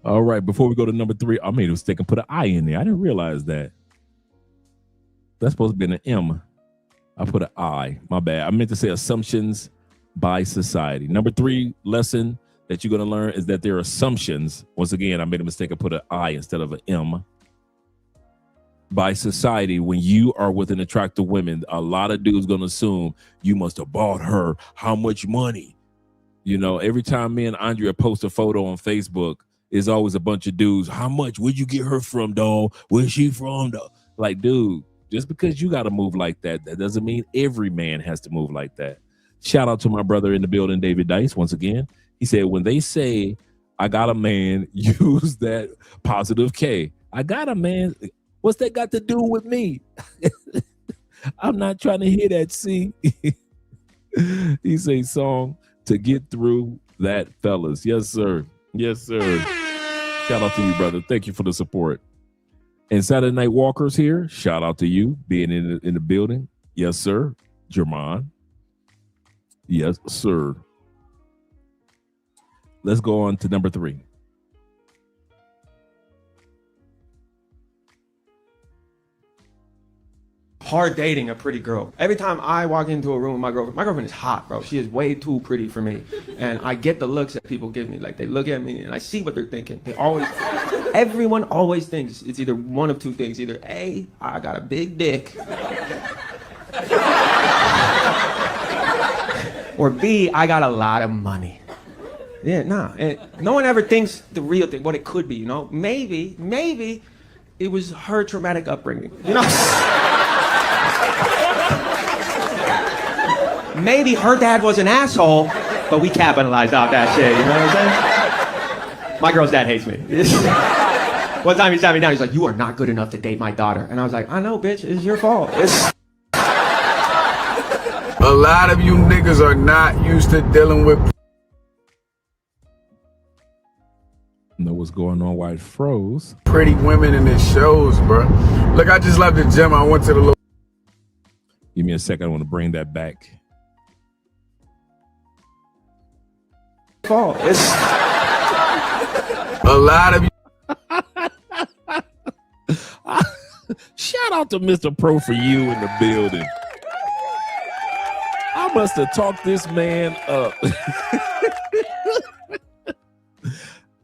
All right, before we go to number 3, I made a mistake and put an I in there. I didn't realize that. That's supposed to be an M. I put an I. My bad. I meant to say assumptions by society. Number 3 lesson that you're going to learn is that there are assumptions. Once again, I made a mistake and put an I instead of an M. By society, when you are with an attractive woman, a lot of dudes going to assume you must have bought her. How much money? You know, every time me and Andrea post a photo on Facebook, there's always a bunch of dudes. How much? Where'd you get her from, dog? Where's she from, dog? Like, dude, Just because you got to move like that, that doesn't mean every man has to move like that. Shout out to my brother in the building, David Dice, once again. He said, when they say, I got a man, use that positive K. I got a man. What's that got to do with me? I'm not trying to hear that, see? He say song to get through that, fellas. Yes, sir. Yes, sir. Shout out to you, brother. Thank you for the support. And Saturday Night Walkers here. Shout out to you being in the building. Yes, sir. Jermon. Yes, sir. Let's go on to number 3. Hard dating a pretty girl. Every time I walk into a room with my girlfriend is hot, bro. She is way too pretty for me. And I get the looks that people give me. Like, they look at me and I see what they're thinking. Everyone always thinks it's either one of two things. Either A, I got a big dick. Or B, I got a lot of money. Yeah, nah. And no one ever thinks the real thing, what it could be, you know? Maybe it was her traumatic upbringing, you know? Maybe her dad was an asshole, but we capitalized off that shit, you know what I'm saying? My girl's dad hates me. One time he sat me down, he's like, you are not good enough to date my daughter. And I was like, I know, bitch, it's your fault. A lot of you niggas are not used to dealing with. Know what's going on? Why it froze? Pretty women in the shows, bro. Look, I just left the gym. I went to the little. Give me a second. I want to bring that back. Fault. It's a lot of you. Shout out to Mr. Pro for you in the building. I must have talked this man up.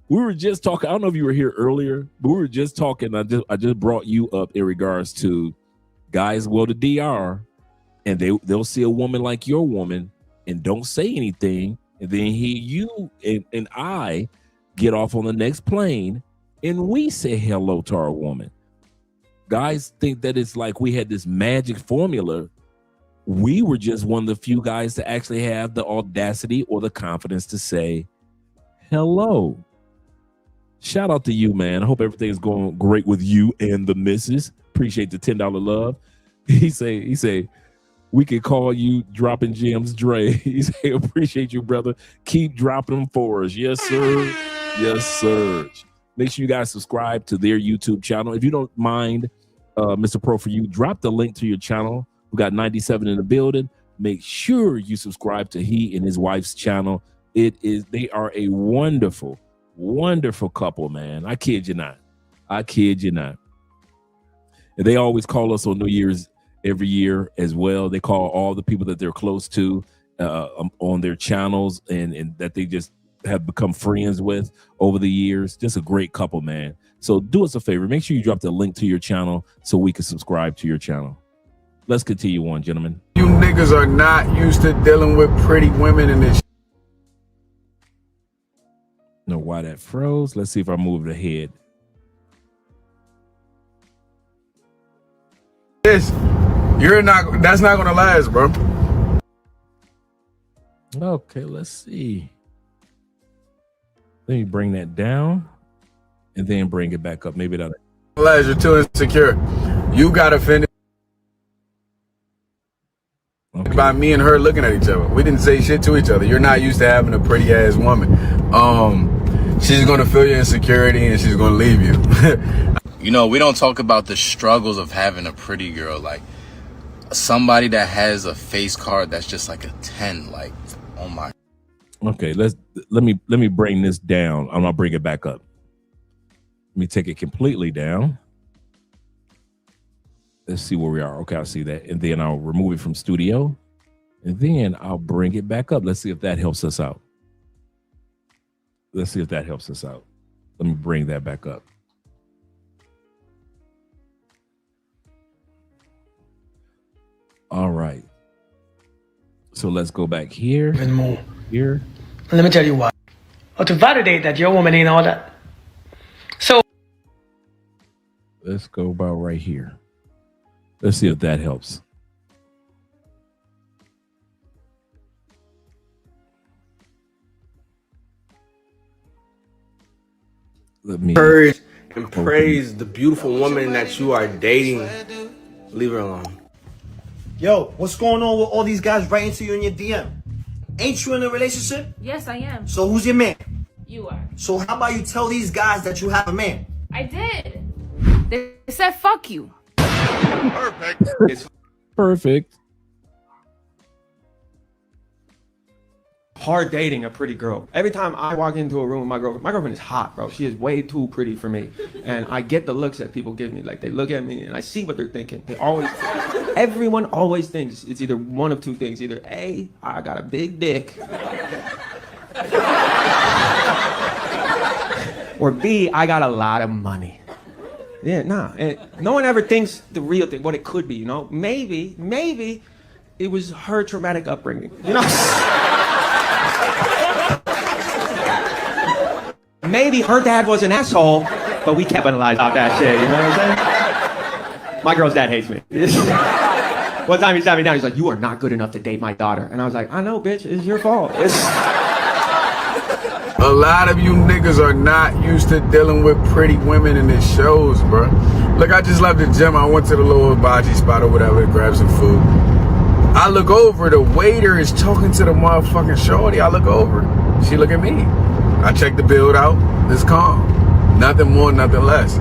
We were just talking. I don't know if you were here earlier, but we were just talking. I just brought you up in regards to guys go to DR and they'll see a woman like your woman and don't say anything. And then you and I get off on the next plane and we say hello to our woman. Guys think that it's like we had this magic formula. We were just one of the few guys to actually have the audacity or the confidence to say hello. Shout out to you, man. I hope everything is going great with you and the missus. Appreciate the $10 love. He say, we could call you Dropping Gems Dre. He say, appreciate you, brother. Keep dropping them for us. Yes, sir. Yes, sir. Make sure you guys subscribe to their YouTube channel. If you don't mind, Mr. Pro for you, drop the link to your channel. We got 97 in the building. Make sure you subscribe to he and his wife's channel. They are a wonderful, wonderful couple, man. I kid you not. I kid you not. And they always call us on New Year's every year as well. They call all the people that they're close to on their channels and that they just have become friends with over the years. Just a great couple, man. So do us a favor. Make sure you drop the link to your channel so we can subscribe to your channel. Let's continue on, gentlemen. You niggas are not used to dealing with pretty women in this. Know why that froze? Let's see if I move it ahead. That's not gonna last, bro. Okay, let's see. Let me bring that down and then bring it back up. Maybe that'll last. You're too insecure. You gotta finish. Okay. By me and her looking at each other. We didn't say shit to each other. You're not used to having a pretty ass woman. She's gonna feel your insecurity and she's gonna leave you. You know, we don't talk about the struggles of having a pretty girl. Like somebody that has a face card that's just like a 10. Like, oh my. Okay, let me bring this down. I'm gonna bring it back up. Let me take it completely down. Let's see where we are. Okay, I see that. And then I'll remove it from studio. And then I'll bring it back up. Let's see if that helps us out. Let's see if that helps us out. Let me bring that back up. All right. So let's go back here. And more. Here. Let me tell you why. Or to validate that your woman ain't all that. So let's go about right here. Let's see if that helps. Let me encourage and praise the beautiful woman that you are dating. Leave her alone. Yo, what's going on with all these guys writing to you in your DM? Ain't you in a relationship? Yes, I am. So who's your man? You are. So how about you tell these guys that you have a man? I did. They said fuck you. Perfect. It's perfect. hard dating a pretty girl. Every time I walk into a room with my girlfriend is hot, bro. She is way too pretty for me. And I get the looks that people give me. Like, they look at me and I see what they're thinking. Everyone always thinks it's either one of two things. Either A, I got a big dick. Or B, I got a lot of money. Yeah, nah. And no one ever thinks the real thing, what it could be, you know? Maybe it was her traumatic upbringing, you know? Maybe her dad was an asshole, but we capitalized off that shit, you know what I'm saying? My girl's dad hates me. One time he sat me down, he's like, "You are not good enough to date my daughter." And I was like, "I know, bitch, it's your fault." A lot of you niggas are not used to dealing with pretty women in the shows, bro. Look, I just left the gym. I went to the little hibachi spot or whatever to grab some food. I look over, the waiter is talking to the motherfucking shorty. I look over, she look at me. I check the build out, it's calm. Nothing more, nothing less.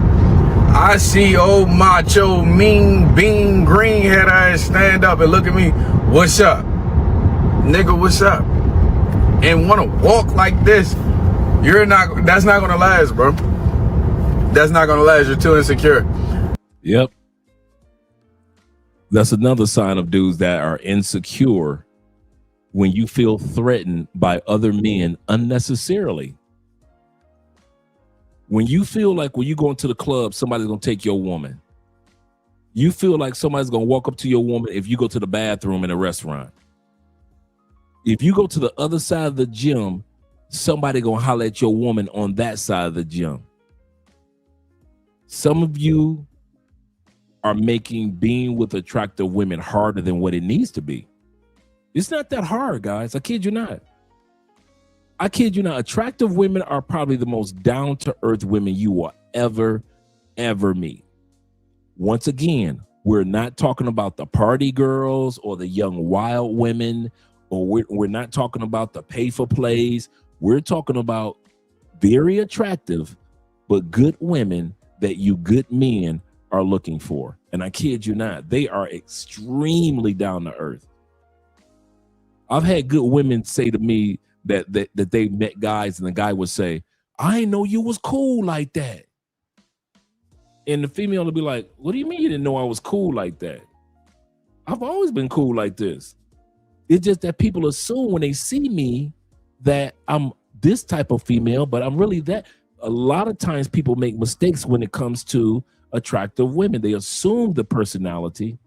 I see old macho, mean, bean, green head ass stand up and look at me. "What's up? Nigga, what's up?" And wanna walk like this. That's not gonna last, bro. That's not gonna last, you're too insecure. Yep. That's another sign of dudes that are insecure, when you feel threatened by other men unnecessarily. When you feel like when you go into the club, somebody's gonna take your woman. You feel like somebody's gonna walk up to your woman if you go to the bathroom in a restaurant. If you go to the other side of the gym, somebody gonna holler at your woman on that side of the gym. Some of you are making being with attractive women harder than what it needs to be. It's not that hard, guys. I kid you not. I kid you not. Attractive women are probably the most down-to-earth women you will ever meet. Once again, we're not talking about the party girls or the young wild women, or we're not talking about the pay-for-plays. We're talking about very attractive but good women that you good men are looking for. And I kid you not, they are extremely down to earth. I've had good women say to me that they met guys and the guy would say, "I didn't know you was cool like that." And the female would be like, "What do you mean you didn't know I was cool like that? I've always been cool like this." It's just that people assume when they see me that I'm this type of female, but I'm really that. A lot of times people make mistakes when it comes to attractive women. They assume the personality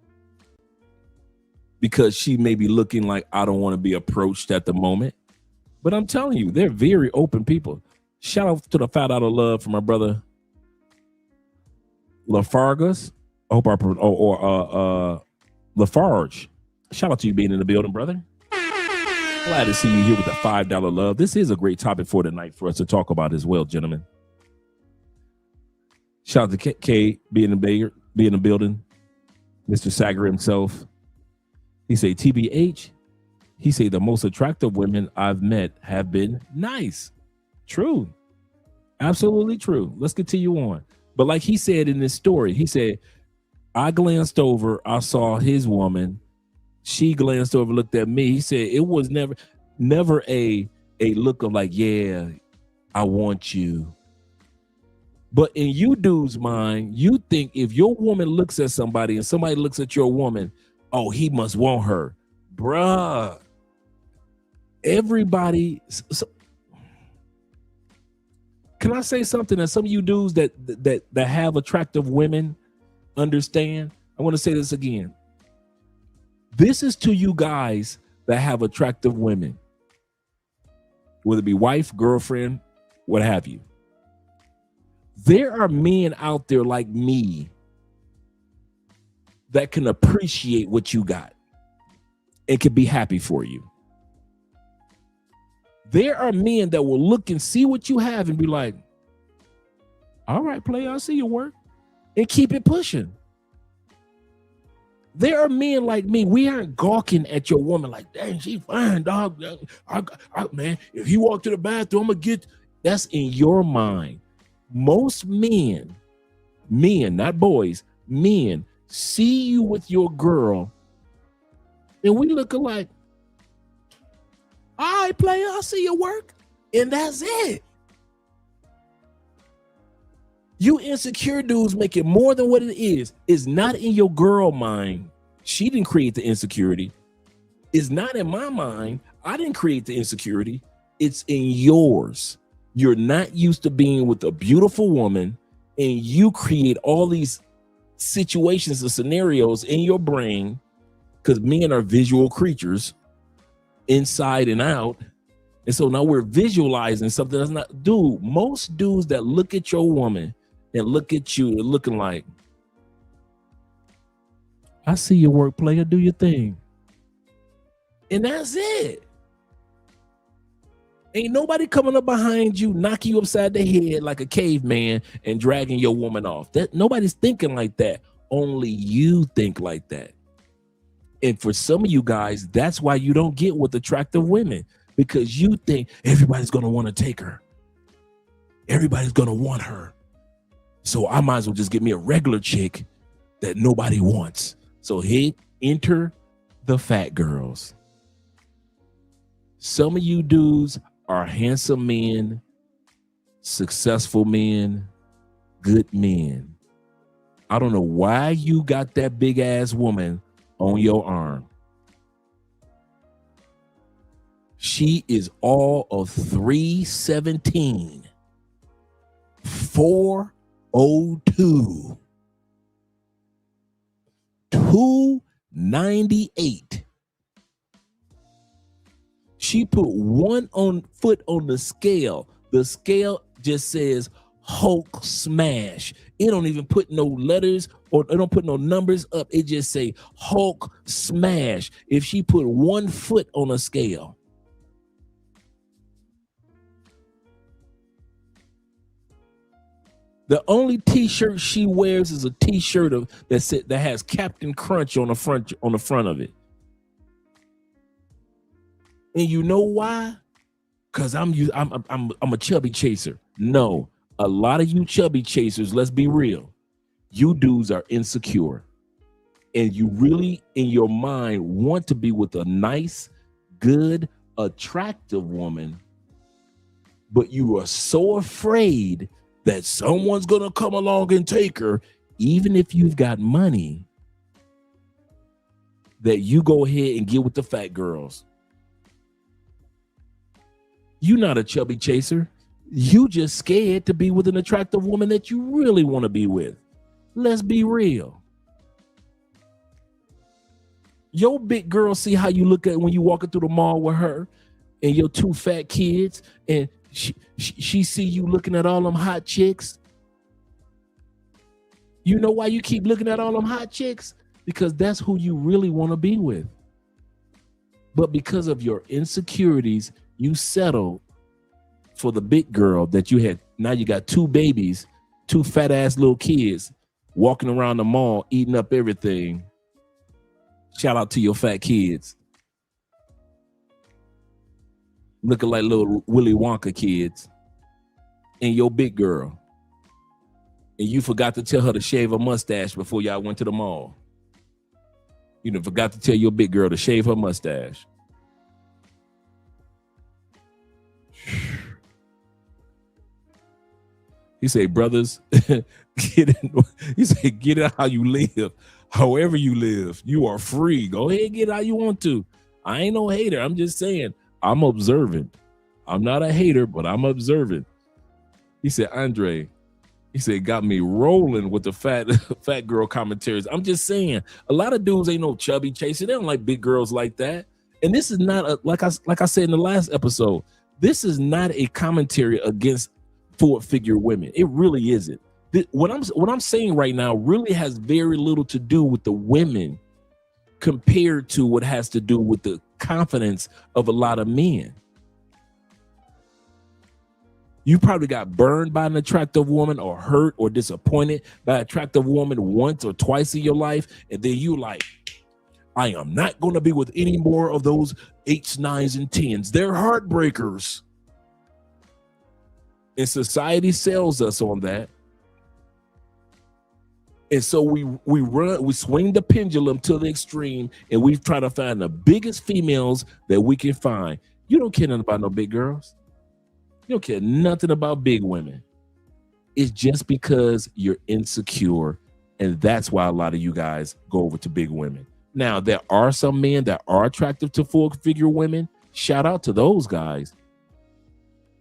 because she may be looking like, "I don't want to be approached at the moment." But I'm telling you, they're very open people. Shout out to the Fat Out of Love from my brother Lafargus. I hope Lafarge. Shout out to you being in the building, brother. Glad to see you here with the $5 love. This is a great topic for tonight for us to talk about as well, gentlemen. Shout out to K being in the building. Mr. Sager himself. He say, TBH, he say the most attractive women I've met have been nice. True. Absolutely true. Let's continue on. But like he said in this story, he said, I glanced over, I saw his woman. She glanced over, looked at me. He said it was never a look of like, "Yeah, I want you." But in you dude's mind, you think if your woman looks at somebody and somebody looks at your woman, "Oh, he must want her." Bruh. Everybody. Can I say something that some of you dudes that have attractive women understand? I want to say this again. This is to you guys that have attractive women, whether it be wife, girlfriend, what have you. There are men out there like me that can appreciate what you got and can be happy for you. There are men that will look and see what you have and be like, all right, player, I see your work, and keep it pushing. There are men like me. We aren't gawking at your woman like, dang, she fine, dog. Man, if you walk to the bathroom, I'm gonna get. That's in your mind. Most men, not boys, men see you with your girl, and we look alike. All right, player, I see your work, and that's it. You insecure dudes make it more than what it is. It's not in your girl mind. She didn't create the insecurity. It's not in my mind. I didn't create the insecurity. It's in yours. You're not used to being with a beautiful woman, and you create all these situations and scenarios in your brain, because men are visual creatures inside and out. And so now we're visualizing something that's not. Dude, most dudes that look at your woman and look at you, they're looking like, I see your work, player, do your thing. And that's it. Ain't nobody coming up behind you, knocking you upside the head like a caveman and dragging your woman off. That nobody's thinking like that. Only you think like that. And for some of you guys, that's why you don't get with attractive women, because you think everybody's going to want to take her. Everybody's going to want her. So I might as well just get me a regular chick that nobody wants. So enter the fat girls. Some of you dudes are handsome men, successful men, good men. I don't know why you got that big ass woman on your arm. She is all of 317, 402, 298. She put one foot on the scale. The scale just says Hulk smash. It don't even put no letters or it don't put no numbers up. It just say Hulk smash. If she put 1 foot on a scale. The only t-shirt she wears is a t-shirt that has Captain Crunch on the front of it. And you know why? Because I'm a chubby chaser. No, a lot of you chubby chasers, let's be real, you dudes are insecure. And you really, in your mind, want to be with a nice, good, attractive woman, but you are so afraid that someone's going to come along and take her, even if you've got money, that you go ahead and get with the fat girls. You're not a chubby chaser. You just scared to be with an attractive woman that you really want to be with. Let's be real. Your big girl see how you look at when you walking through the mall with her and your 2 fat kids, and she see you looking at all them hot chicks. You know why you keep looking at all them hot chicks? Because that's who you really want to be with. But because of your insecurities, you settled for the big girl that you had. Now you got 2 babies, 2 fat ass little kids walking around the mall, eating up everything. Shout out to your fat kids. Looking like little Willy Wonka kids. And your big girl. And you forgot to tell her to shave her mustache before y'all went to the mall. You forgot to tell your big girl to shave her mustache. He said, brothers, get it how you live. However you live, you are free. Go ahead and get it how you want to. I ain't no hater. I'm just saying, I'm observant. I'm not a hater, but I'm observant. He said, Andre, he said, got me rolling with the fat girl commentaries. I'm just saying, a lot of dudes ain't no chubby chaser. They don't like big girls like that. And this is not like I said in the last episode, this is not a commentary against 4-figure women. It really isn't. What I'm saying right now really has very little to do with the women compared to what has to do with the confidence of a lot of men. You probably got burned by an attractive woman or hurt or disappointed by an attractive woman once or twice in your life. And then you like, I am not going to be with any more of those 8s, 9s, and 10s. They're heartbreakers. And society sells us on that. And so we swing the pendulum to the extreme, and we try to find the biggest females that we can find. You don't care nothing about no big girls. You don't care nothing about big women. It's just because you're insecure, and that's why a lot of you guys go over to big women. Now, there are some men that are attractive to full-figure women. Shout out to those guys.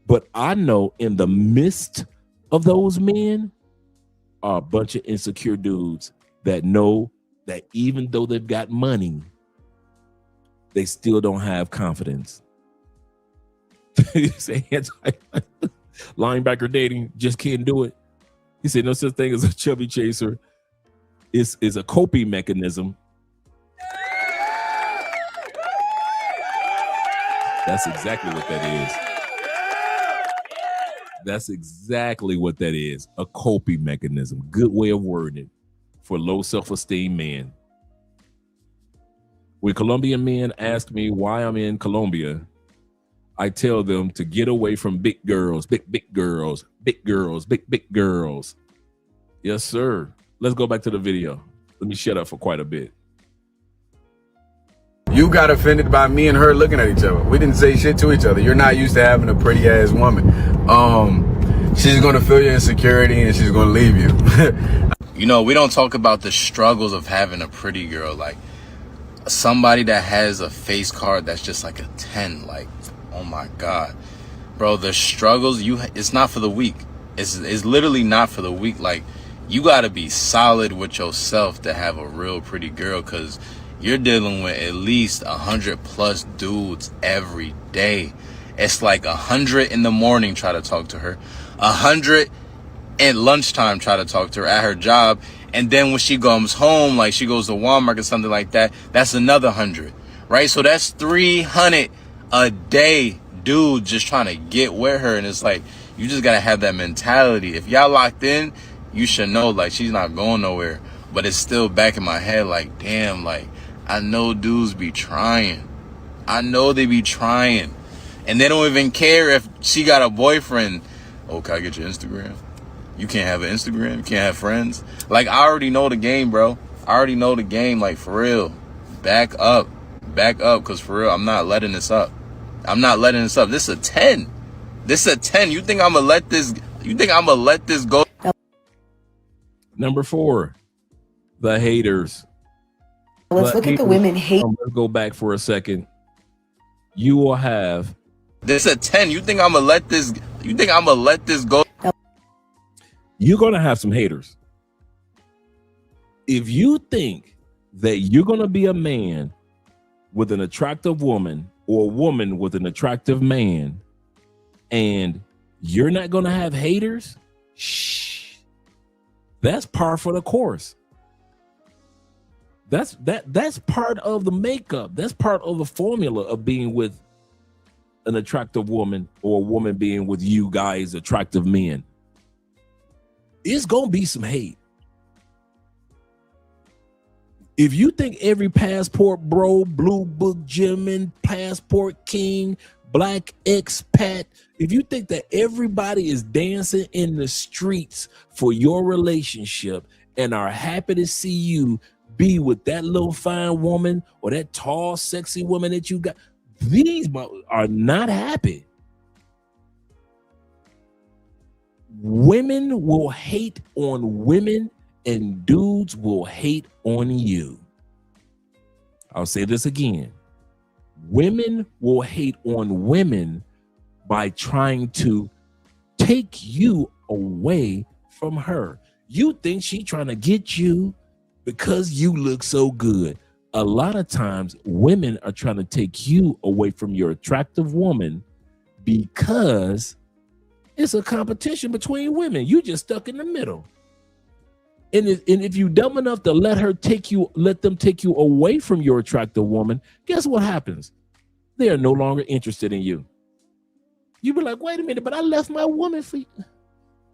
But I know in the midst of those men are a bunch of insecure dudes that know that even though they've got money, they still don't have confidence. You say linebacker dating just can't do it. He said no such thing as a chubby chaser. Is a coping mechanism. That's exactly what that is. That's exactly what that is. A coping mechanism. Good way of wording it for low self-esteem men. When Colombian men ask me why I'm in Colombia, I tell them to get away from big girls, big girls, big girls, big girls. Yes, sir. Let's go back to the video. Let me shut up for quite a bit. You got offended by me and her looking at each other. We didn't say shit to each other. You're not used to having a pretty ass woman. She's gonna feel your insecurity and she's gonna leave you. You know, we don't talk about the struggles of having a pretty girl. Like somebody that has a face card that's just like a 10. Like, oh my God, bro, the struggles it's not for the weak. It's literally not for the weak. Like, you gotta be solid with yourself to have a real pretty girl, because you're dealing with at least 100+ dudes every day. It's like 100 in the morning, try to talk to her. 100 at lunchtime, try to talk to her at her job. And then when she comes home, like she goes to Walmart or something like that, that's another 100, right? So that's 300 a day, dude, just trying to get with her. And it's like, you just got to have that mentality. If y'all locked in, you should know, like, she's not going nowhere. But it's still back in my head, like, damn, like, I know dudes be trying. I know they be trying. And they don't even care if she got a boyfriend. Oh, can I get your Instagram? You can't have an Instagram? You can't have friends? Like, I already know the game, bro. I already know the game, like, for real. Back up. Back up, because for real, I'm not letting this up. I'm not letting this up. This is a 10. This is a 10. You think I'm going to let this go? Number 4, the haters. Let's look at the women hate. Let's go back for a second. You will have. This is a 10. You think I'm going to let this go? You're going to have some haters. If you think that you're going to be a man with an attractive woman or a woman with an attractive man and you're not going to have haters, shh, that's par for the course. That's part of the makeup. That's part of the formula of being with an attractive woman or a woman being with you guys, attractive men. It's going to be some hate. If you think every passport bro, blue book gentleman, passport king, black expat, if you think that everybody is dancing in the streets for your relationship and are happy to see you be with that little fine woman or that tall, sexy woman that you got, these are not happy. Women will hate on women and dudes will hate on you. I'll say this again. Women will hate on women by trying to take you away from her. You think she's trying to get you because you look so good. A lot of times women are trying to take you away from your attractive woman because it's a competition between women. You just stuck in the middle. And if you dumb enough to let them take you away from your attractive woman, guess what happens? They are no longer interested in you. You be like, wait a minute, but I left my woman for you.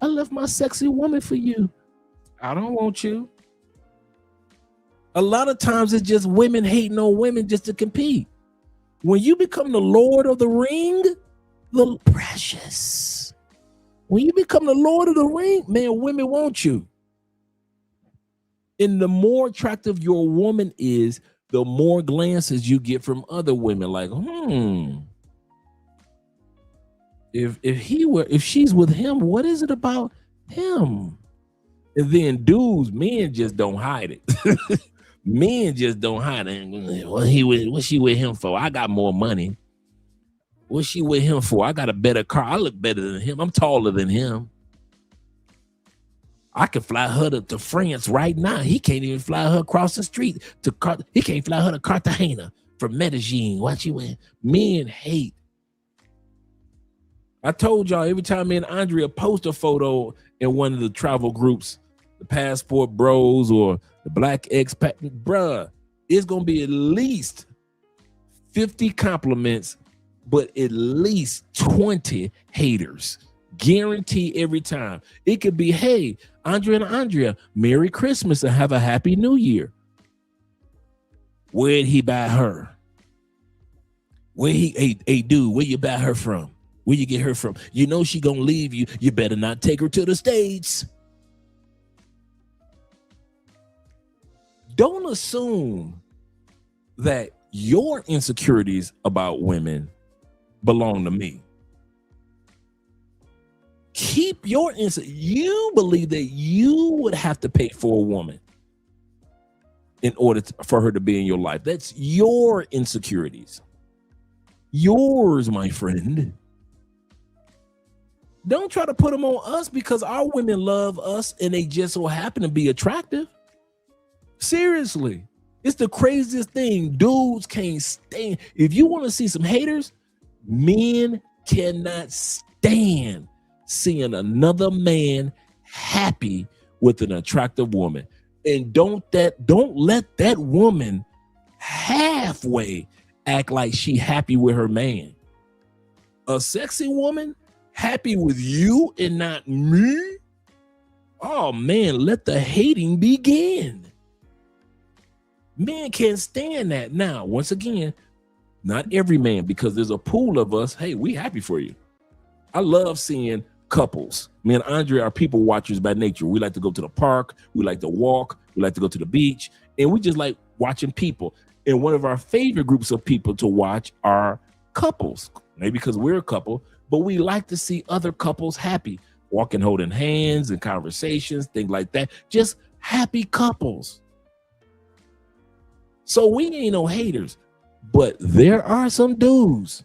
I left my sexy woman for you. I don't want you. A lot of times it's just women hating on women just to compete. When you become the Lord of the Ring, the precious. When you become the Lord of the Ring, man, women want you. And the more attractive your woman is, the more glances you get from other women. Like, if she's with him, what is it about him? And then dudes, men just don't hide it. Men just don't hide it. What she with him for? I got more money. What she with him for? I got a better car. I look better than him. I'm taller than him. I can fly her to France right now. He can't even fly her across the street he can't fly her to Cartagena from Medellin. What you in? Men hate. I told y'all, every time me and Andrea post a photo in one of the travel groups, the Passport Bros or the Black Expat, bruh, it's gonna be at least 50 compliments, but at least 20 haters. Guarantee every time. It could be, hey, Andrea and Andrea, Merry Christmas and have a Happy New Year. Where'd he buy her? Hey dude, where you buy her from? Where you get her from? You know she gonna leave you. You better not take her to the States. Don't assume that your insecurities about women belong to me. Keep your you believe that you would have to pay for a woman in order for her to be in your life. That's your insecurities. Yours, my friend. Don't try to put them on us because our women love us and they just so happen to be attractive. Seriously. It's the craziest thing. Dudes can't stand. If you want to see some haters, men cannot stand seeing another man happy with an attractive woman. And don't let that woman halfway act like she happy with her man. A sexy woman happy with you and not me? Oh man, let the hating begin. Men can't stand that. Now, once again, not every man, because there's a pool of us. Hey, we happy for you. I love seeing couples. Me and Andre are people watchers by nature. We like to go to the park. We like to walk. We like to go to the beach. And we just like watching people. And one of our favorite groups of people to watch are couples. Maybe because we're a couple, but we like to see other couples happy. Walking, holding hands and conversations, things like that. Just happy couples. So we ain't no haters. But there are some dudes.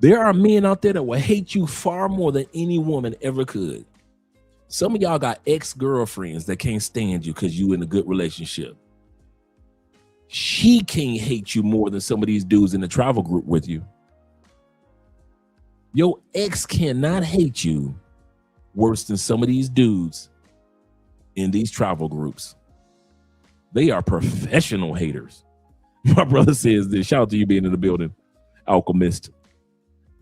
There are men out there that will hate you far more than any woman ever could. Some of y'all got ex-girlfriends that can't stand you because you in a good relationship. She can't hate you more than some of these dudes in the travel group with you. Your ex cannot hate you worse than some of these dudes in these travel groups. They are professional haters. My brother says this. Shout out to you being in the building, Alchemist.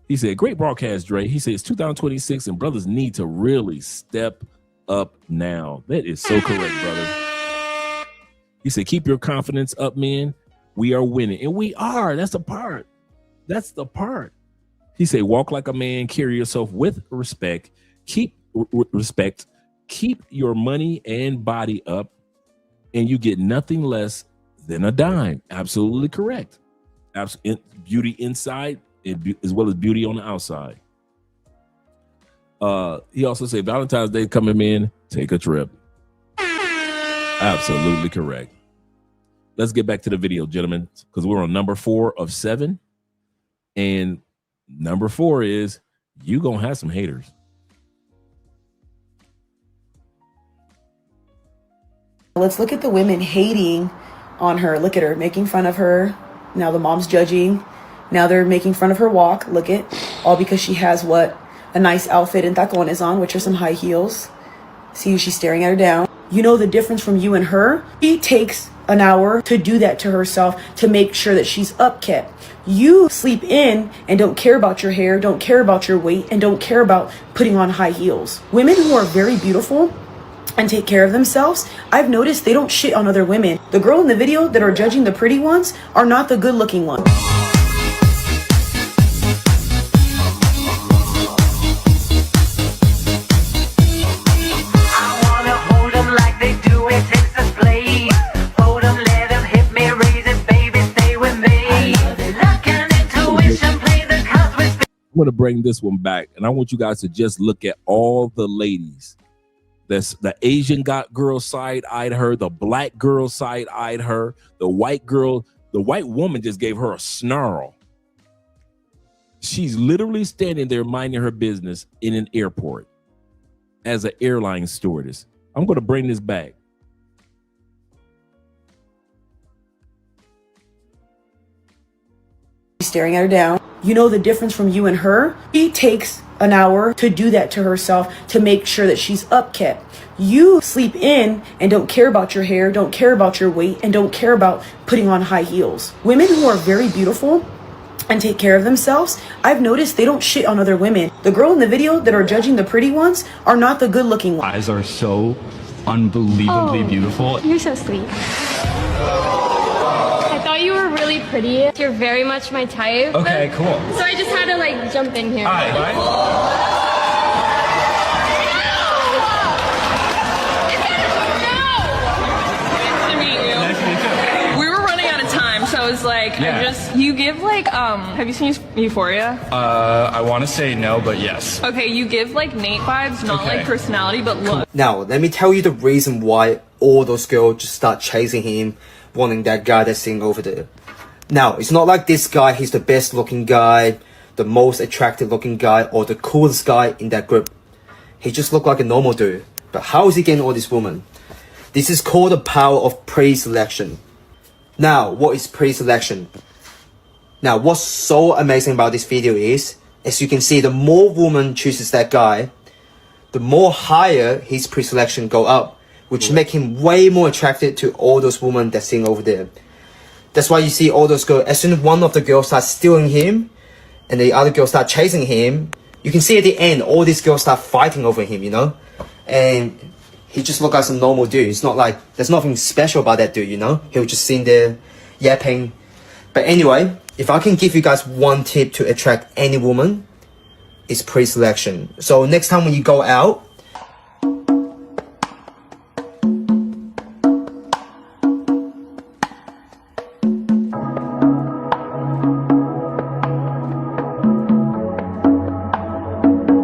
He said, great broadcast, Dre. He says, 2026 and brothers need to really step up now. That is so correct, brother. He said, keep your confidence up, men. We are winning. And we are. That's the part. That's the part. He said, walk like a man, carry yourself with respect. Keep respect. Keep your money and body up, and you get nothing less than a dime. Absolutely correct. Beauty inside as well as beauty on the outside. He also said Valentine's Day coming in, take a trip. Absolutely correct. Let's get back to the video, gentlemen, because we're on number 4 of 7. And number 4 is you gonna have some haters. Let's look at the women hating on her. Look at her, making fun of her. Now the mom's judging. Now they're making fun of her walk. Look at all because she has what? A nice outfit and tacones on, which are some high heels. See, she's staring at her down. You know the difference from you and her? She takes an hour to do that to herself to make sure that she's upkept. You sleep in and don't care about your hair, don't care about your weight, and don't care about putting on high heels. Women who are very beautiful and take care of themselves, I've noticed they don't shit on other women. The girl in the video that are judging the pretty ones are not the good looking ones. I'm going to bring this one back, and I want you guys to just look at all the ladies. That's the Asian girl side-eyed her, the black girl side-eyed her, the white woman just gave her a snarl. She's literally standing there minding her business in an airport as an airline stewardess. I'm going to bring this back. Staring at her down. You know the difference from you and her? She takes an hour to do that to herself to make sure that she's upkept. You sleep in and don't care about your hair, don't care about your weight, and don't care about putting on high heels. Women who are very beautiful and take care of themselves, I've noticed they don't shit on other women. The girl in the video that are judging the pretty ones are not the good looking ones. Eyes are so unbelievably beautiful. You're so sweet. I thought you were really pretty. You're very much my type. Okay, cool. So I just had to like jump in here. All right. I was like, Yeah. you give like, have you seen Euphoria? I want to say no, but yes. Okay, you give like Nate vibes, not like personality, but look. Now, let me tell you the reason why all those girls just start chasing him, wanting that guy that's sitting over there. Now, it's not like this guy, he's the best looking guy, the most attractive looking guy, or the coolest guy in that group. He just looked like a normal dude. But how is he getting all these women? This is called the power of pre-selection. Now, what is pre-selection? Now, what's so amazing about this video is, as you can see, the more woman chooses that guy, the more higher his pre-selection go up, which make him way more attracted to all those women that's sitting over there. That's why you see all those girls, as soon as one of the girls starts stealing him, and the other girls start chasing him, you can see at the end, all these girls start fighting over him, you know? And he just look like some normal dude. It's not like, there's nothing special about that dude, you know? He'll just sit there yapping. But anyway, if I can give you guys one tip to attract any woman, it's pre-selection. So next time when you go out,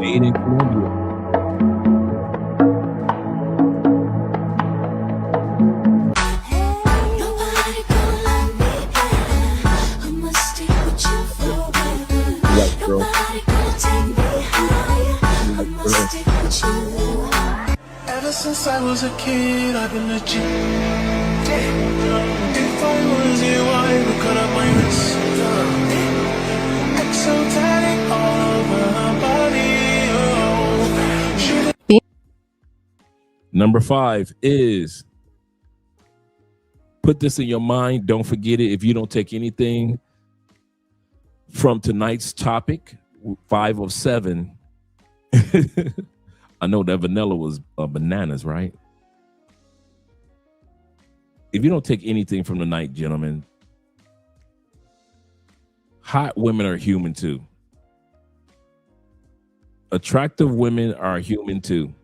Made in Colombia. Ever since I was a kid, I've been legit. If I was you, I would cut up my wrist. Exotic all over her body. Oh. Number 5 is, put this in your mind. Don't forget it. If you don't take anything from tonight's topic, 5 of 7. I know that vanilla was bananas, right? If you don't take anything from the night, gentlemen, hot women are human too. Attractive women are human too.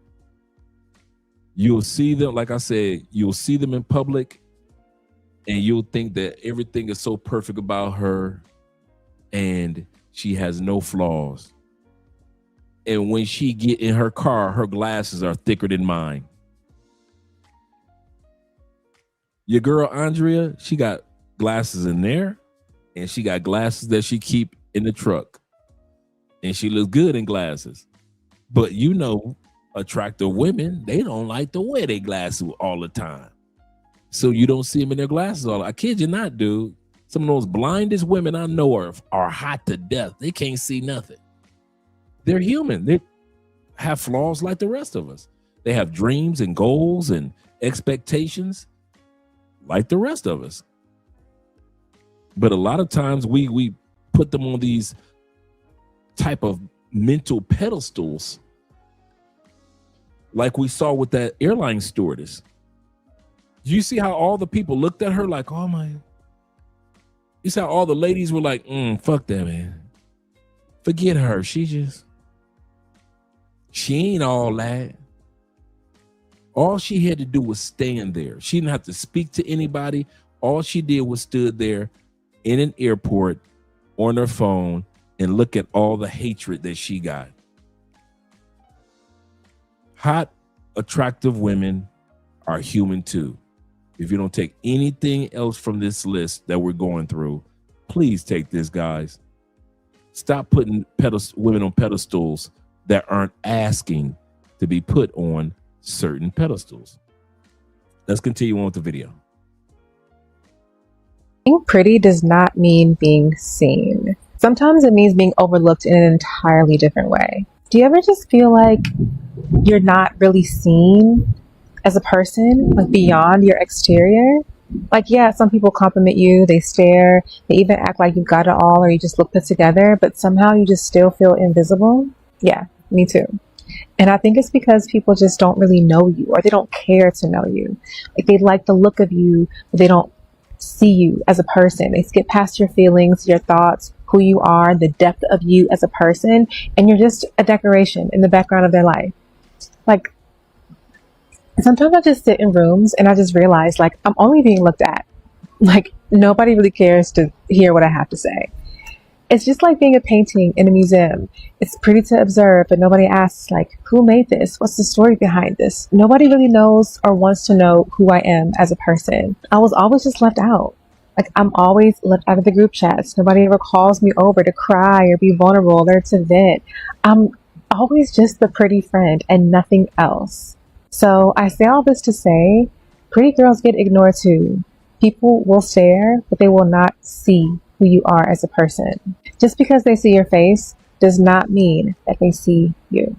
You'll see them, like I said, you'll see them in public and you'll think that everything is so perfect about her and she has no flaws. And when she get in her car, her glasses are thicker than mine. Your girl, Andrea, she got glasses in there and she got glasses that she keep in the truck. And she looks good in glasses. But you know, attractive women, they don't like to wear their glasses all the time. So you don't see them in their glasses all. I kid you not, dude. Some of those blindest women I know are hot to death. They can't see nothing. They're human. They have flaws like the rest of us. They have dreams and goals and expectations like the rest of us. But a lot of times we put them on these type of mental pedestals, like we saw with that airline stewardess. You see how all the people looked at her like, oh my. You see how all the ladies were like, fuck that, man. Forget her. She ain't all that. All she had to do was stand there. She didn't have to speak to anybody. All she did was stood there in an airport on her phone and look at all the hatred that she got. Hot, attractive women are human too. If you don't take anything else from this list that we're going through, please take this, guys. Stop putting women on pedestals that aren't asking to be put on certain pedestals. Let's continue on with the video. Being pretty does not mean being seen. Sometimes it means being overlooked in an entirely different way. Do you ever just feel like you're not really seen as a person, like beyond your exterior? Like, yeah, some people compliment you, they stare, they even act like you've got it all or you just look put together, but somehow you just still feel invisible? Yeah, me too. And I think it's because people just don't really know you, or they don't care to know you. Like, they like the look of you, but they don't see you as a person. They skip past your feelings, your thoughts, who you are, the depth of you as a person, and you're just a decoration in the background of their life. Like, sometimes I just sit in rooms and I just realize, like, I'm only being looked at. Like, nobody really cares to hear what I have to say. It's just like being a painting in a museum. It's pretty to observe, but nobody asks, like, who made this? What's the story behind this? Nobody really knows or wants to know who I am as a person. I was always just left out. Like, I'm always left out of the group chats. Nobody ever calls me over to cry or be vulnerable or to vent. I'm always just the pretty friend and nothing else. So I say all this to say, pretty girls get ignored too. People will stare, but they will not see who you are as a person. Just because they see your face does not mean that they see you.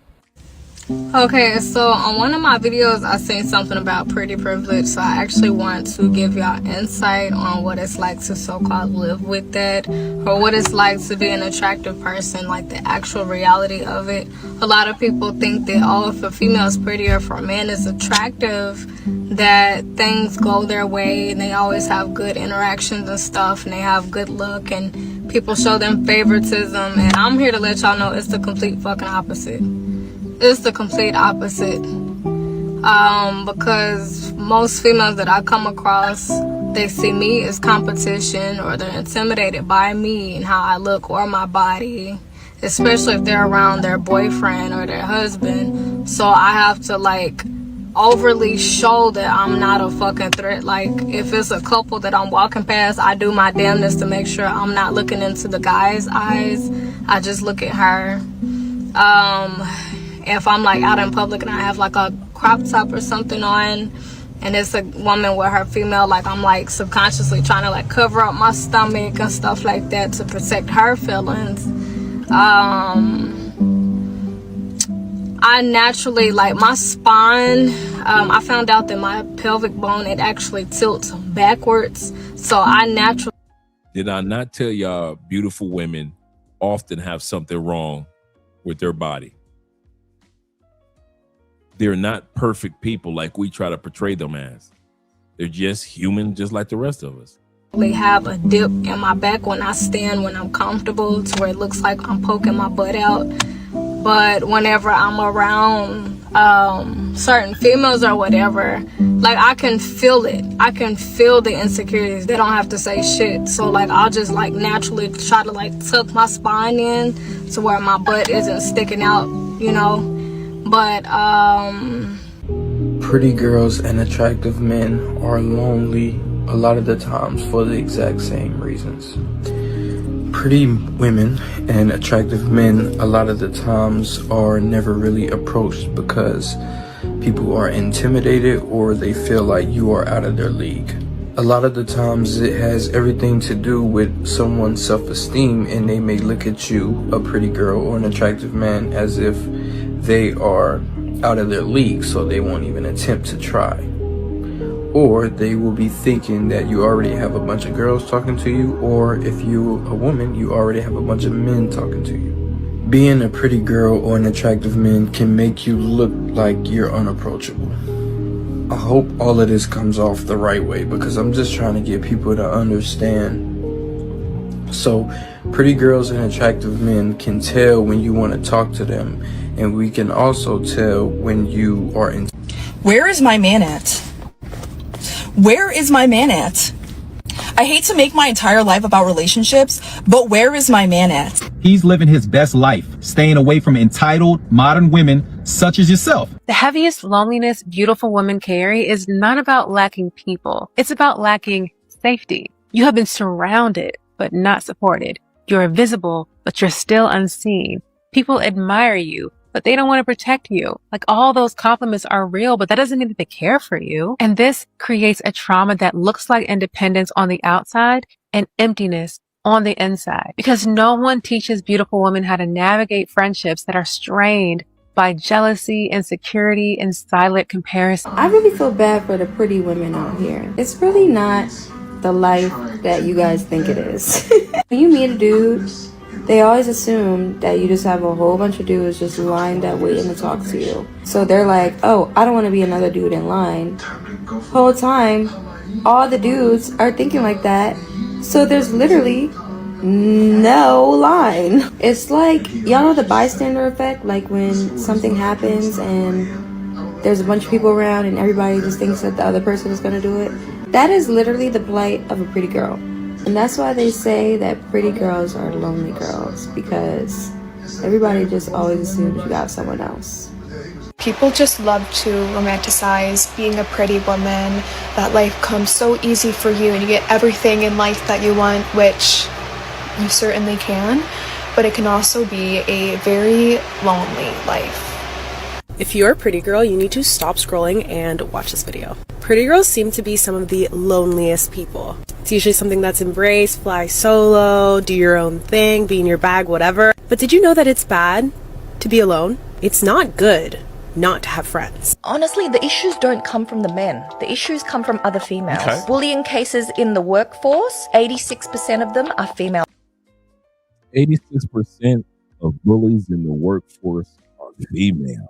Okay, so on one of my videos I said something about pretty privilege, so I actually want to give y'all insight on what it's like to so-called live with that, or what it's like to be an attractive person, like the actual reality of it. A lot of people think that, oh, if a female is pretty or if a man is attractive, that things go their way and they always have good interactions and stuff and they have good luck and people show them favoritism, and I'm here to let y'all know it's the complete fucking opposite. It's the complete opposite. Because most females that I come across, they see me as competition, or they're intimidated by me and how I look or my body, especially if they're around their boyfriend or their husband. So I have to, like, overly show that I'm not a fucking threat. Like, if it's a couple that I'm walking past, I do my damnedest to make sure I'm not looking into the guy's eyes. I just look at her. If I'm like out in public and I have like a crop top or something on and it's a woman with her female, like, I'm like subconsciously trying to like cover up my stomach and stuff like that to protect her feelings. I naturally, like, my spine, I found out that my pelvic bone, it actually tilts backwards, so I naturally... Did I not tell y'all beautiful women often have something wrong with their body? They're not perfect people like we try to portray them as. They're just human, just like the rest of us. Have a dip in my back when I stand, when I'm comfortable, to where it looks like I'm poking my butt out. But whenever I'm around certain females or whatever, like, I can feel it. I can feel the insecurities. They don't have to say shit. So, like, I'll just, like, naturally try to, like, tuck my spine in to where my butt isn't sticking out, you know. But pretty girls and attractive men are lonely a lot of the times for the exact same reasons. Pretty women and attractive men a lot of the times are never really approached because people are intimidated or they feel like you are out of their league. A lot of the times it has everything to do with someone's self-esteem, and they may look at you, a pretty girl or an attractive man, as if they are out of their league, so they won't even attempt to try. Or they will be thinking that you already have a bunch of girls talking to you, or if you're a woman, you already have a bunch of men talking to you. Being a pretty girl or an attractive man can make you look like you're unapproachable. I hope all of this comes off the right way, because I'm just trying to get people to understand. So, pretty girls and attractive men can tell when you want to talk to them, and we can also tell when you are in. Where is my man at? Where is my man at? I hate to make my entire life about relationships, but where is my man at? He's living his best life, staying away from entitled, modern women such as yourself. The heaviest loneliness beautiful women carry is not about lacking people. It's about lacking safety. You have been surrounded, but not supported. You're visible, but you're still unseen. People admire you, but they don't want to protect you. Like, all those compliments are real, but that doesn't mean that they care for you. And this creates a trauma that looks like independence on the outside and emptiness on the inside, because no one teaches beautiful women how to navigate friendships that are strained by jealousy, insecurity, and silent comparison. I really feel bad for the pretty women out here. It's really not the life that you guys think it is. When you meet a dude, they always assume that you just have a whole bunch of dudes just lined up waiting to talk to you. So they're like, oh, I don't want to be another dude in line. The whole time, all the dudes are thinking like that. So there's literally no line. It's like, y'all know the bystander effect? Like when something happens and there's a bunch of people around and everybody just thinks that the other person is going to do it. That is literally the plight of a pretty girl. And that's why they say that pretty girls are lonely girls, because everybody just always assumes you got someone else. People just love to romanticize being a pretty woman, that life comes so easy for you and you get everything in life that you want, which you certainly can, but it can also be a very lonely life. If you're a pretty girl, you need to stop scrolling and watch this video. Pretty girls seem to be some of the loneliest people. It's usually something that's embraced, fly solo, do your own thing, be in your bag, whatever. But did you know that it's bad to be alone? It's not good not to have friends. Honestly, the issues don't come from the men. The issues come from other females. Okay. Bullying cases in the workforce, 86% of them are female. 86% of bullies in the workforce are female.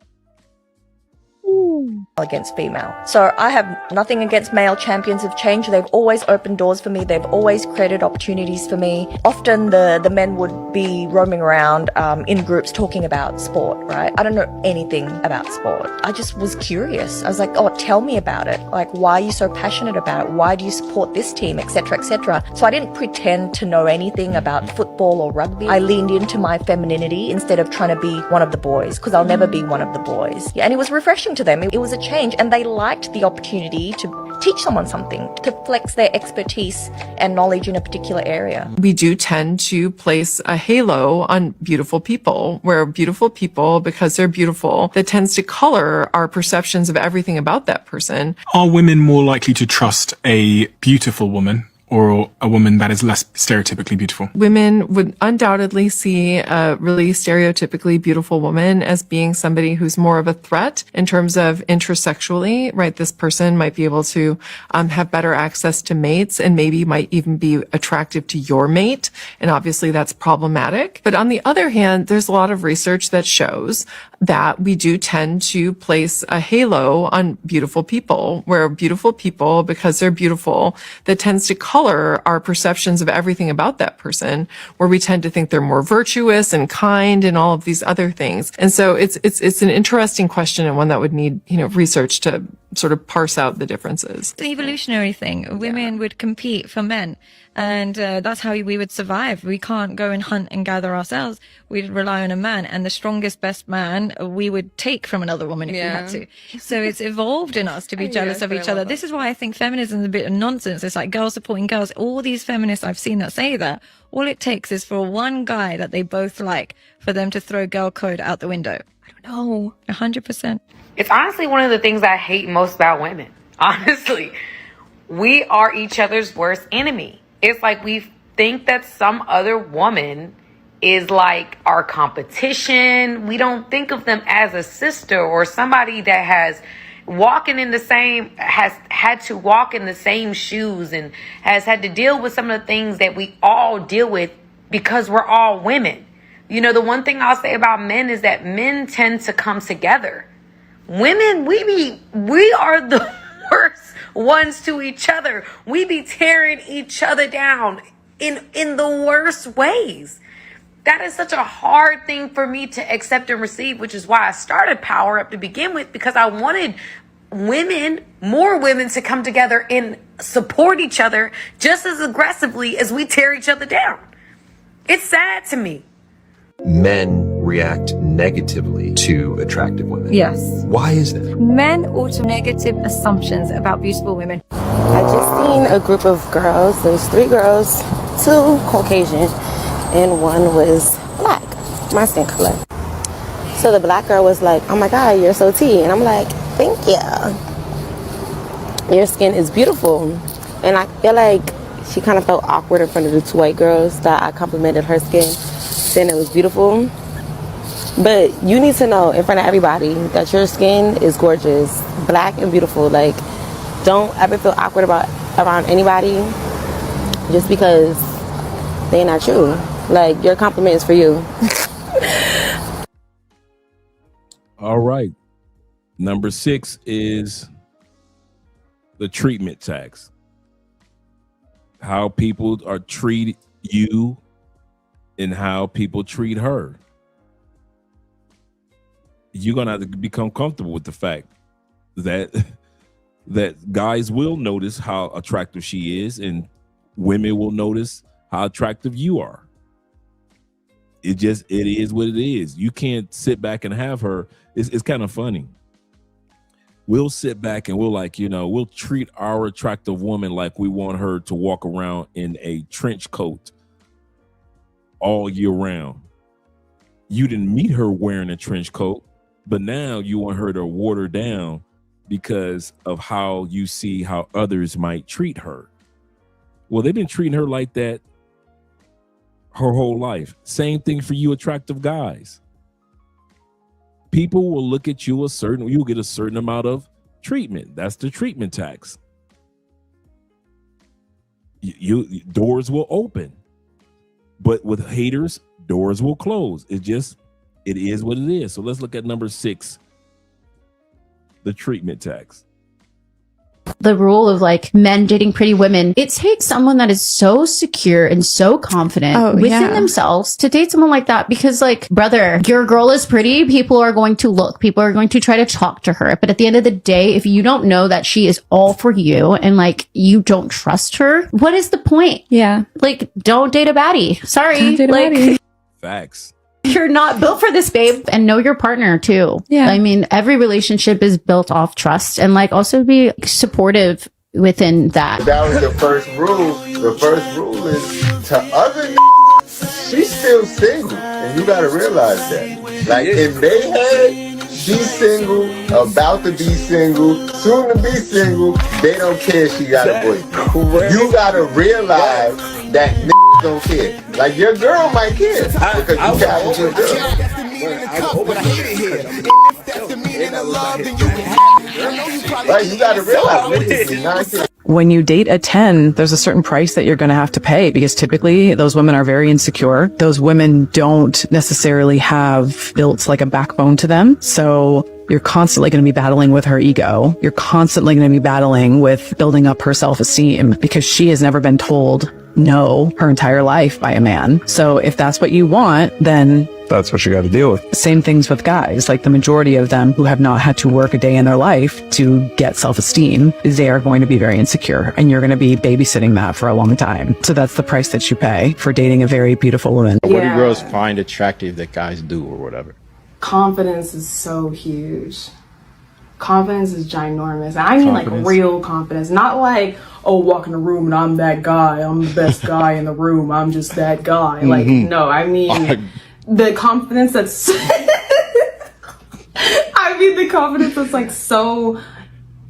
Against female. So I have nothing against male champions of change. They've always opened doors for me. They've always created opportunities for me. Often the men would be roaming around in groups talking about sport, right? I don't know anything about sport. I just was curious. I was like, oh, tell me about it. Like, why are you so passionate about it? Why do you support this team, etc., etc.? So I didn't pretend to know anything about football or rugby. I leaned into my femininity instead of trying to be one of the boys, because I'll never be one of the boys. Yeah, and it was refreshing to them. It was a change, and they liked the opportunity to teach someone something, to flex their expertise and knowledge in a particular area. We do tend to place a halo on beautiful people, where beautiful people, because they're beautiful, that tends to color our perceptions of everything about that person. Are women more likely to trust a beautiful woman or a woman that is less stereotypically beautiful? Women would undoubtedly see a really stereotypically beautiful woman as being somebody who's more of a threat in terms of intersexually, right? This person might be able to have better access to mates and maybe might even be attractive to your mate. And obviously that's problematic. But on the other hand, there's a lot of research that shows that we do tend to place a halo on beautiful people, where beautiful people, because they're beautiful, that tends to color our perceptions of everything about that person, where we tend to think they're more virtuous and kind and all of these other things. And so it's an interesting question, and one that would need, research to sort of parse out the differences. It's an evolutionary thing. Women would compete for men, and that's how we would survive. We can't go and hunt and gather ourselves. We'd rely on a man, and the strongest, best man we would take from another woman if we had to. So it's evolved in us to be jealous of each other. This is why I think feminism is a bit of nonsense. It's like girls supporting girls. All these feminists I've seen that say that, all it takes is for one guy that they both like for them to throw girl code out the window. I don't know. 100%. It's honestly one of the things I hate most about women. Honestly, we are each other's worst enemy. It's like we think that some other woman is like our competition. We don't think of them as a sister or somebody that has had to walk in the same shoes and has had to deal with some of the things that we all deal with because we're all women. You know, the one thing I'll say about men is that men tend to come together. Women, we are the worst ones to each other. We be tearing each other down in the worst ways. That is such a hard thing for me to accept and receive, which is why I started Power Up to begin with, because I wanted more women to come together and support each other just as aggressively as we tear each other down. It's sad to me. Men react negatively to attractive women. Yes. Why is that? Men auto negative assumptions about beautiful women. I just seen a group of girls. There's 3 girls, 2 Caucasian, and 1 was black, my skin color. So the black girl was like, "Oh my God, you're so tea," and I'm like, "Thank you. Your skin is beautiful." And I feel like she kind of felt awkward in front of the 2 white girls that I complimented her skin, saying it was beautiful. But you need to know in front of everybody that your skin is gorgeous, black and beautiful. Like, don't ever feel awkward around anybody just because they're not you. Like, your compliment is for you. All right. Number 6 is the treatment tax. How people are treated you and how people treat her. You're going to have to become comfortable with the fact that guys will notice how attractive she is and women will notice how attractive you are. It is what it is. You can't sit back and have her. It's kind of funny. We'll sit back and we'll treat our attractive woman like we want her to walk around in a trench coat all year round. You didn't meet her wearing a trench coat, but now you want her to water down because of how you see how others might treat her. Well, they've been treating her like that her whole life. Same thing for you attractive guys. People will look at you you'll get a certain amount of treatment. That's the treatment tax. Doors will open, but with haters, doors will close. It is what it is. So let's look at number 6, the treatment tax. The rule of like men dating pretty women, it takes someone that is so secure and so confident within themselves to date someone like that, because like, brother, your girl is pretty, people are going to look, people are going to try to talk to her, but at the end of the day, if you don't know that she is all for you and like you don't trust her, what is the point? Like, don't date a baddie. Sorry. Don't date a baddie. Facts. You're not built for this, babe. And know your partner too. I mean, every relationship is built off trust, and like also be supportive within that. That was the first rule. The first rule is to other she's still single, and you gotta realize that. Like, in their head, she's single, about to be single, soon to be single. They don't care if she got a boyfriend. You gotta realize that don't care. Like, your girl might care because you got your girl. Right, you gotta realize. When you date a 10, there's a certain price that you're going to have to pay, because typically those women are very insecure. Those women don't necessarily have built like a backbone to them. So you're constantly going to be battling with her ego. You're constantly going to be battling with building up her self-esteem, because she has never been told no her entire life by a man. So if that's what you want, then that's what you got to deal with. Same things with guys. Like, the majority of them who have not had to work a day in their life to get self-esteem, they are going to be very insecure, and you're going to be babysitting that for a long time. So that's the price that you pay for dating a very beautiful woman. What do girls find attractive that guys do or whatever? Confidence is so huge. Confidence is ginormous. I mean, like, real confidence. Not like, oh, walk in the room and I'm that guy. I'm the best guy in the room. I'm just that guy. Like, no, I mean, the confidence that's... I mean, the confidence that's, like, so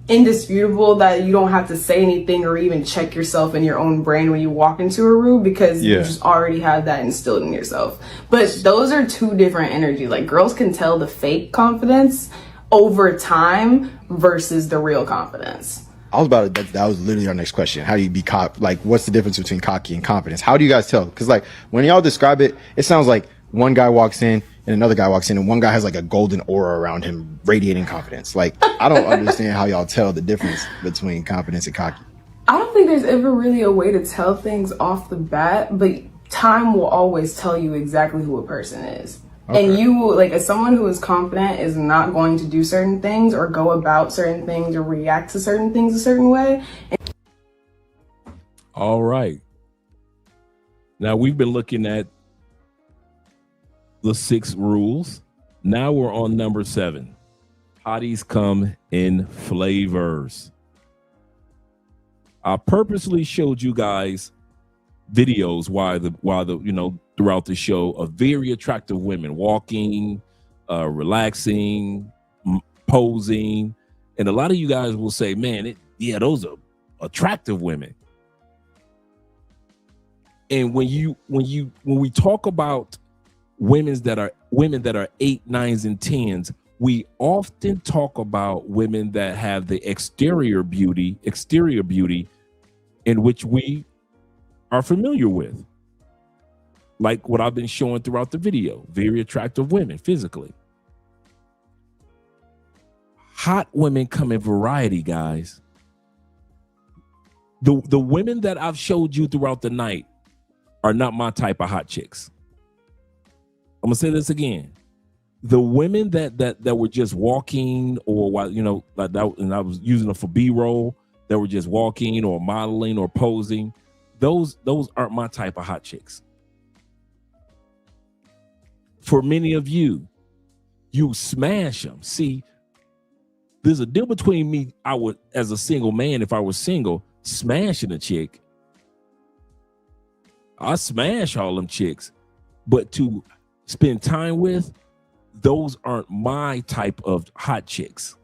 indisputable that you don't have to say anything or even check yourself in your own brain when you walk into a room, because you just already have that instilled in yourself. But those are two different energies. Like, girls can tell the fake confidence over time versus the real confidence. I was about to, that was literally our next question. How do you be like, what's the difference between cocky and confidence? How do you guys tell? Because like when y'all describe it, it sounds like one guy walks in and another guy walks in and one guy has like a golden aura around him radiating confidence. Like, I don't understand how y'all tell the difference between confidence and cocky. I don't think there's ever really a way to tell things off the bat, but time will always tell you exactly who a person is. Okay. And you, like, as someone who is confident is not going to do certain things or go about certain things or react to certain things a certain way. All right. Now we've been looking at the 6 rules. Now we're on number 7. Hotties come in flavors. I purposely showed you guys videos while the you know, throughout the show of very attractive women walking, relaxing, posing, and a lot of you guys will say, "Man, those are attractive women." And when we talk about women that are 8, 9s, and 10s, we often talk about women that have the exterior beauty, in which we are familiar with, like what I've been showing throughout the video. Very attractive women physically. Hot women come in variety, guys. The women that I've showed you throughout the night are not my type of hot chicks. I'm gonna say this again. The women that were just walking, or while, you know, like that, and I was using them for B-roll, that were just walking or modeling or posing, those aren't my type of hot chicks. For many of you, you smash them. See, there's a deal between me. I would, as a single man, if I was single, smashing a chick. I smash all them chicks, but to spend time with, those aren't my type of hot chicks.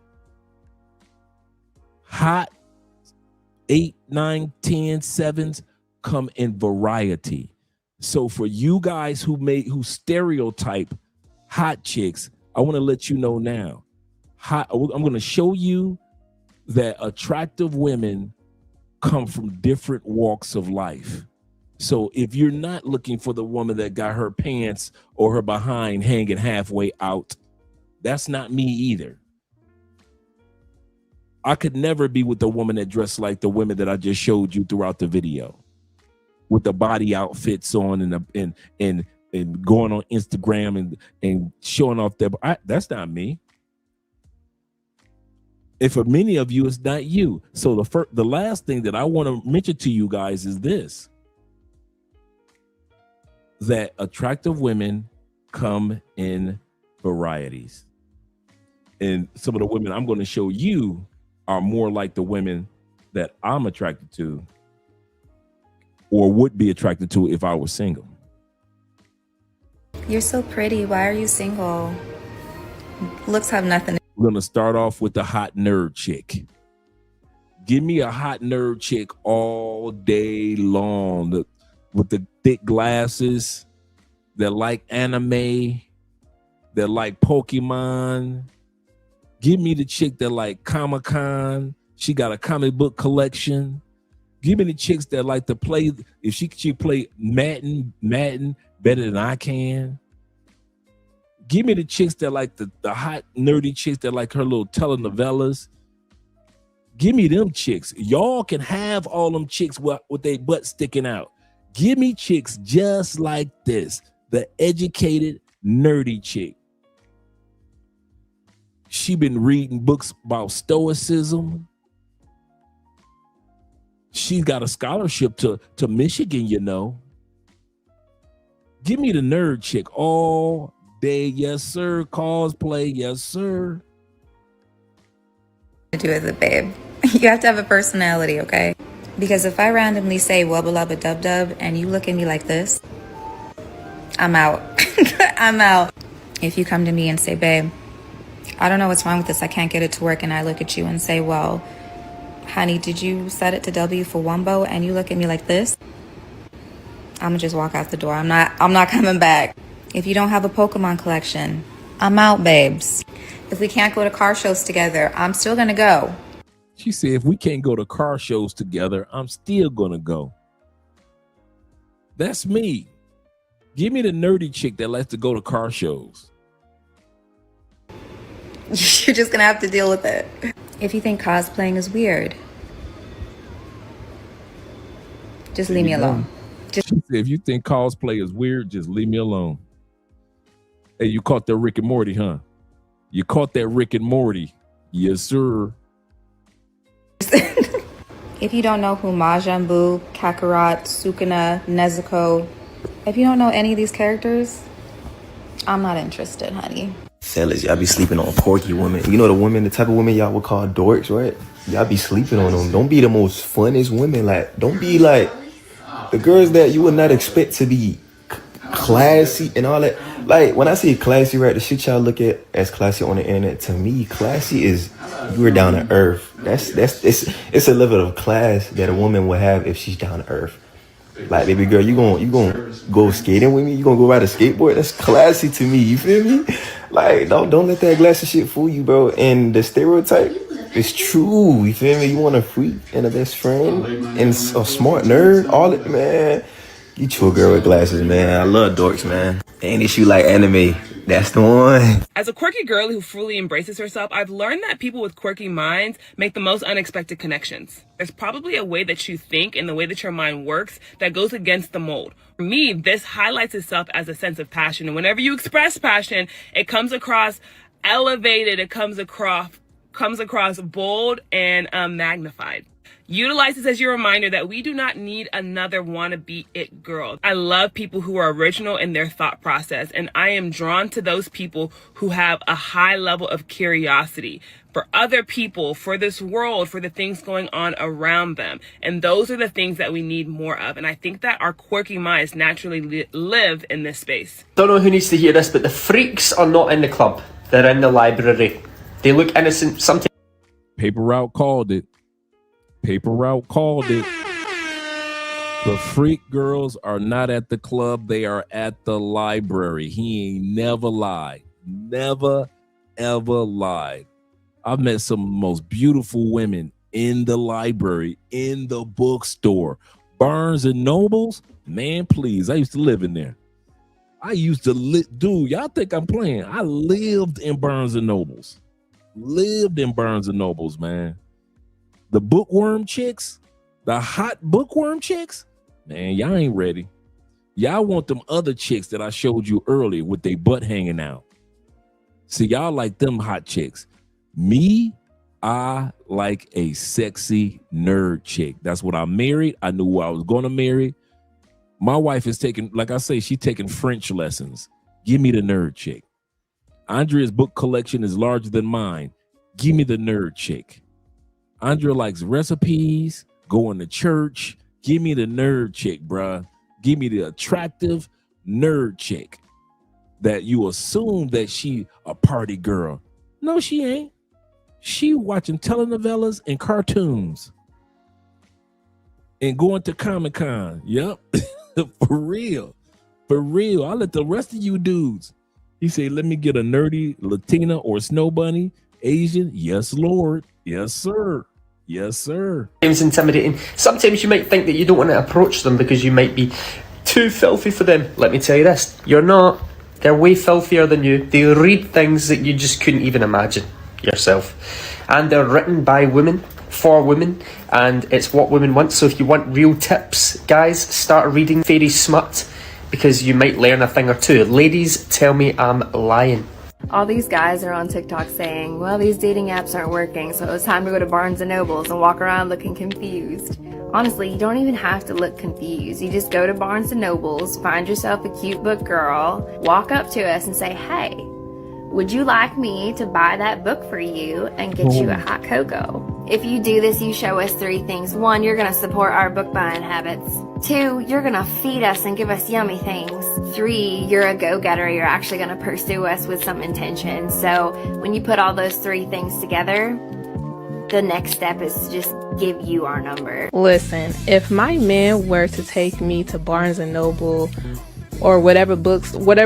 Hot 8, 9, 10, 7s come in variety. So for you guys who stereotype hot chicks, I want to let you know now. I'm going to show you that attractive women come from different walks of life. So if you're not looking for the woman that got her pants or her behind hanging halfway out, that's not me either. I could never be with the woman that dressed like the women that I just showed you throughout the video, with the body outfits on and going on Instagram and showing off their. That's not me. And for many of you, it's not you. So the last thing that I want to mention to you guys is this: that attractive women come in varieties. And some of the women I'm going to show you are more like the women that I'm attracted to or would be attracted to if I was single. You're so pretty. Why are you single? Looks have nothing. We're going to start off with the hot nerd chick. Give me a hot nerd chick all day long, with the thick glasses, that like anime, that like Pokemon. Give me the chick that like Comic-Con. She got a comic book collection. Give me the chicks that like to play. If she play Madden better than I can. Give me the chicks that like the hot nerdy chicks that like her little telenovelas. Give me them chicks. Y'all can have all them chicks with their butt sticking out. Give me chicks just like this, the educated, nerdy chick. She been reading books about stoicism. She's got a scholarship to Michigan, you know. Give me the nerd chick all day, yes sir. Cosplay, yes sir. To do with it, babe. You have to have a personality, okay? Because if I randomly say wubba lubba dub dub and you look at me like this, I'm out. I'm out. If you come to me and say, babe, I don't know what's wrong with this. I can't get it to work. And I look at you and say, well, honey, did you set it to W for Wumbo? And you look at me like this. I'm gonna just walk out the door. I'm not coming back. If you don't have a Pokemon collection, I'm out, babes. If we can't go to car shows together, I'm still gonna go. She said, if we can't go to car shows together, I'm still gonna go. That's me. Give me the nerdy chick that likes to go to car shows. You're just gonna have to deal with it. If you think cosplaying is weird, just leave me alone. She said, if you think cosplay is weird, just leave me alone. Hey, you caught that Rick and Morty, huh? You caught that Rick and Morty. Yes, sir. If you don't know who Majin Buu, Kakarot, Sukuna, Nezuko, if you don't know any of these characters, I'm not interested, honey. Fellas, y'all be sleeping on porky women. You know the women, the type of women y'all would call dorks, right? Y'all be sleeping on them. Don't be the most funnest women. Like, don't be like the girls that you would not expect to be classy and all that. Like, when I say classy, right, the shit y'all look at as classy on the internet, to me, classy is you're down to earth. It's a level of class that a woman would have if she's down to earth. Like, baby girl, you gonna go skating with me? You gonna go ride a skateboard? That's classy to me. You feel me? Like, don't let that glassy shit fool you, bro. And the stereotype is true. You feel me? You want a freak and a best friend and a smart nerd. All it, man. Get you a girl with glasses, man. I love dorks, man. Any issue like anime, that's the one. As a quirky girl who fully embraces herself, I've learned that people with quirky minds make the most unexpected connections. There's probably a way that you think and the way that your mind works that goes against the mold. For me, this highlights itself as a sense of passion. And whenever you express passion, it comes across elevated, it comes across bold and magnified. Utilize this as your reminder that we do not need another wannabe it girl. I love people who are original in their thought process, and I am drawn to those people who have a high level of curiosity for other people, for this world, for the things going on around them. And those are the things that we need more of. And I think that our quirky minds naturally live in this space. Don't know who needs to hear this, but the freaks are not in the club. They're in the library. They look innocent. Sometimes. Paper Route called it. Paper Route called it. The freak girls are not at the club. They are at the library. He ain't never lied. Never, ever lied. I've met some of the most beautiful women in the library, in the bookstore. Barnes and Nobles, man, please. I used to live in there. Dude, y'all think I'm playing? I lived in Barnes and Nobles. Lived in Barnes and Nobles, man. The bookworm chicks, the hot bookworm chicks, man, y'all ain't ready. Y'all want them other chicks that I showed you earlier with their butt hanging out. See, y'all like them hot chicks. Me, I like a sexy nerd chick. That's what I married. I knew who I was going to marry. My wife is taking, like I say, she's taking French lessons. Give me the nerd chick. Andrea's book collection is larger than mine. Give me the nerd chick. Andrea likes recipes, going to church. Give me the nerd chick, bruh. Give me the attractive nerd chick that you assume that she a party girl. No, she ain't. She watching telenovelas and cartoons and going to Comic-Con. Yep. For real. For real. I let the rest of you dudes. He said, let me get a nerdy Latina or Snow Bunny, Asian. Yes, Lord. Yes, sir. Yes, sir. It's intimidating. Sometimes you might think that you don't want to approach them because you might be too filthy for them. Let me tell you this, you're not. They're way filthier than you. They read things that you just couldn't even imagine yourself. And they're written by women, for women, and it's what women want. So if you want real tips, guys, start reading fairy smut because you might learn a thing or two. Ladies, tell me I'm lying. All these guys are on TikTok saying, well, these dating apps aren't working, so it's time to go to Barnes & Nobles and walk around looking confused. Honestly, you don't even have to look confused. You just go to Barnes & Nobles, find yourself a cute book girl, walk up to us and say, hey, would you like me to buy that book for you and get you a hot cocoa? If you do this, you show us 3 things. 1, you're gonna support our book buying habits. 2, you're gonna feed us and give us yummy things. 3, you're a go-getter. You're actually gonna pursue us with some intention. So when you put all those 3 things together, the next step is to just give you our number. Listen, if my man were to take me to Barnes and Noble or whatever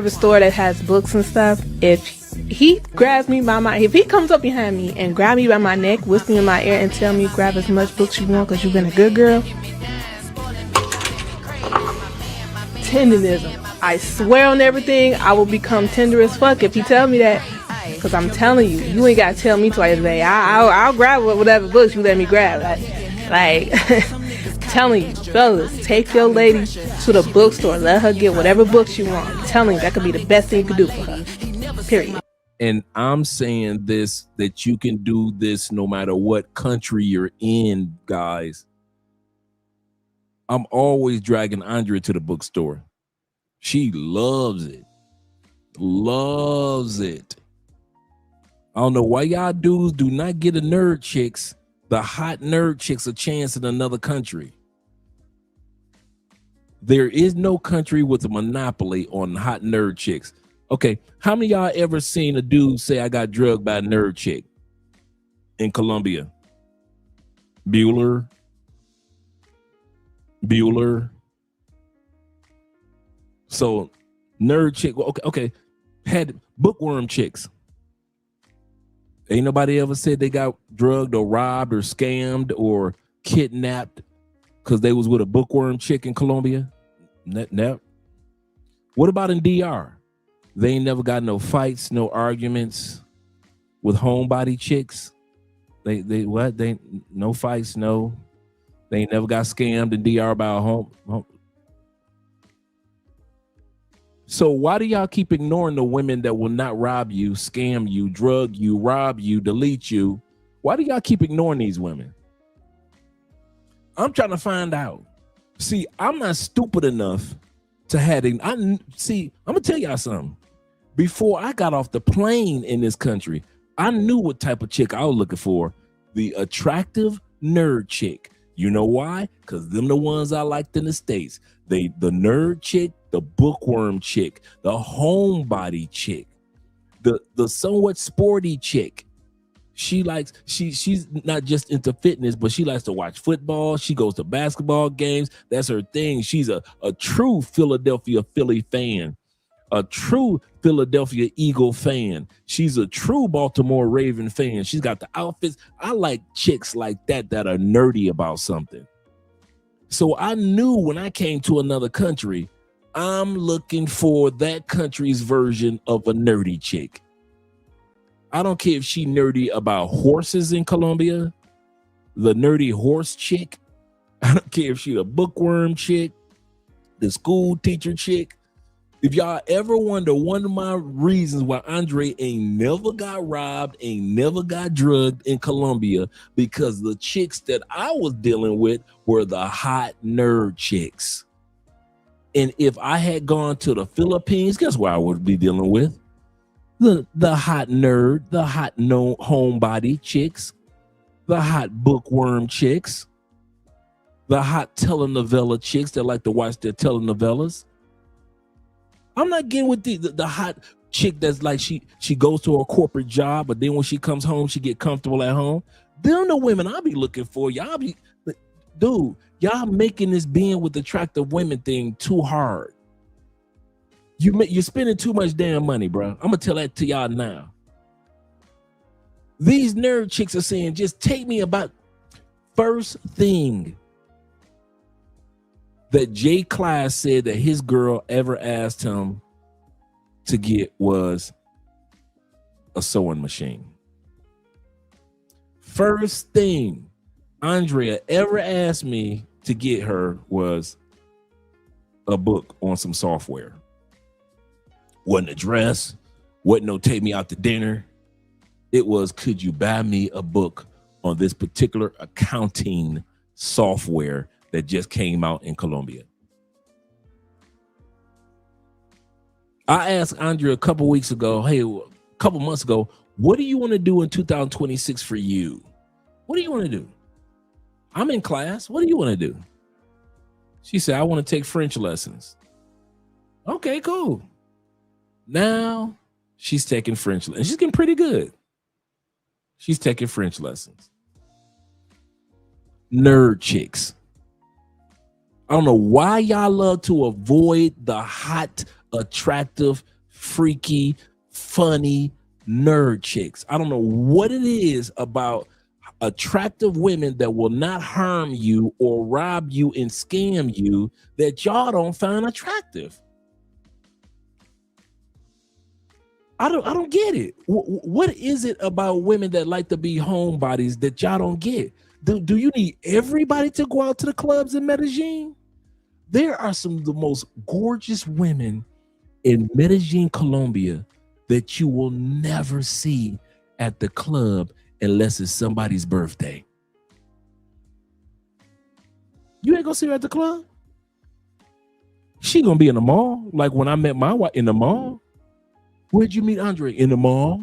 store that has books and stuff, if he grabs me by my, if he comes up behind me and grab me by my neck, whisper in my ear and tell me grab as much books you want because you've been a good girl, tenderism. I swear on everything, I will become tender as fuck if he tell me that. Because I'm telling you, you ain't got to tell me twice a day. I'll grab whatever books you let me grab. Like telling you, fellas, take your lady to the bookstore. Let her get whatever books you want. I'm telling you, that could be the best thing you could do for her. Period. And I'm saying this, that you can do this no matter what country you're in, guys. I'm always dragging Andrea to the bookstore. She loves it. Loves it. I don't know why y'all dudes do not get the nerd chicks, the hot nerd chicks, a chance in another country. There is no country with a monopoly on hot nerd chicks. Okay, how many of y'all ever seen a dude say, I got drugged by a nerd chick in Colombia? Bueller. So nerd chick, okay, had bookworm chicks. Ain't nobody ever said they got drugged or robbed or scammed or kidnapped because they was with a bookworm chick in Colombia? No. What about in DR? They ain't never got no fights, no arguments with homebody chicks. They no fights, no. They ain't never got scammed in DR by a home. So why do y'all keep ignoring the women that will not rob you, scam you, drug you, rob you, delete you? Why do y'all keep ignoring these women? I'm trying to find out. See, I'm not stupid enough to have it. I'm gonna tell y'all something. Before I got off the plane in this country, I knew what type of chick I was looking for. The attractive nerd chick. You know why? Because them the ones I liked in the States. The nerd chick, the bookworm chick, the homebody chick, the somewhat sporty chick. She's not just into fitness, but she likes to watch football. She goes to basketball games. That's her thing. She's a true Philadelphia Philly fan, a true Philadelphia Eagle fan. She's a true Baltimore Raven fan. She's got the outfits. I like chicks like that are nerdy about something. So I knew when I came to another country, I'm looking for that country's version of a nerdy chick. I don't care if she nerdy about horses in Colombia, the nerdy horse chick. I don't care if she the bookworm chick, the school teacher chick. If y'all ever wonder, one of my reasons why Andre ain't never got robbed, ain't never got drugged in Colombia, because the chicks that I was dealing with were the hot nerd chicks. And if I had gone to the Philippines, guess what I would be dealing with? The hot nerd, the hot homebody chicks, the hot bookworm chicks, the hot telenovela chicks that like to watch their telenovelas. I'm not getting with the hot chick that's like she goes to a corporate job, but then when she comes home, she get comfortable at home. Them the women I be looking for. Y'all making this being with attractive women thing too hard. You're spending too much damn money, bro. I'm gonna tell that to y'all now. These nerd chicks are saying, just take me about. First thing that Jay Class said that his girl ever asked him to get was a sewing machine. First thing Andrea ever asked me to get her was a book on some software. Wasn't a dress, wasn't no take me out to dinner. It was, could you buy me a book on this particular accounting software that just came out in Colombia? I asked Andrea a couple months ago, what do you want to do in 2026 for you? What do you want to do? I'm in class. What do you want to do? She said, I want to take French lessons. Okay, cool. Now she's taking French lessons. She's getting pretty good. She's taking French lessons. Nerd chicks. I don't know why y'all love to avoid the hot, attractive, freaky, funny nerd chicks. I don't know what it is about attractive women that will not harm you or rob you and scam you that y'all don't find attractive. I don't get it. What is it about women that like to be homebodies that y'all don't get? Do you need everybody to go out to the clubs in Medellin? There are some of the most gorgeous women in Medellin, Colombia that you will never see at the club unless it's somebody's birthday. You ain't gonna see her at the club. She gonna be in the mall. Like when I met my wife in the mall. Where'd you meet Andre? In the mall.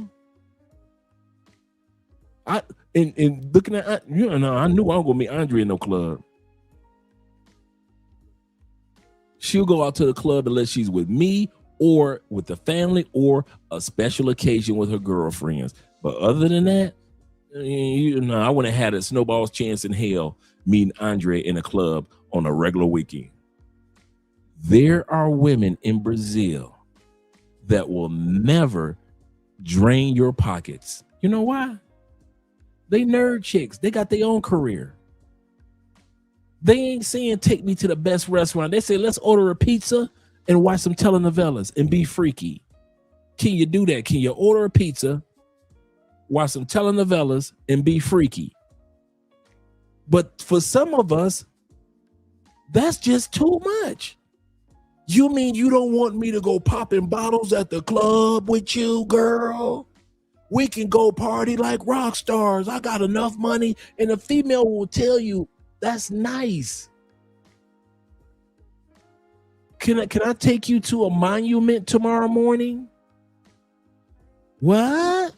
And looking at, I knew I wasn't gonna meet Andre in no club. She'll go out to the club unless she's with me or with the family or a special occasion with her girlfriends. But other than that, I wouldn't have had a snowball's chance in hell meeting Andre in a club on a regular weekend. There are women in Brazil that will never drain your pockets. You know why? They nerd chicks. They got their own career. They ain't saying take me to the best restaurant. They say let's order a pizza and watch some telenovelas and be freaky. Can you do that? Can you order a pizza, watch some telenovelas, and be freaky? But for some of us, that's just too much. You mean you don't want me to go popping bottles at the club with you, girl? We can go party like rock stars. I got enough money. And a female will tell you, that's nice. Can I take you to a monument tomorrow morning? What?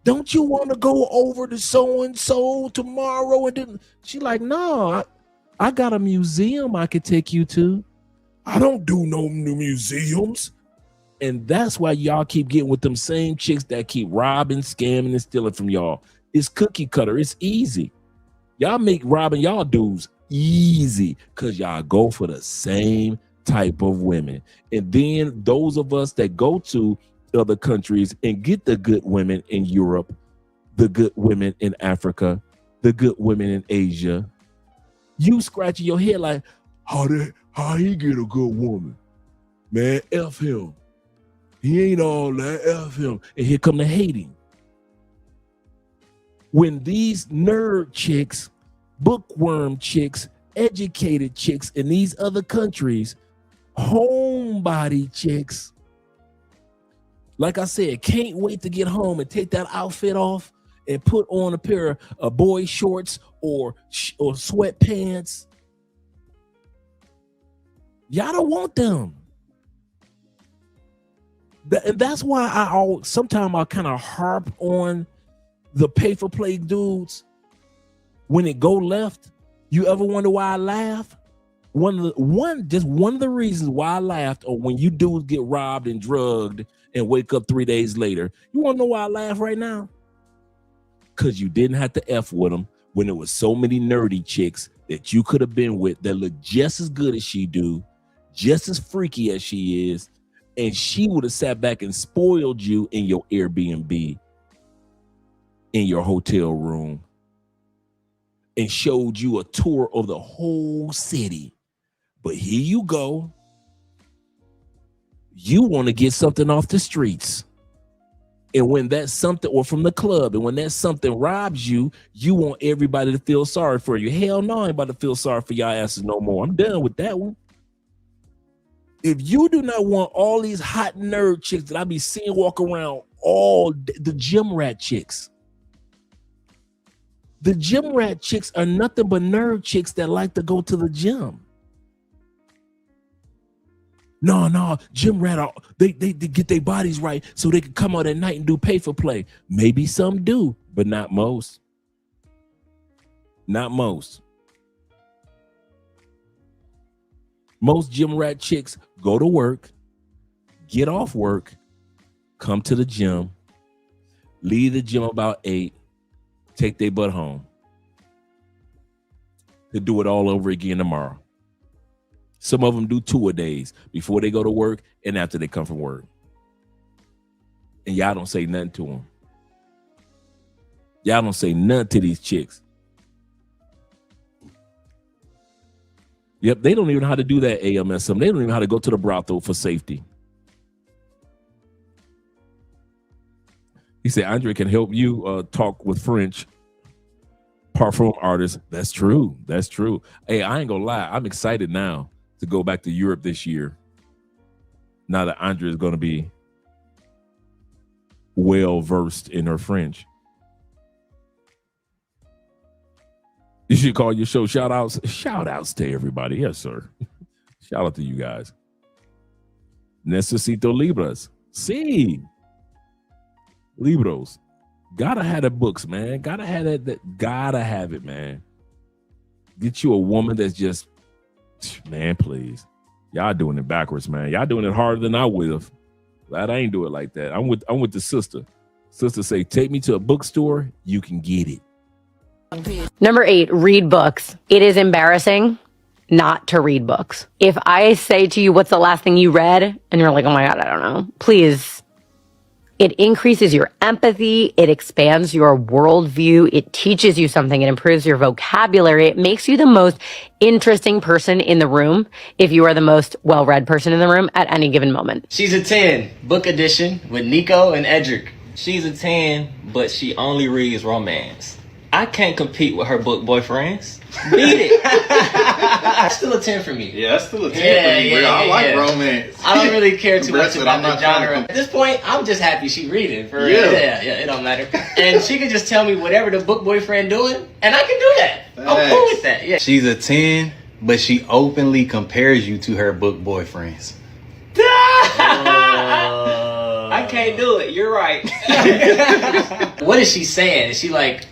Don't you want to go over to so-and-so tomorrow? And then she like, no, I got a museum I could take you to. I don't do no new museums. And that's why y'all keep getting with them same chicks that keep robbing, scamming, and stealing from y'all. It's cookie cutter. It's easy. Y'all make robbing y'all dudes easy because y'all go for the same type of women. And then those of us that go to other countries and get the good women in Europe, the good women in Africa, the good women in Asia, you scratching your head like, how he get a good woman? Man, F him. He ain't all that, F him. And here come the hating. When these nerd chicks, bookworm chicks, educated chicks in these other countries, homebody chicks, like I said, can't wait to get home and take that outfit off and put on a pair of boy shorts or sweatpants. Y'all don't want them. And that's why sometimes I kind of harp on the pay-for-play dudes. When it go left, you ever wonder why I laugh? One of the reasons why I laughed, or when you dudes get robbed and drugged and wake up 3 days later, you want to know why I laugh right now? Because you didn't have to F with them when there was so many nerdy chicks that you could have been with that look just as good as she do, just as freaky as she is, and she would have sat back and spoiled you in your Airbnb, in your hotel room, and showed you a tour of the whole city. But here you go. You want to get something off the streets. And when that's something, or from the club, and when that something robs you, you want everybody to feel sorry for you. Hell no, I ain't about to feel sorry for y'all asses no more. I'm done with that one. If you do not want all these hot nerd chicks that I be seeing walk around all day, the gym rat chicks. The gym rat chicks are nothing but nerd chicks that like to go to the gym. No, gym rat, they get their bodies right so they can come out at night and do pay for play. Maybe some do, but not most. Not most. Most gym rat chicks go to work, get off work, come to the gym, leave the gym about 8, take their butt home. To do it all over again tomorrow. Some of them do 2-a-days before they go to work and after they come from work. And y'all don't say nothing to them. Y'all don't say nothing to these chicks. Yep, they don't even know how to do that AMSM. They don't even know how to go to the brothel for safety. He said, Andre can help you talk with French parfum artists. That's true. That's true. Hey, I ain't gonna lie. I'm excited now to go back to Europe this year. Now that Andre is going to be well versed in her French. You should call your show shout outs. Shout outs to everybody. Yes, sir. Shout out to you guys. Necesito libras. Sí. Libros. Gotta have the books, man. Gotta have that. Gotta have it, man. Get you a woman that's just, man, please. Y'all doing it backwards, man. Y'all doing it harder than I would have. Glad I ain't do it like that. I'm with the sister. Sister say, take me to a bookstore. You can get it. Number 8, read books. It is embarrassing not to read books. If I say to you, what's the last thing you read? And you're like, oh my God, I don't know. Please. It increases your empathy. It expands your worldview. It teaches you something. It improves your vocabulary. It makes you the most interesting person in the room if you are the most well-read person in the room at any given moment. She's a 10, book edition with Nico and Edric. She's a 10, but she only reads romance. I can't compete with her book boyfriends. Beat it. That's still a 10 for me. Yeah, that's still a 10 for me. I like romance. I don't really care too much about the genre. To... At this point, I'm just happy she reading. Yeah, it don't matter. And she can just tell me whatever the book boyfriend doing, and I can do that. I'm cool with that. Yeah. She's a 10, but she openly compares you to her book boyfriends. I can't do it. You're right. What is she saying? Is she like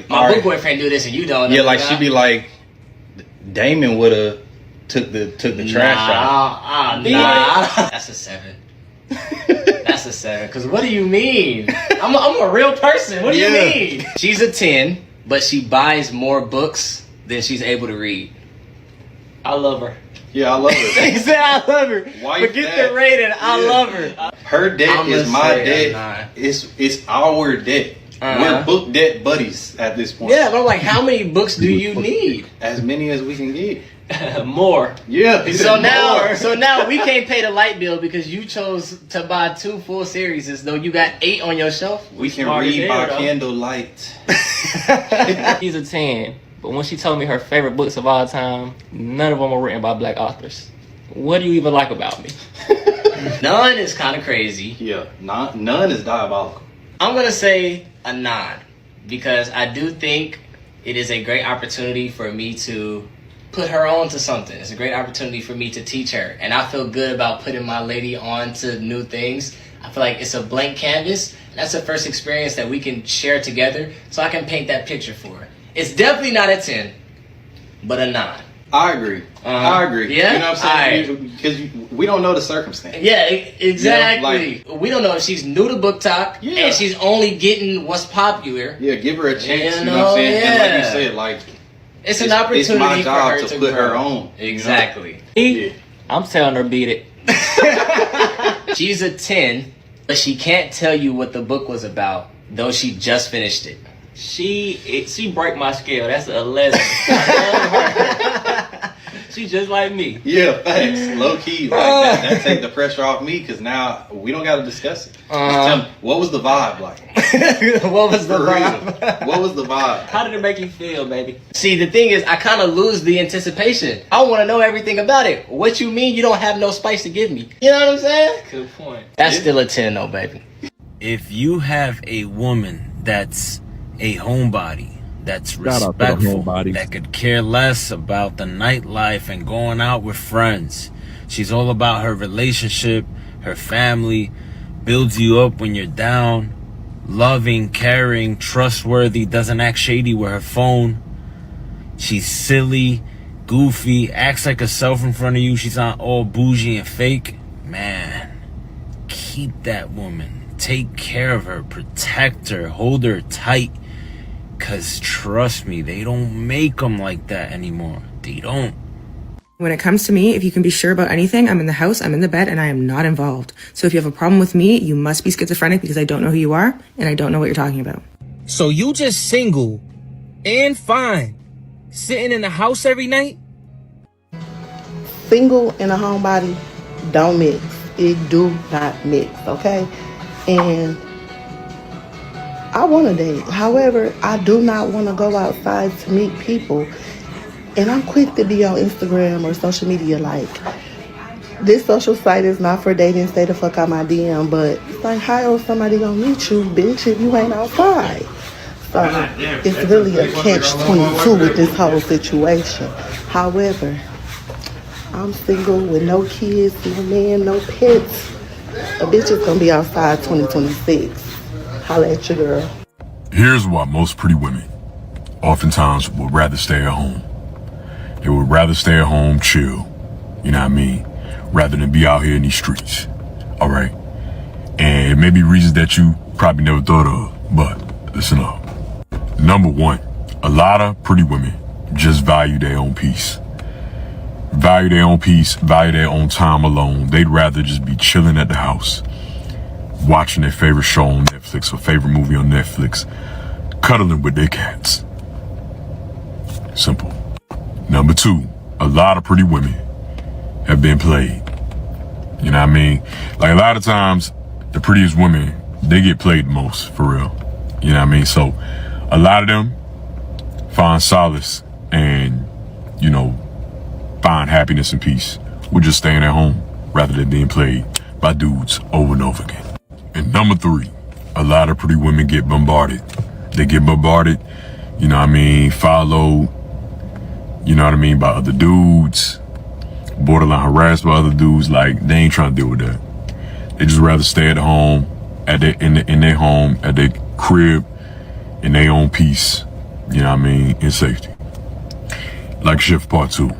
my book boyfriend do this and you don't? Yeah, like she'd be like, Damon would have took the trash out. That's a 7. That's a 7. Because what do you mean? I'm a real person. What do you mean? She's a 10, but she buys more books than she's able to read. I love her. Yeah, I love her. He said I love her. Forget the rating. I love her. Her debt is my debt. It's our debt. We're book debt buddies at this point. Yeah, but I'm like, how many books do you need? As many as we can get. More. Yeah. So now we can't pay the light bill because you chose to buy 2 full series as though you got 8 on your shelf. We can read by candlelight. She's a 10, but when she told me her favorite books of all time, none of them were written by Black authors. What do you even like about me? None is kind of crazy. Yeah, none is diabolical. I'm going to say a 9 because I do think it is a great opportunity for me to put her on to something. It's a great opportunity for me to teach her. And I feel good about putting my lady on to new things. I feel like it's a blank canvas. And that's the first experience that we can share together so I can paint that picture for her. It's definitely not a 10, but a 9. I agree. I agree. Yeah? You know what I'm saying? Because we don't know the circumstance. Yeah, exactly. You know, we don't know if she's new to book talk and she's only getting what's popular. Yeah, give her a chance. You know what I'm saying? Yeah. And like you said, like it's an opportunity it's my job for her to put her on. Exactly. You know? I'm telling her beat it. She's a 10, but she can't tell you what the book was about, though she just finished it. She break my scale. That's an 11. She's just like me. Yeah, thanks. Low key, like that take the pressure off me because now we don't got to discuss it. Just tell me, what was the vibe like? What was the vibe? What was the vibe? How did it make you feel, baby? See, the thing is, I kind of lose the anticipation. I want to know everything about it. What you mean you don't have no spice to give me? You know what I'm saying? Good point. That's still a 10 though, baby. If you have a woman that's a homebody, that's respectful, that could care less about the nightlife and going out with friends. She's all about her relationship, her family, builds you up when you're down, loving, caring, trustworthy, doesn't act shady with her phone. She's silly, goofy, acts like herself in front of you. She's not all bougie and fake. Man, keep that woman. Take care of her, protect her, hold her tight. Cause trust me, they don't make them like that anymore. They don't. When it comes to me, if you can be sure about anything, I'm in the house, I'm in the bed, and I am not involved. So if you have a problem with me, you must be schizophrenic because I don't know who you are and I don't know what you're talking about. So you just single and fine, sitting in the house every night? Single and a homebody don't mix. It do not mix, okay? And I want to date. However, I do not want to go outside to meet people. And I'm quick to be on Instagram or social media like, this social site is not for dating, stay the fuck out my DM. But it's like, how else somebody gonna meet you, bitch, if you ain't outside? So it's really a catch-22 with this whole situation. However, I'm single with no kids, no man, no pets. A bitch is gonna be outside 2026. Holla at your girl. Here's why most pretty women oftentimes would rather stay at home. They would rather stay at home, chill, you know what I mean, rather than be out here in these streets, all right? And it may be reasons that you probably never thought of, but listen up. Number one, a lot of pretty women just value their own peace. Value their own peace, value their own time alone. They'd rather just be chilling at the house, watching their favorite show on Netflix or favorite movie on Netflix, cuddling with their cats. Simple. Number two, a lot of pretty women have been played. You know what I mean? Like a lot of times, the prettiest women, they get played the most, for real. You know what I mean? So a lot of them find solace and, you know, find happiness and peace with just staying at home rather than being played by dudes over and over again. And number three, a lot of pretty women get bombarded. They get bombarded, you know what I mean, followed, you know what I mean, by other dudes, borderline harassed by other dudes. Like, they ain't trying to deal with that. They just rather stay at home, in their home, at their crib, in their own peace, you know what I mean, in safety. Like shift part 2.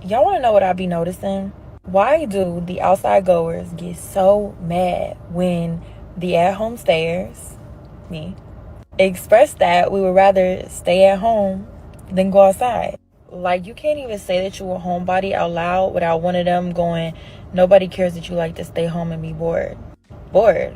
Y'all want to know what I be noticing? Why do the outside goers get so mad when the at-home stayers, me, express that we would rather stay at home than go outside? Like, you can't even say that you're a homebody out loud without one of them going, nobody cares that you like to stay home and be bored. Bored?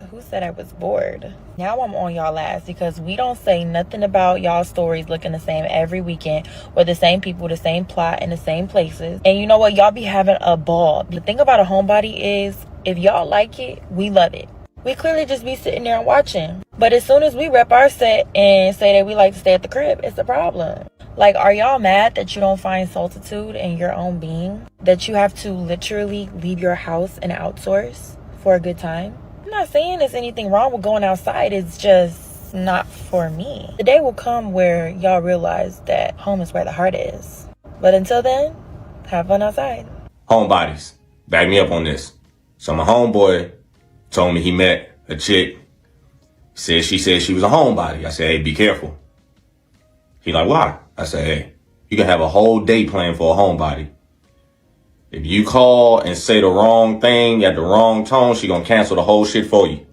Who said I was bored? Now I'm on y'all ass because we don't say nothing about y'all stories looking the same every weekend with the same people, the same plot, in the same places. And you know what? Y'all be having a ball. The thing about a homebody is, if y'all like it, we love it. We clearly just be sitting there and watching. But as soon as we rep our set and say that we like to stay at the crib, it's a problem. Like, are y'all mad that you don't find solitude in your own being? That you have to literally leave your house and outsource for a good time? I'm not saying there's anything wrong with going outside. It's just not for me. The day will come where y'all realize that home is where the heart is. But until then, have fun outside. Homebodies, back me up on this. So my homeboy told me he met a chick. She said she was a homebody. I said, hey, be careful. He like, why? I said, hey, you can have a whole day planned for a homebody. If you call and say the wrong thing at the wrong tone, she gonna cancel the whole shit for you.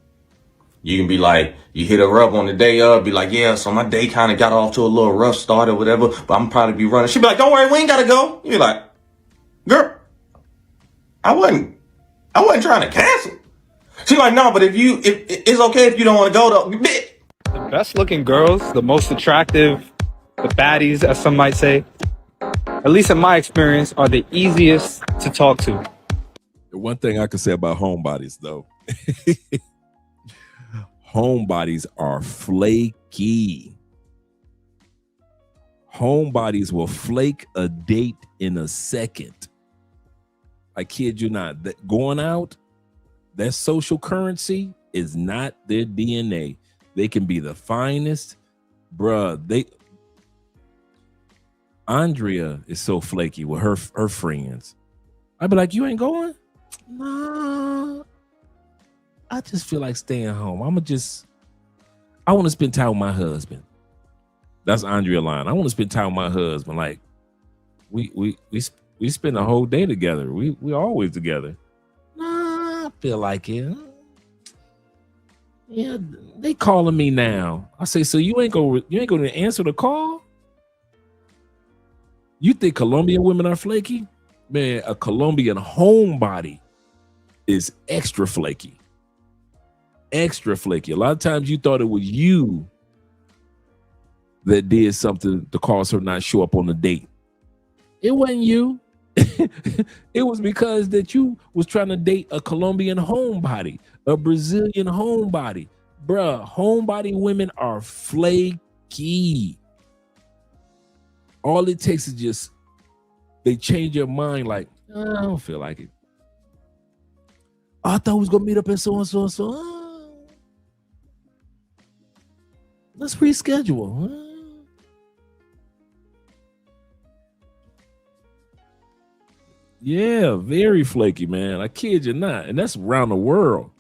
You can be like, you hit her up on the day of, be like, yeah, so my day kind of got off to a little rough start or whatever, but I'm probably be running. She be like, don't worry, we ain't gotta go. You be like, girl, I wasn't trying to cancel. She like, no, but if it's okay if you don't want to go though. The best looking girls, the most attractive, the baddies, as some might say, at least in my experience, are the easiest to talk to. The one thing I can say about homebodies, though, homebodies are flaky. Homebodies will flake a date in a second. I kid you not. Going out, that social currency is not their DNA. They can be the finest, bruh. Andrea is so flaky with her friends. I'd be like, you ain't going? Nah. I just feel like staying home. I want to spend time with my husband. That's Andrea line. I want to spend time with my husband. Like we spend a whole day together. We always together. Nah, I feel like it. Yeah, they calling me now. I say, so you ain't gonna answer the call? You think Colombian women are flaky? Man, a Colombian homebody is extra flaky. Extra flaky. A lot of times you thought it was you that did something to cause her not show up on the date. It wasn't you. It was because that you was trying to date a Colombian homebody, a Brazilian homebody. Bruh, homebody women are flaky. All it takes is just they change your mind like, I don't feel like it. I thought we was gonna meet up at so and so and so. Let's reschedule. Yeah, very flaky, man. I kid you not. And that's around the world.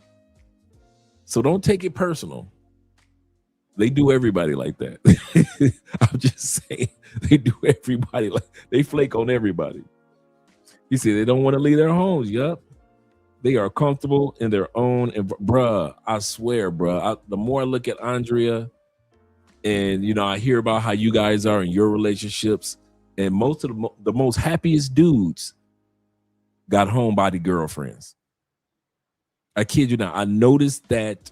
So don't take it personal. They do everybody like that. I'm just saying, they do everybody like they flake on everybody. You see, they don't want to leave their homes. Yup. They are comfortable in their own. And bruh, I swear, bruh, the more I look at Andrea and, you know, I hear about how you guys are in your relationships, and most of the most happiest dudes got homebody girlfriends. I kid you not. I noticed that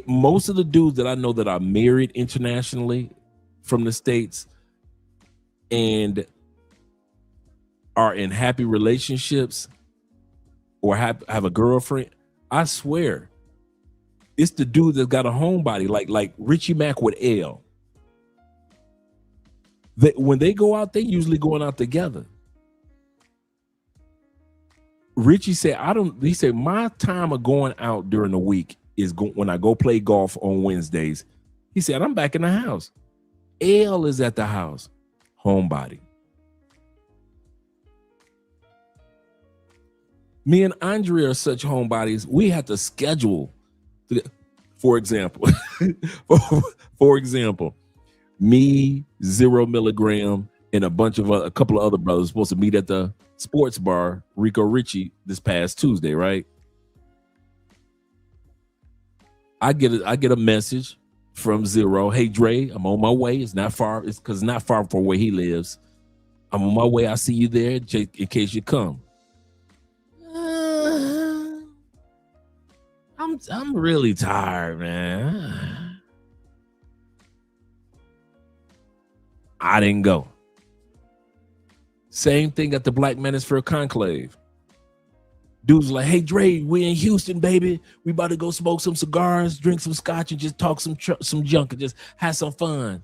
most of the dudes that I know that are married internationally from the States and are in happy relationships or have a girlfriend, I swear, it's the dude that got a homebody, like Richie Mack with Elle. When they go out, they usually going out together. Richie said, he said, my time of going out during the week is when I go play golf on Wednesdays. He said, I'm back in the house. Elle is at the house. Homebody. Me and Andrea are such homebodies. We have to schedule. For example, me, 0 milligram, and a couple of other brothers supposed to meet at the sports bar, Rico Richie, this past Tuesday, right? I get a message from 0. Hey Dre, I'm on my way. It's not far. It's because it's not far from where he lives. I'm on my way. I see you there in case you come. I'm really tired, man. I didn't go. Same thing at the Black Manosphere Conclave. Dudes like, hey Dre, we in Houston, baby. We about to go smoke some cigars, drink some scotch, and just talk some junk and just have some fun.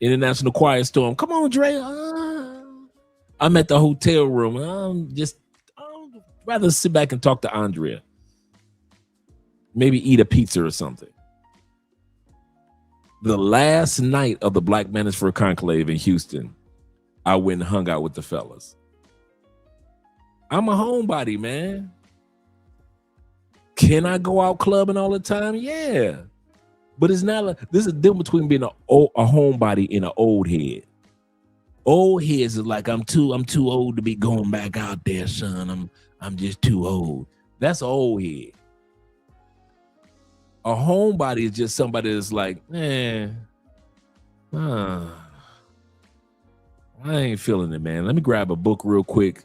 International Quiet Storm. Come on, Dre. I'm at the hotel room. I'd rather sit back and talk to Andrea. Maybe eat a pizza or something. The last night of the Black Manosphere Conclave in Houston, I went and hung out with the fellas. I'm a homebody, man. Can I go out clubbing all the time? Yeah. But it's not there's a difference between being a homebody and an old head. Old heads is like, I'm too old to be going back out there, son. I'm just too old. That's an old head. A homebody is just somebody that's like, I ain't feeling it, man. Let me grab a book real quick.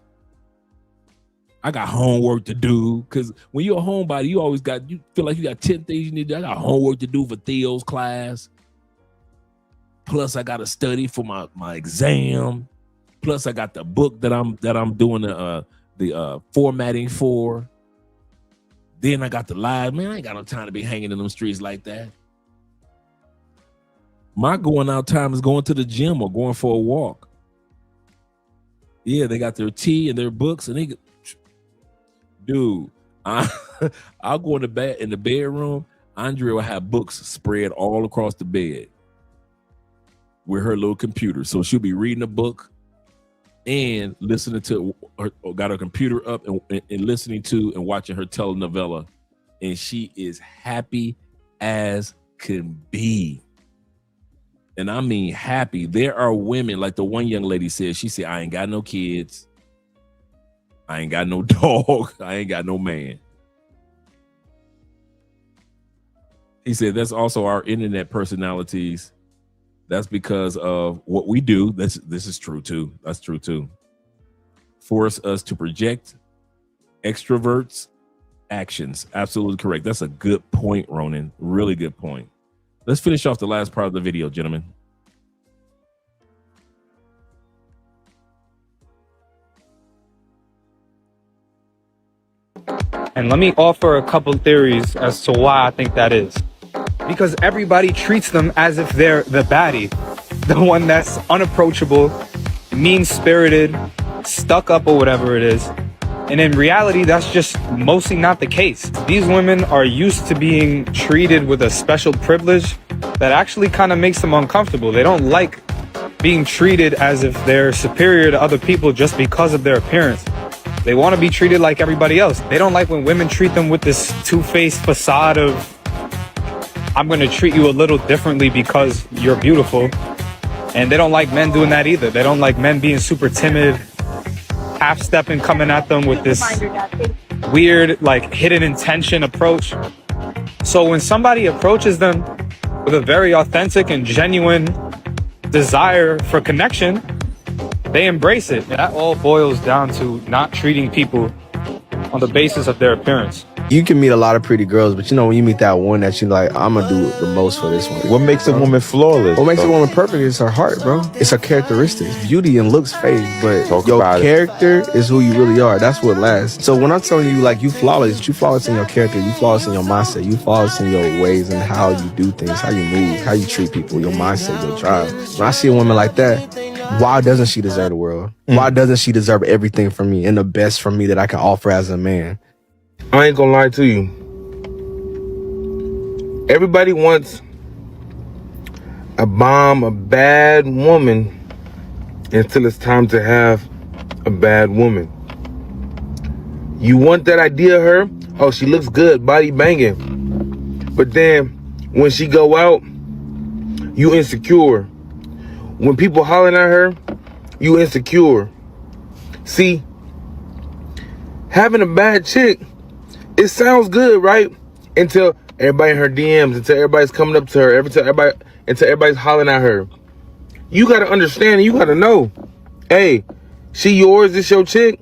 I got homework to do. Because when you're a homebody, you feel like you got 10 things you need to do. I got homework to do for Theo's class. Plus, I got to study for my exam. Plus, I got the book that I'm doing the formatting for. Then I got the live. Man, I ain't got no time to be hanging in them streets like that. My going out time is going to the gym or going for a walk. Yeah, they got their tea and their books, and I'll go in the bedroom. Andrea will have books spread all across the bed with her little computer. So she'll be reading a book and listening to got her computer up and listening to and watching her telenovela, and she is happy as can be. And I mean happy. There are women, like the one young lady said, she said, I ain't got no kids. I ain't got no dog. I ain't got no man. He said, that's also our internet personalities. That's because of what we do. This is true too. That's true too. Force us to project extroverts' actions. Absolutely correct. That's a good point, Ronan. Really good point. Let's finish off the last part of the video, gentlemen. And let me offer a couple theories as to why I think that is. Because everybody treats them as if they're the baddie, the one that's unapproachable, mean-spirited, stuck up or whatever it is. And in reality, that's just mostly not the case. These women are used to being treated with a special privilege that actually kind of makes them uncomfortable. They don't like being treated as if they're superior to other people just because of their appearance. They want to be treated like everybody else. They don't like when women treat them with this two-faced facade of, I'm going to treat you a little differently because you're beautiful. And they don't like men doing that either. They don't like men being super timid, half-stepping, coming at them with this weird, like, hidden intention approach. So when somebody approaches them with a very authentic and genuine desire for connection, they embrace it. That all boils down to not treating people on the basis of their appearance. You can meet a lot of pretty girls, but you know, when you meet that one that you like, I'm gonna do the most for this one. What makes a woman flawless? What makes a woman perfect is her heart, bro. It's her characteristics. Beauty and looks fade, but your character is who you really are. That's what lasts. So when I'm telling you, like, you flawless in your character, you flawless in your mindset, you flawless in your ways and how you do things, how you move, how you treat people, your mindset, your drive. When I see a woman like that, why doesn't she deserve the world? Why doesn't she deserve everything from me and the best from me that I can offer as a man? I ain't gonna lie to you. Everybody wants a bomb, a bad woman, until it's time to have a bad woman. You want that idea of her? Oh, she looks good, body banging. But then when she go out, you insecure. When people hollering at her, you insecure. See, having a bad chick, it sounds good, right? Until everybody in her DMs, until everybody's coming up to her, until everybody's hollering at her. You gotta understand, you gotta know, hey, she yours, this your chick,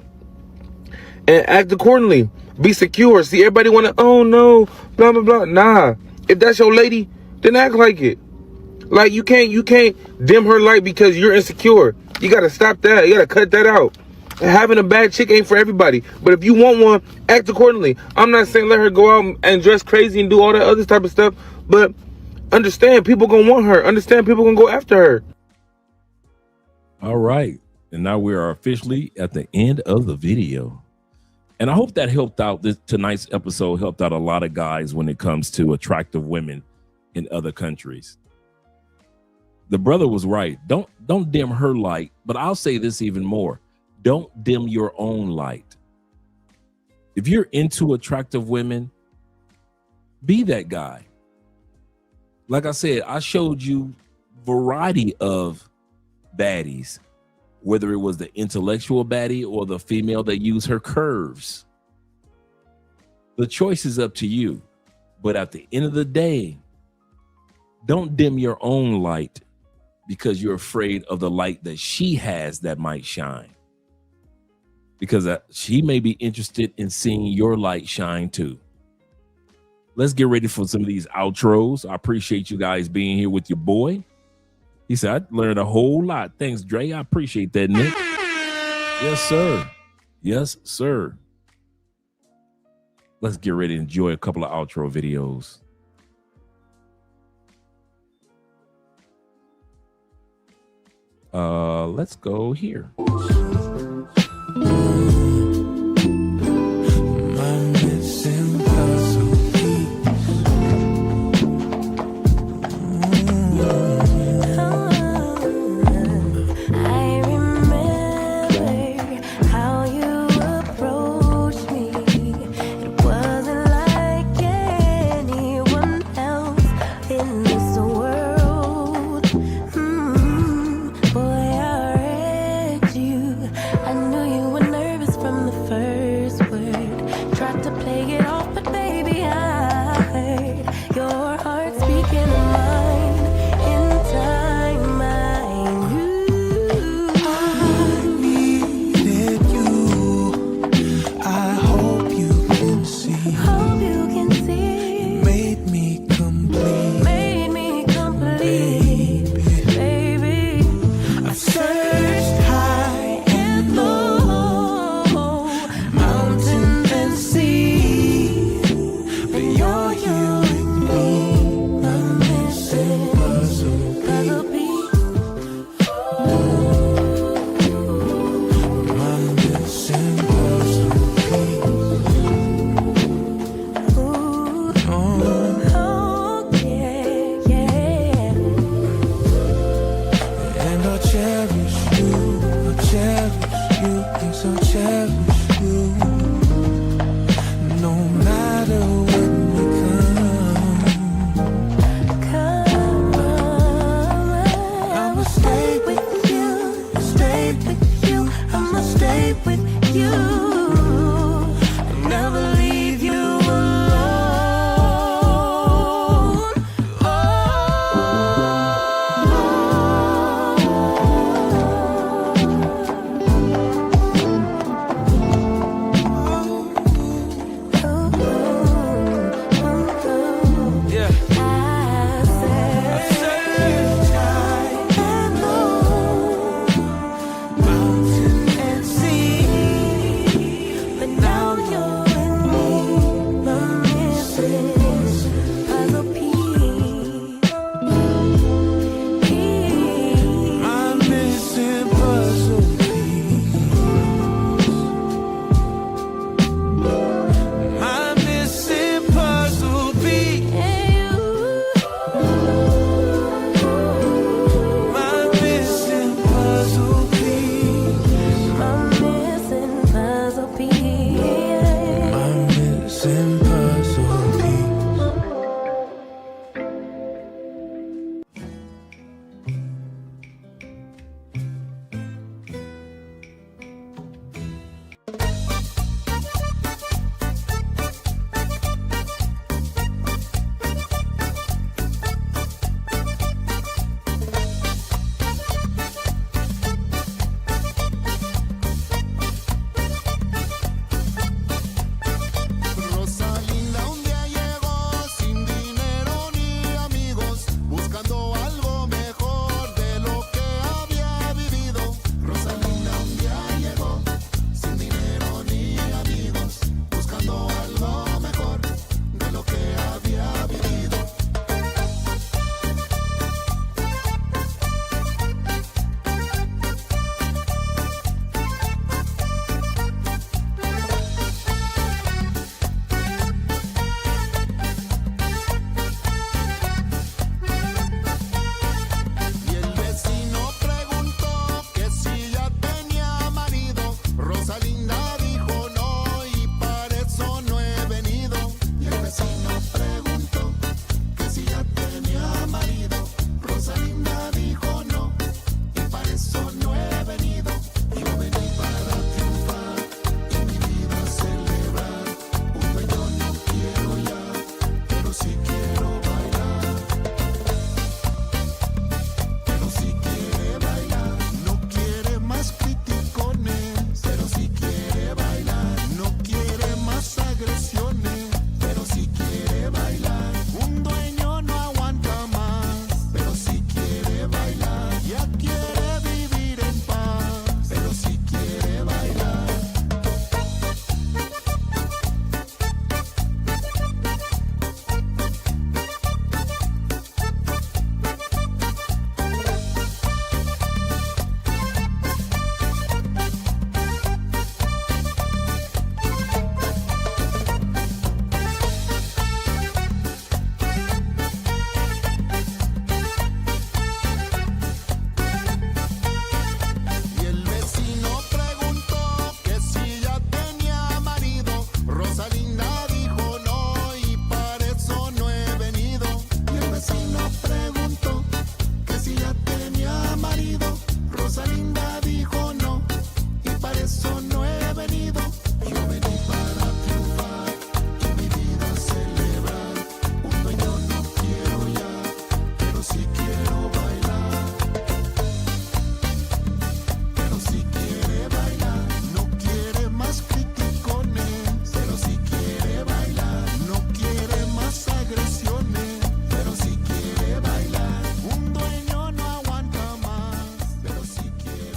and act accordingly. Be secure. See, everybody wanna, oh no, blah blah blah. Nah, if that's your lady, then act like it. Like, you can't dim her light because you're insecure. You gotta stop that. You gotta cut that out. Having a bad chick ain't for everybody. But if you want one, act accordingly. I'm not saying let her go out and dress crazy and do all that other type of stuff. But understand, people gonna want her. Understand, people gonna go after her. All right. And now we are officially at the end of the video. And I hope that helped out. Tonight's episode helped out a lot of guys when it comes to attractive women in other countries. The brother was right. Don't dim her light. But I'll say this even more. Don't dim your own light. If you're into attractive women, be that guy. Like I said, I showed you variety of baddies, whether it was the intellectual baddie or the female that used her curves. The choice is up to you. But at the end of the day, don't dim your own light because you're afraid of the light that she has that might shine. Because she may be interested in seeing your light shine too. Let's get ready for some of these outros. I appreciate you guys being here with your boy. He said, I learned a whole lot. Thanks, Dre. I appreciate that, Nick. Yes, sir. Yes, sir. Let's get ready to enjoy a couple of outro videos. Let's go here. cherish you, I'll cherish you, yes, I'll cherish you. No matter when you come, I'ma stay with you, stay with you, I'ma stay with you.